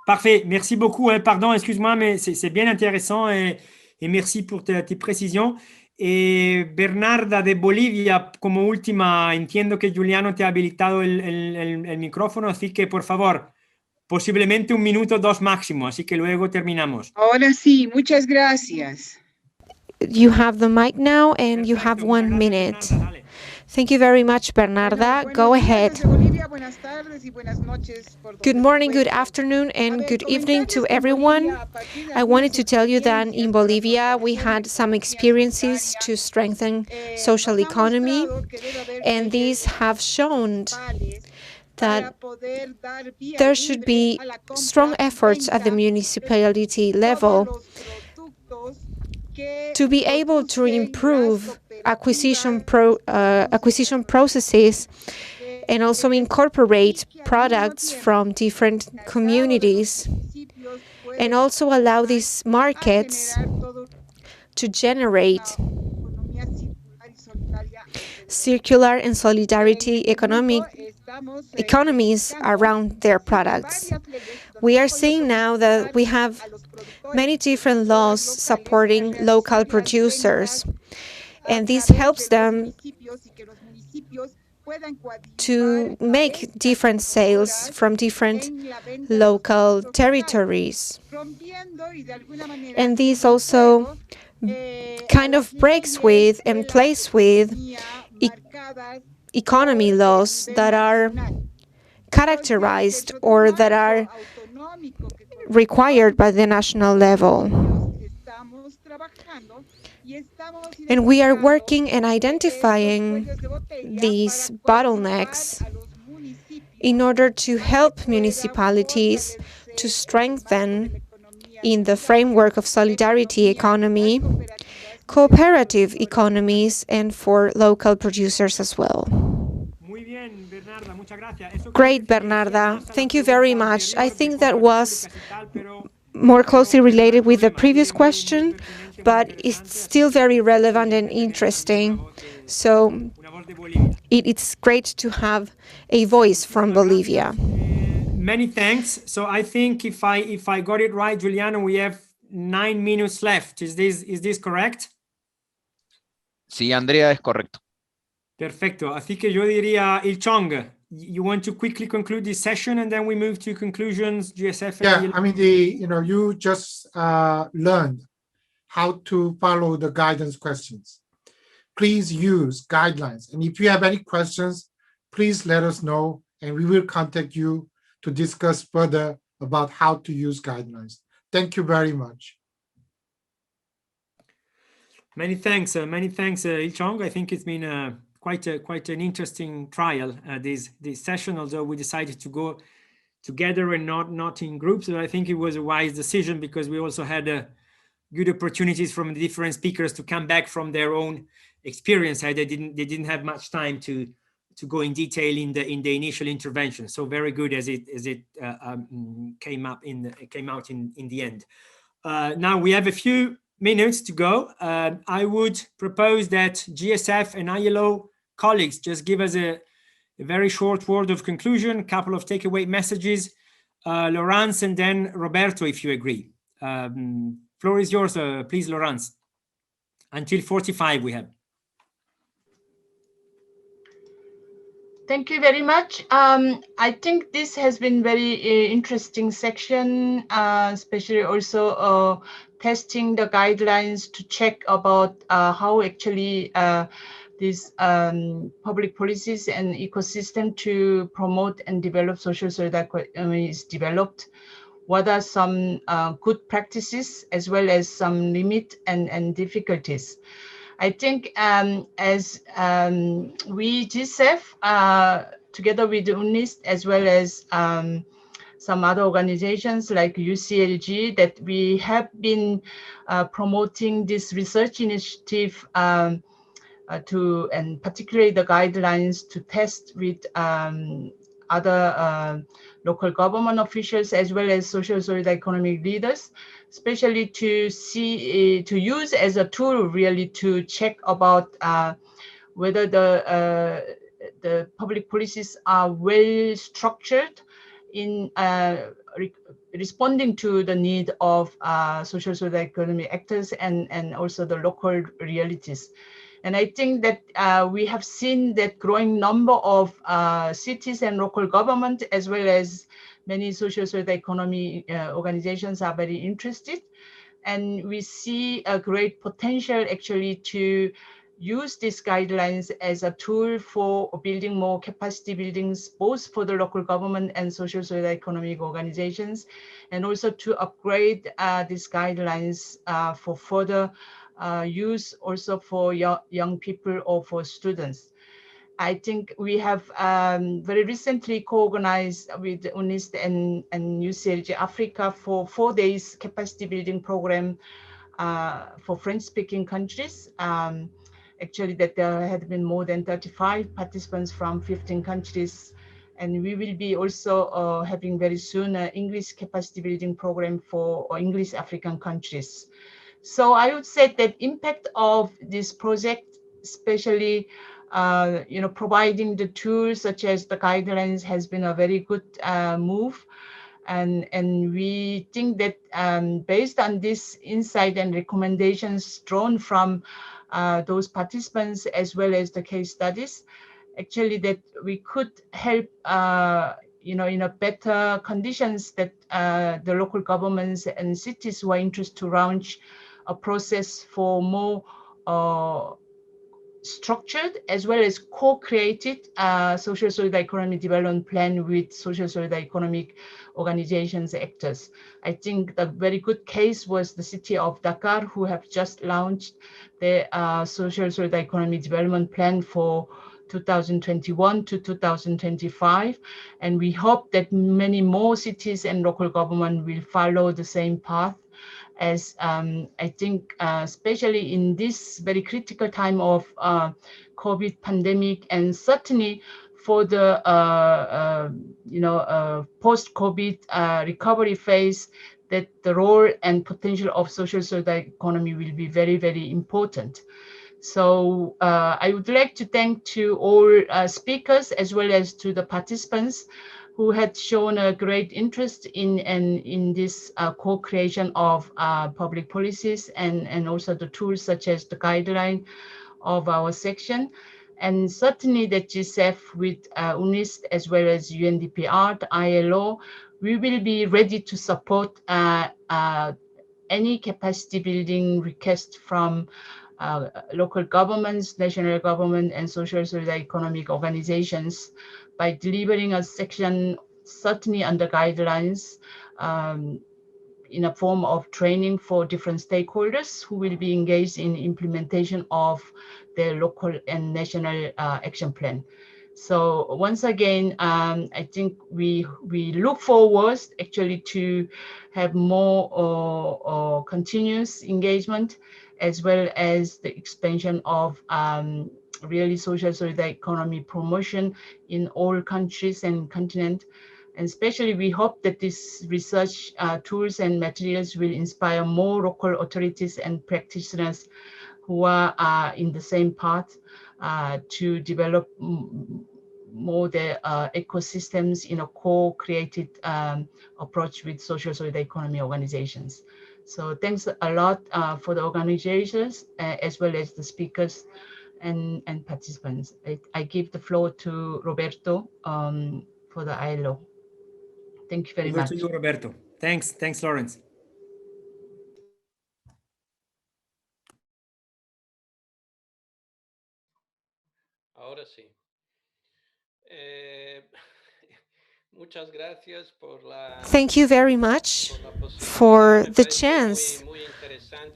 Parfait, merci beaucoup. Pardon, excuse-moi, mais c'est bien intéressant et merci pour tes précisions. Bernarda de Bolivia, como última, entiendo que Juliano te ha habilitado el micrófono, así que por favor, posiblemente 1 minuto o 2 máximo, así que luego terminamos. Ahora sí, muchas gracias. You have the mic now and you have 1 minute. Thank you very much, Bernarda. Go ahead. Good morning, good afternoon, and good evening to everyone. I wanted to tell you that in Bolivia, we had some experiences to strengthen social economy, and these have shown that there should be strong efforts at the municipality level to be able to improve acquisition processes and also incorporate products from different communities, and also allow these markets to generate circular and solidarity economies around their products. We are seeing now that we have many different laws supporting local producers, and this helps them to make different sales from different local territories. And this also kind of breaks with and plays with economy laws that are characterized or that are required by the national level. And we are working and identifying these bottlenecks in order to help municipalities to strengthen, in the framework of solidarity economy, cooperative economies, and for local producers as well. Great, Bernarda. Thank you very much. I think that was more closely related with the previous question, but it's still very relevant and interesting. So it's great to have a voice from Bolivia. Many thanks. So I think if I got it right, Juliano, we have 9 minutes left. Is this correct? Sí, Andrea, es correcto. Perfecto. Así que yo diría Il Chong. you want to quickly conclude this session and then we move to conclusions, GSF? And Yeah, I mean, you just learned how to follow the guidance questions. Please use guidelines. And if you have any questions, please let us know and we will contact you to discuss further about how to use guidelines. Thank you very much. Many thanks, Il Chong. I think it's been quite an interesting trial, this session, although we decided to go together and not in groups. So I think it was a wise decision because we also had good opportunities from the different speakers to come back from their own experience. They didn't have much time to go in detail in the initial intervention. So very good as it came out in the end. Now we have a few minutes to go. I would propose that GSF and ILO colleagues just give us a very short word of conclusion, a couple of takeaway messages. Laurence and then Roberto, if you agree. Floor is yours, please, Laurence. Until 45 we have. Thank you very much. I think this has been very interesting section, especially also testing the guidelines to check about how actually these public policies and ecosystem to promote and develop social solidarity is developed. What are some good practices as well as some limit and difficulties? I think as we GSF, together with UNIST as well as some other organizations like UCLG, that we have been promoting this research initiative and particularly the guidelines to test with other local government officials as well as social economic leaders, especially to see to use as a tool really to check about whether the public policies are well structured in responding to the need of social economic actors and also the local realities. And I think that we have seen that growing number of cities and local government, as well as many social economy organizations are very interested. And we see a great potential actually to use these guidelines as a tool for building more capacity buildings, both for the local government and social economic organizations, and also to upgrade these guidelines for further use also for young people or for students. I think we have very recently co-organized with UNIST and UCLG Africa for 4 days capacity building program for French-speaking countries. Actually, that there had been more than 35 participants from 15 countries. And we will be also having very soon an English capacity building program for English African countries. So I would say that impact of this project, especially providing the tools such as the guidelines, has been a very good move. And we think that based on this insight and recommendations drawn from those participants as well as the case studies, actually that we could help in a better conditions that the local governments and cities who are interested to launch a process for more structured as well as co-created social economic development plan with social economic organizations, actors. I think the very good case was the city of Dakar, who have just launched the social economic development plan for 2021 to 2025. And we hope that many more cities and local government will follow the same path, as I think, especially in this very critical time of COVID pandemic, and certainly for the post-COVID recovery phase, that the role and potential of social economy will be very, very important. So I would like to thank to all speakers as well as to the participants who had shown a great interest in this co-creation of public policies and also the tools such as the guideline of our section. And certainly the GSF with UNIST as well as UNDPR, the ILO, we will be ready to support any capacity building request from local governments, national government, and social economic organizations by delivering a section certainly under guidelines in a form of training for different stakeholders who will be engaged in implementation of the local and national action plan. So once again, I think we look forward actually to have more continuous engagement, as well as the expansion of really social solidarity economy promotion in all countries and continent. And especially we hope that this research tools and materials will inspire more local authorities and practitioners who are in the same path to develop more the ecosystems in a co-created approach with social solidarity economy organizations. So thanks a lot for the organizations as well as the speakers and participants. I give the floor to Roberto for the ILO. Thank you very much. Over to you, Roberto. Thanks, Lawrence. Ahora sí. Muchas gracias por la, Thank you very much for the chance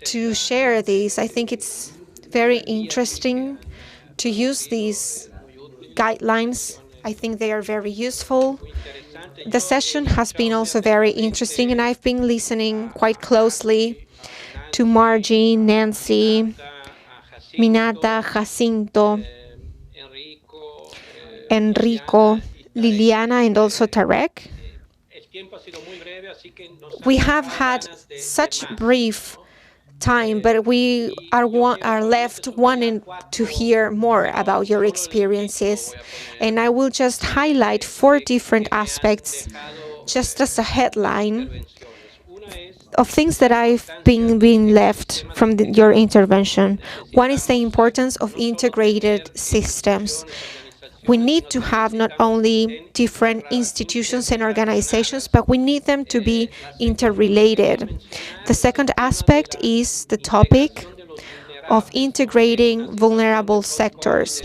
to share these. I think it's very interesting to use these guidelines. I think they are very useful. The session has been also very interesting, and I've been listening quite closely to Margie, Nancy, Minata, Jacinto, Enrico, Liliana, and also Tarek. We have had such brief time, but we are left wanting to hear more about your experiences. And I will just highlight 4 different aspects, just as a headline of things that I've been left from your intervention. One is the importance of integrated systems. We need to have not only different institutions and organizations, but we need them to be interrelated. The second aspect is the topic of integrating vulnerable sectors,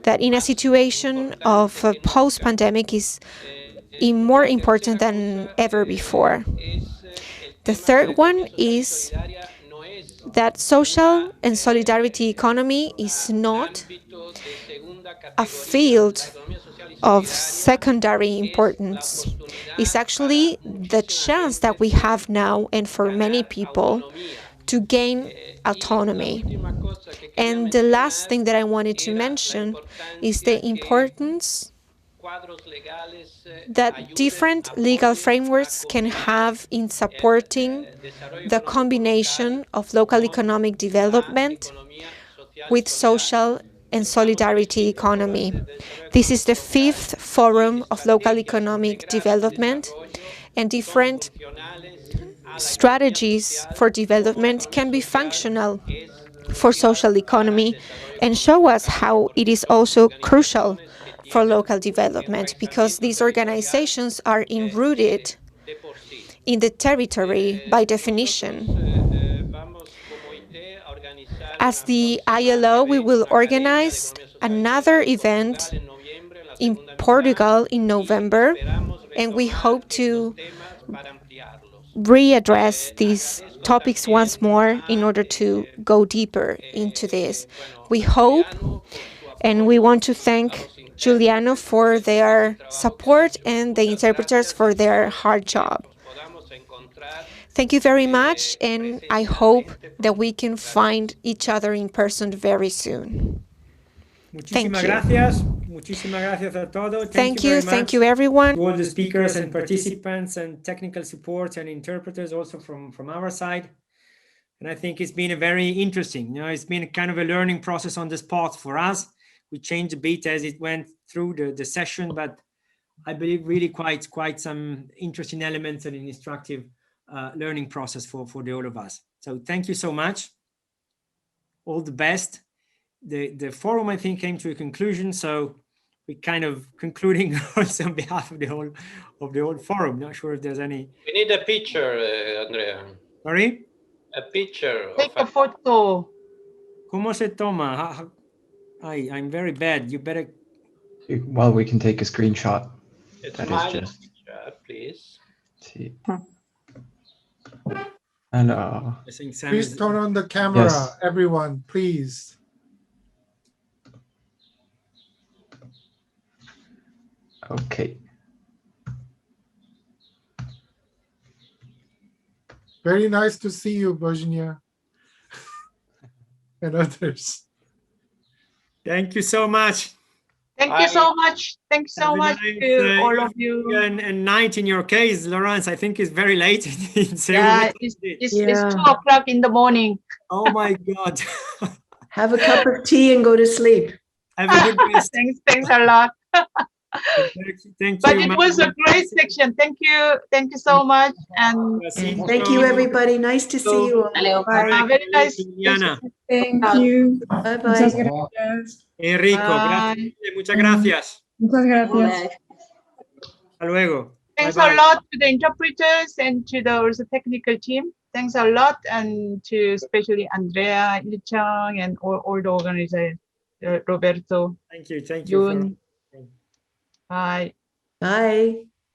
that in a situation of post-pandemic is more important than ever before. The third one is that social and solidarity economy is not a field of secondary importance. It's actually the chance that we have now, and for many people, to gain autonomy. And the last thing that I wanted to mention is the importance that different legal frameworks can have in supporting the combination of local economic development with social and solidarity economy. This is the 5th Forum of Local Economic Development, and different strategies for development can be functional for social economy and show us how it is also crucial for local development, because these organizations are enrooted in the territory by definition. As the ILO, we will organize another event in Portugal in November, and we hope to readdress these topics once more in order to go deeper into this. We hope, and we want to thank Giuliano for their support and the interpreters for their hard job. Thank you very much, and I hope that we can find each other in person very soon. Muchísimas gracias. Muchísimas gracias a todos. Thank you everyone. To all the speakers and participants and technical support and interpreters also from our side. And I think it's been a very interesting, it's been kind of a learning process on the spot for us. We changed a bit as it went through the session, but I believe really quite some interesting elements and an instructive learning process for all of us. So thank you so much. All the best. the forum, I think, came to a conclusion. So we kind of concluding also on behalf of the whole forum. Not sure if there's any. We need a picture, Andrea. Sorry? A picture. Take a photo. ¿Cómo se toma? I'm very bad. You better. Well, we can take a screenshot. It's That my is just. picture, please. See. Hello. I think Sam Please is. turn on the camera, Yes. everyone, please. Okay. Very nice to see you, Virginia, and others. Thank you so much. Thank you so much. Thank you so Have a much nice, to all of you. And night in your case, Laurence. I think it's very late in Seoul. Yeah, What it's, time is it? it's, Yeah. it's 2:00 in the morning. Oh my God. Have a cup of tea and go to sleep. Have a good rest. Thanks a lot. Thank But you. it was a great section. Thank you so much. And Thank you, everybody. Nice to see you all. very nice. Liliana. Thank you. Bye Muchas bye. gracias. Enrico, Bye. gracias. Muchas gracias. Muchas gracias. Hasta luego. Thanks Bye-bye. a lot to the interpreters and to the technical team. Thanks a lot, and to especially Andrea, Li Chang, and all the organizers, Roberto, Thank you. Thank you. Jun. Bye. Bye.